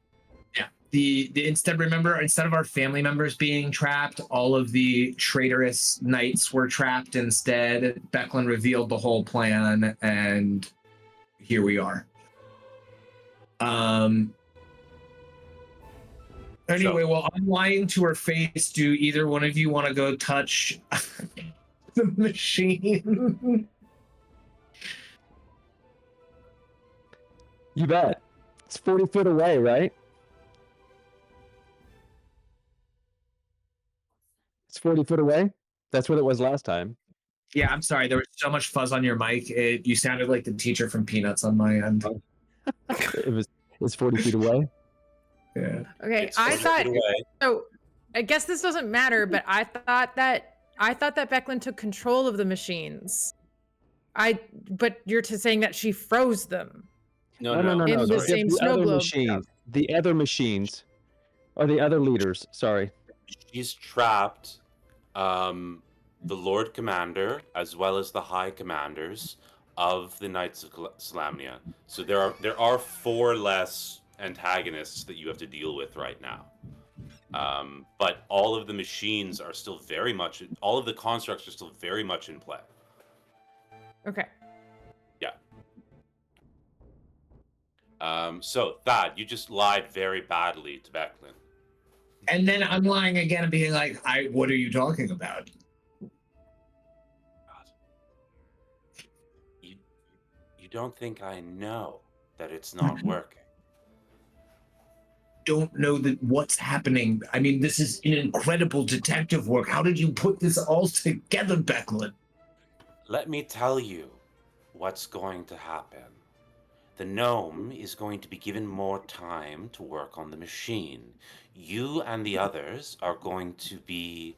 instead of our family members being trapped, all of the traitorous knights were trapped instead. Becklin revealed the whole plan, and here we are. Anyway, while I'm lying to her face, do either one of you want to go touch the machine? You bet. It's 40 feet away, right? It's 40 feet away. That's what it was last time. Yeah, I'm sorry. There was so much fuzz on your mic. You sounded like the teacher from Peanuts on my end. It's 40 feet away. Yeah. Okay, It's I 40 thought feet away. so. I guess this doesn't matter, but I thought that Becklin took control of the machines. But you're saying that she froze them. No. In the sorry. same The snow other globe. machines. The other machines. Or the other leaders. Sorry. She's trapped the Lord Commander as well as the High Commanders of the Knights of Salamnia. So there are 4 less antagonists that you have to deal with right now. But all of the machines are still all of the constructs are still very much in play. Okay. Yeah. So Thad, you just lied very badly to Becklin. And then I'm lying again and being like, what are you talking about? You don't think I know that it's not working? Don't know that what's happening. I mean, this is an incredible detective work. How did you put this all together, Becklin? Let me tell you what's going to happen. The gnome is going to be given more time to work on the machine. You and the others are going to be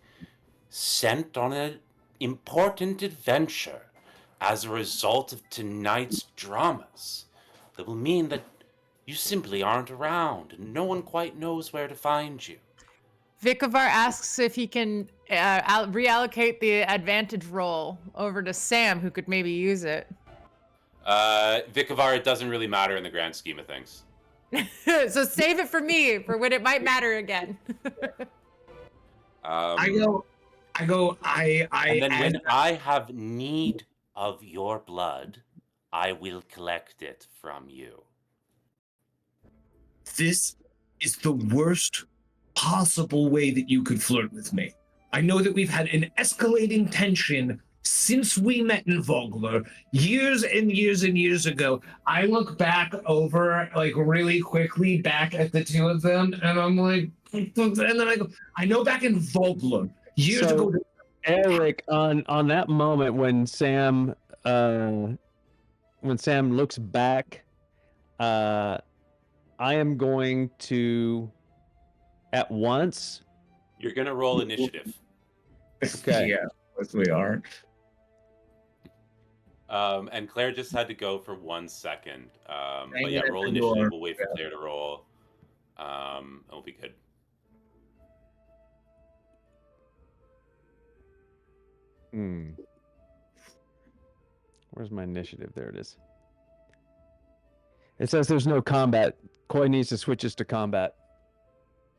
sent on an important adventure as a result of tonight's dramas. That will mean that you simply aren't around and no one quite knows where to find you. Vikavar asks if he can reallocate the advantage roll over to Sam, who could maybe use it. Vikavar, it doesn't really matter in the grand scheme of things. So save it for me for when it might matter again. And then when I have need of your blood, I will collect it from you. This is the worst possible way that you could flirt with me. I know that we've had an escalating tension since we met in Vogler years and years and years ago. I look back over, like, really quickly back at the two of them, and I'm like, and then I go, I know back in Vogler years So, ago. Eric, on that moment when Sam looks back, I am going to at once. You're gonna roll initiative. Okay. Yeah, yes, we are. And Claire just had to go for 1 second. But yeah, it roll at the initiative. door. We'll wait for Claire to roll. It'll be good. Where's my initiative? There it is. It says there's no combat. Koi needs to switch us to combat.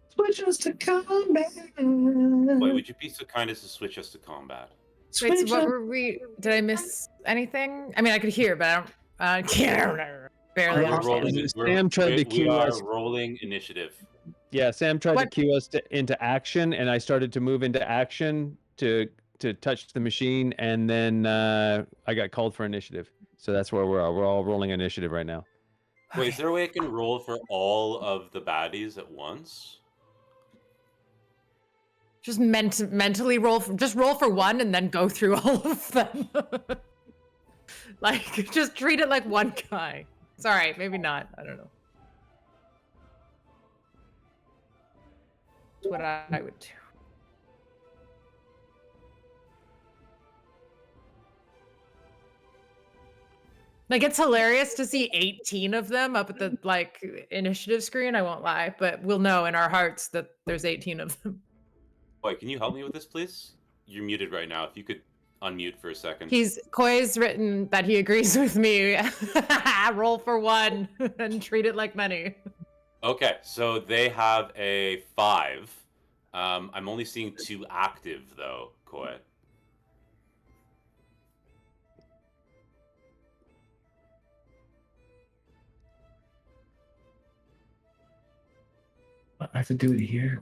Switch us to combat. Wait, would you be so kind as to switch us to combat? Wait, so Switch what us- were we? Did I miss anything? I mean, I could hear, but I can't barely We're understand. Sam tried to we cue are us. rolling initiative. Yeah, Sam tried to What- cue us into action, and I started to move into action to touch the machine, and then I got called for initiative. So that's where we're all rolling initiative right now. Wait, is there a way I can roll for all of the baddies at once? Just mentally roll. Just roll for one and then go through all of them. Like, just treat it like one guy. Sorry, maybe not. I don't know. That's what I would do. Like, it's hilarious to see 18 of them up at the like initiative screen. I won't lie, but we'll know in our hearts that there's 18 of them. Wait, can you help me with this, please? You're muted right now. If you could unmute for a second. Koi's written that he agrees with me. Roll for one and treat it like many. Okay, so they have a 5. I'm only seeing 2 active though, Koi. I have to do it here.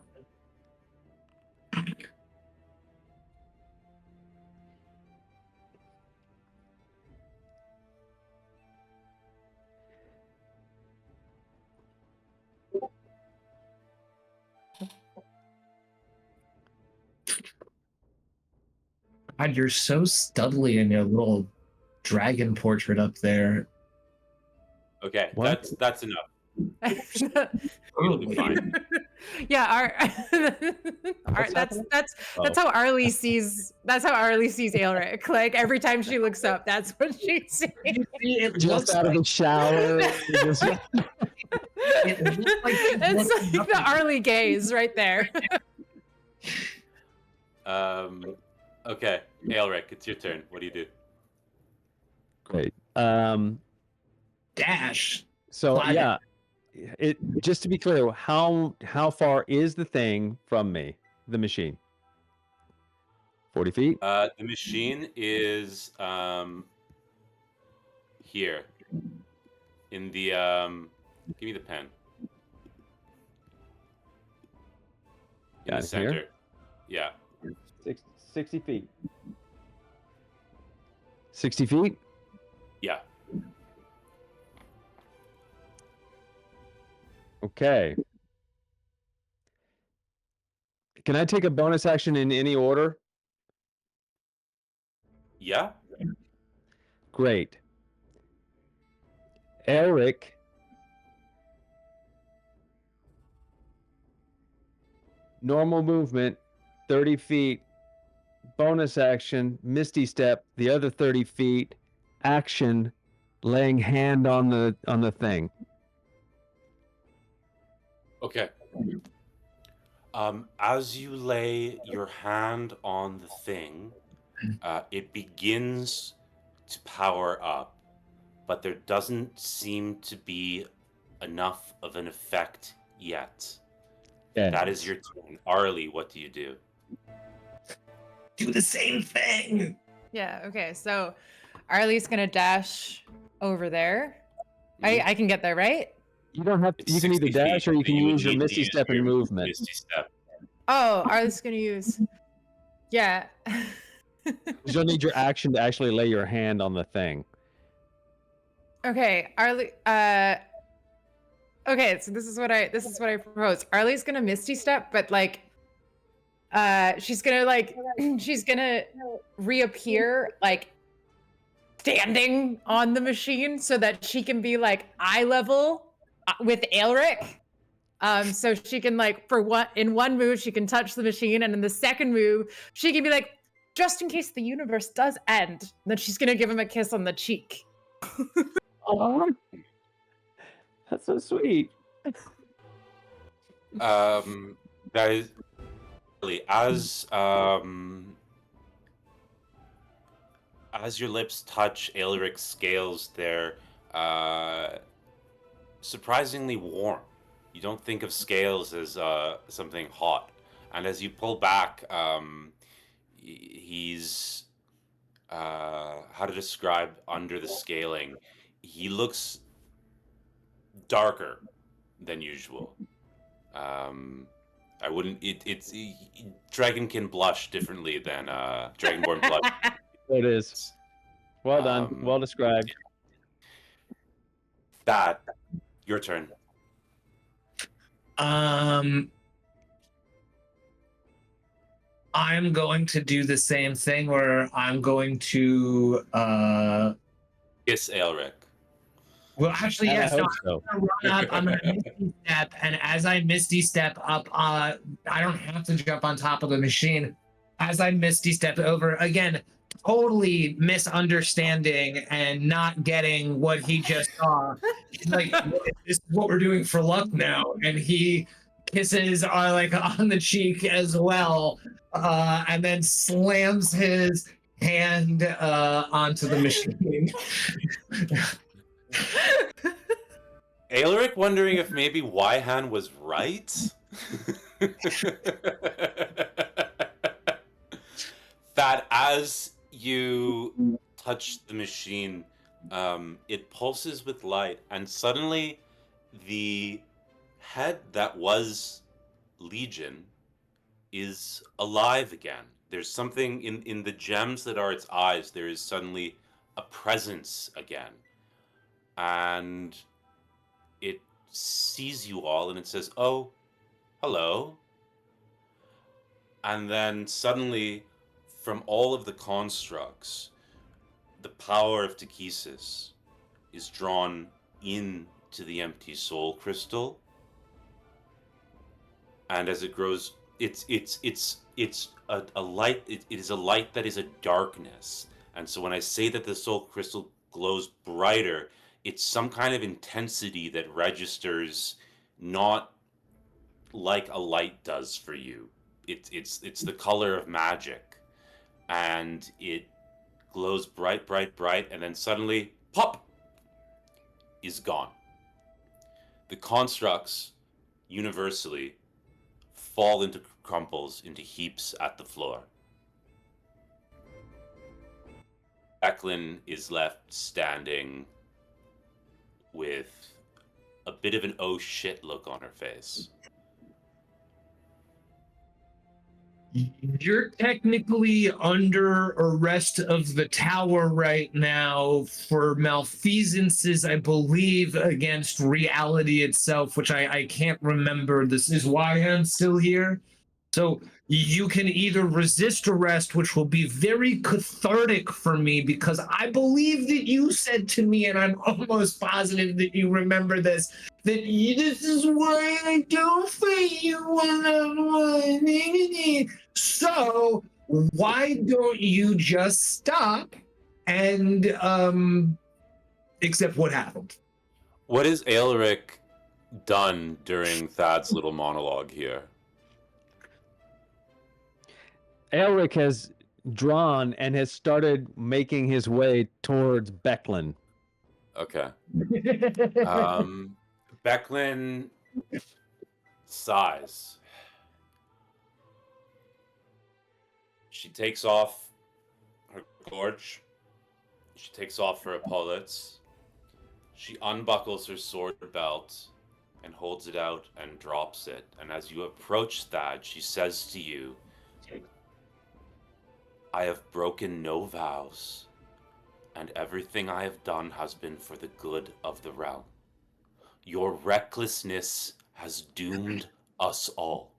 God, you're so studly in your little dragon portrait up there. Okay, What? that's enough. It'll be fine. Yeah, that's how Arlie sees Aelric. Like every time she looks up, that's what she sees. It Just looks out of like, the shower. just- it looks like he's It's looking like up the at- Arlie gaze right there. Okay, Aelric, it's your turn. What do you do? Great. dash. So Flag it. yeah, it just to be clear, how far is the thing from me, the machine? 40 feet. The machine is here in the give me the pen. In Got the it here? center. Yeah. 60 feet. 60 feet. Yeah. Okay. Can I take a bonus action in any order? Yeah. Great. Eric. Normal movement, 30 feet. Bonus action, Misty Step, the other 30 feet. Action, laying hand on the thing. Okay. As you lay your hand on the thing, it begins to power up, but there doesn't seem to be enough of an effect yet. Okay. That is your turn. Arlie, what do you do? Do the same thing. Yeah, okay. So Arlie's gonna dash over there. I can get there, right? You don't have to, It's you can either 60 feet, dash or you but can would use your need to Misty use Step and your movement. Misty Step. Oh, Arlie's gonna use. Yeah. 'Cause you'll need your action to actually lay your hand on the thing. Okay, Arlie. Okay, so this is what I propose. Arlie's gonna Misty Step, but like, she's gonna reappear like standing on the machine so that she can be like eye level with Aelric. So she can like in one move she can touch the machine, and in the second move she can be like, just in case the universe does end, then she's gonna give him a kiss on the cheek. Oh, that's so sweet. That is really as as your lips touch Aelric's scales, they're surprisingly warm. You don't think of scales as something hot. And as you pull back, he's how to describe under the scaling. He looks darker than usual. I wouldn't. Dragon can blush differently than Dragonborn blush. There it is. Well done. Well described. Thad, your turn. I'm going to do the same thing where I'm going to Kiss Aelric. well, actually, yes. I No, hope so. I'm gonna run up. I'm gonna misty step, and as I misty step up, I don't have to jump on top of the machine. As I misty step over again, totally misunderstanding and not getting what he just saw. He's like, this is what we're doing for luck now, and he kisses like on the cheek as well, and then slams his hand onto the machine. Aelric wondering if maybe Wyhan was right. That as you touch the machine, it pulses with light, and suddenly the head that was Legion is alive again. There's something in the gems that are its eyes. There is suddenly a presence again. And it sees you all and it says, "Oh, hello." And then suddenly, from all of the constructs, the power of Takesis is drawn into the empty soul crystal. And as it grows, it's a light. It is a light that is a darkness. And so when I say that the soul crystal glows brighter, it's some kind of intensity that registers not like a light does for you. It's the color of magic, and it glows bright, bright, bright, and then suddenly, pop, is gone. The constructs universally fall into crumples, into heaps at the floor. Becklin is left standing with a bit of an oh shit look on her face. You're technically under arrest of the tower right now for malfeasances, I believe, against reality itself, which I can't remember. This is why I'm still here. So you can either resist arrest, which will be very cathartic for me because I believe that you said to me, and I'm almost positive that you remember this, that this is why I don't fight you one-on-one. So why don't you just stop and accept what happened? What has Aelric done during Thad's little monologue here? Aelric has drawn and has started making his way towards Becklin. Okay. Becklin sighs. She takes off her gorge. She takes off her epaulets. She unbuckles her sword belt and holds it out and drops it. And as you approach Thad, she says to you, "I have broken no vows, and everything I have done has been for the good of the realm. Your recklessness has doomed us all."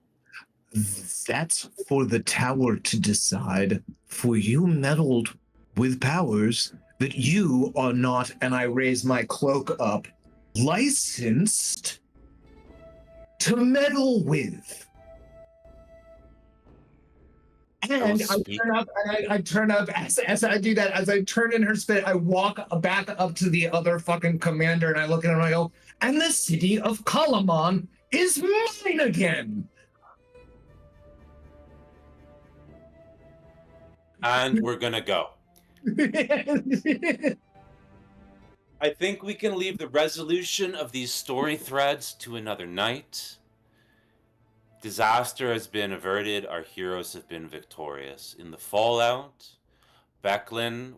That's for the tower to decide. For you meddled with powers that you are not, and I raise my cloak up, licensed to meddle with. And I turn up as I do that, as I turn in her spit, I walk back up to the other fucking commander and I look at him and I go, "And the city of Kalamon is mine again." And we're gonna go. I think we can leave the resolution of these story threads to another night. Disaster has been averted. Our heroes have been victorious. In the fallout, Becklin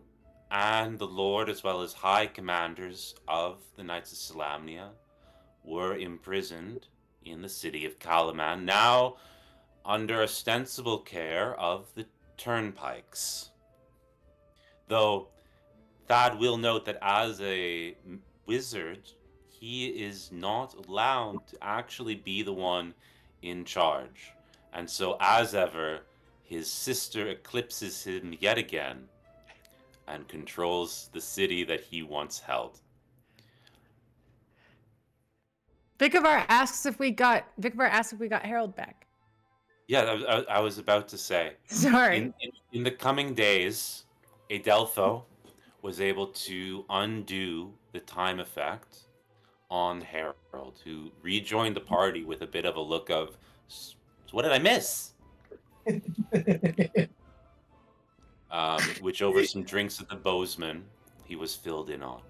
and the Lord, as well as high commanders of the Knights of Solamnia, were imprisoned in the city of Kalaman, now under ostensible care of the Turnpikes. Though Thad will note that as a wizard, he is not allowed to actually be the one in charge. And so, as ever, his sister eclipses him yet again and controls the city that he once held. Vicavar asks if we got Harold back. Yeah, I was about to say. Sorry. In the coming days, Adelpho was able to undo the time effect on Harold, who rejoined the party with a bit of a look of, "So what did I miss?" Which over some drinks at the Bozeman, he was filled in on.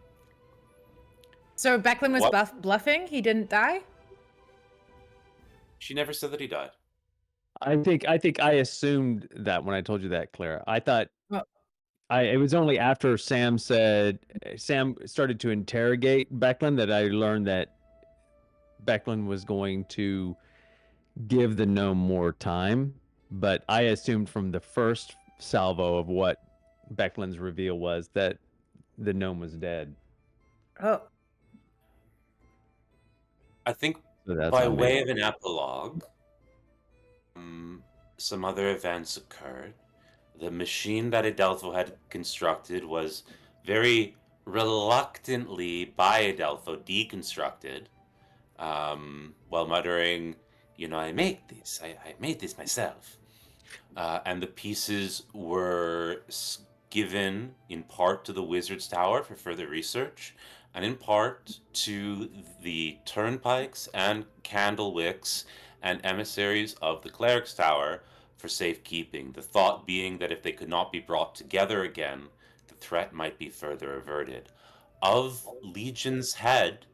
So Becklin was What? bluffing? He didn't die? She never said that he died. I think I assumed that when I told you that, Clara. I thought Oh. it was only after Sam started to interrogate Becklin that I learned that Becklin was going to give the gnome more time. But I assumed from the first salvo of what Becklin's reveal was that the gnome was dead. Oh. I think So that's by on me. way of an epilogue, some other events occurred. The machine that Adelpho had constructed was very reluctantly by Adelpho deconstructed, while muttering, I made this. I made this myself. And the pieces were given in part to the Wizard's Tower for further research, and in part to the Turnpikes and Candlewicks and emissaries of the Cleric's Tower for safekeeping, the thought being that if they could not be brought together again, the threat might be further averted. Of Legion's head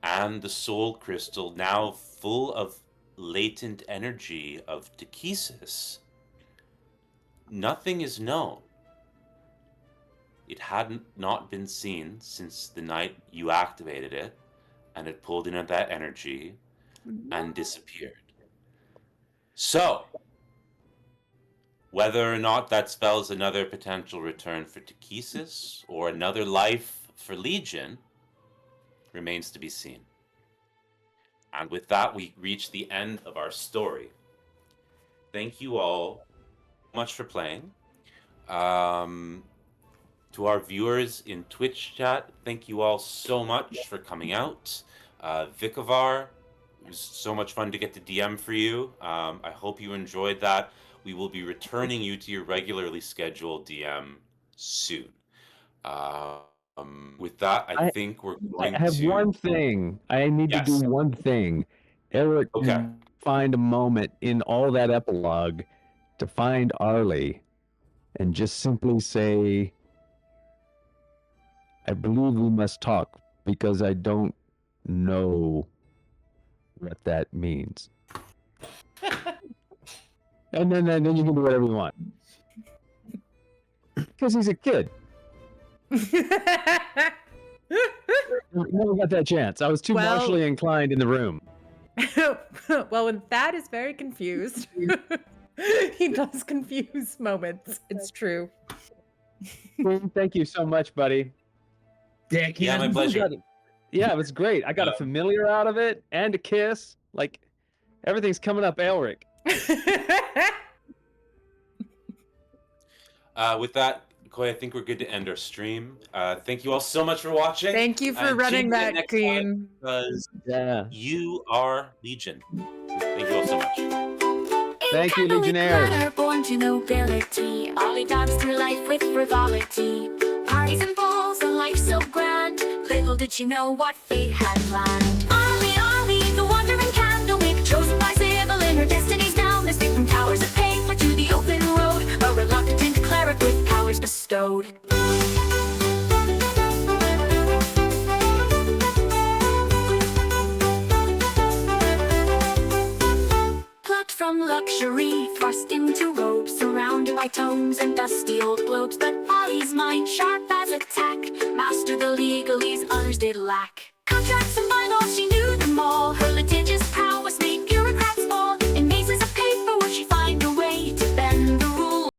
and the soul crystal, now full of latent energy of Takesis, nothing is known. It hadn't not been seen since the night you activated it, and it pulled in that energy and disappeared. So, whether or not that spells another potential return for Takesis or another life for Legion remains to be seen. And with that, we reach the end of our story. Thank you all much for playing. To our viewers in Twitch chat, thank you all so much for coming out. Vicavar, it was so much fun to get to DM for you. I hope you enjoyed that. We will be returning you to your regularly scheduled DM soon. With that, I think we're going to... I have one thing. I need to do one thing. Eric, Okay. find a moment in all that epilogue to find Arlie and just simply say, I believe we must talk because I don't know what that means. And then you can do whatever you want. Because he's a kid. Never got that chance. I was too Well- martially inclined in the room. Well, when Thad is very confused, he does confuse moments. It's true. Thank you so much, buddy. Dick, Yeah, my pleasure. Yeah, it was great. I got a familiar out of it and a kiss. Like, everything's coming up, Elric. With that, Koi, I think we're good to end our stream. Thank you all so much for watching. Thank you for And running tune in that, next Queen. time, because Yeah. you are Legion. Thank you all so much. Thank you, Candlewick Legionnaires. Manor, born to nobility. Ollie danced through life with frivolity. Parties and balls, a life so grand. Little did she know what fate had planned. Ollie, the wandering Candlewick, chosen by Sybil in her destinies now. Mystic from towers of paper to the open road. A reluctant cleric with powers bestowed. globes, but Polly's mind sharp as a tack.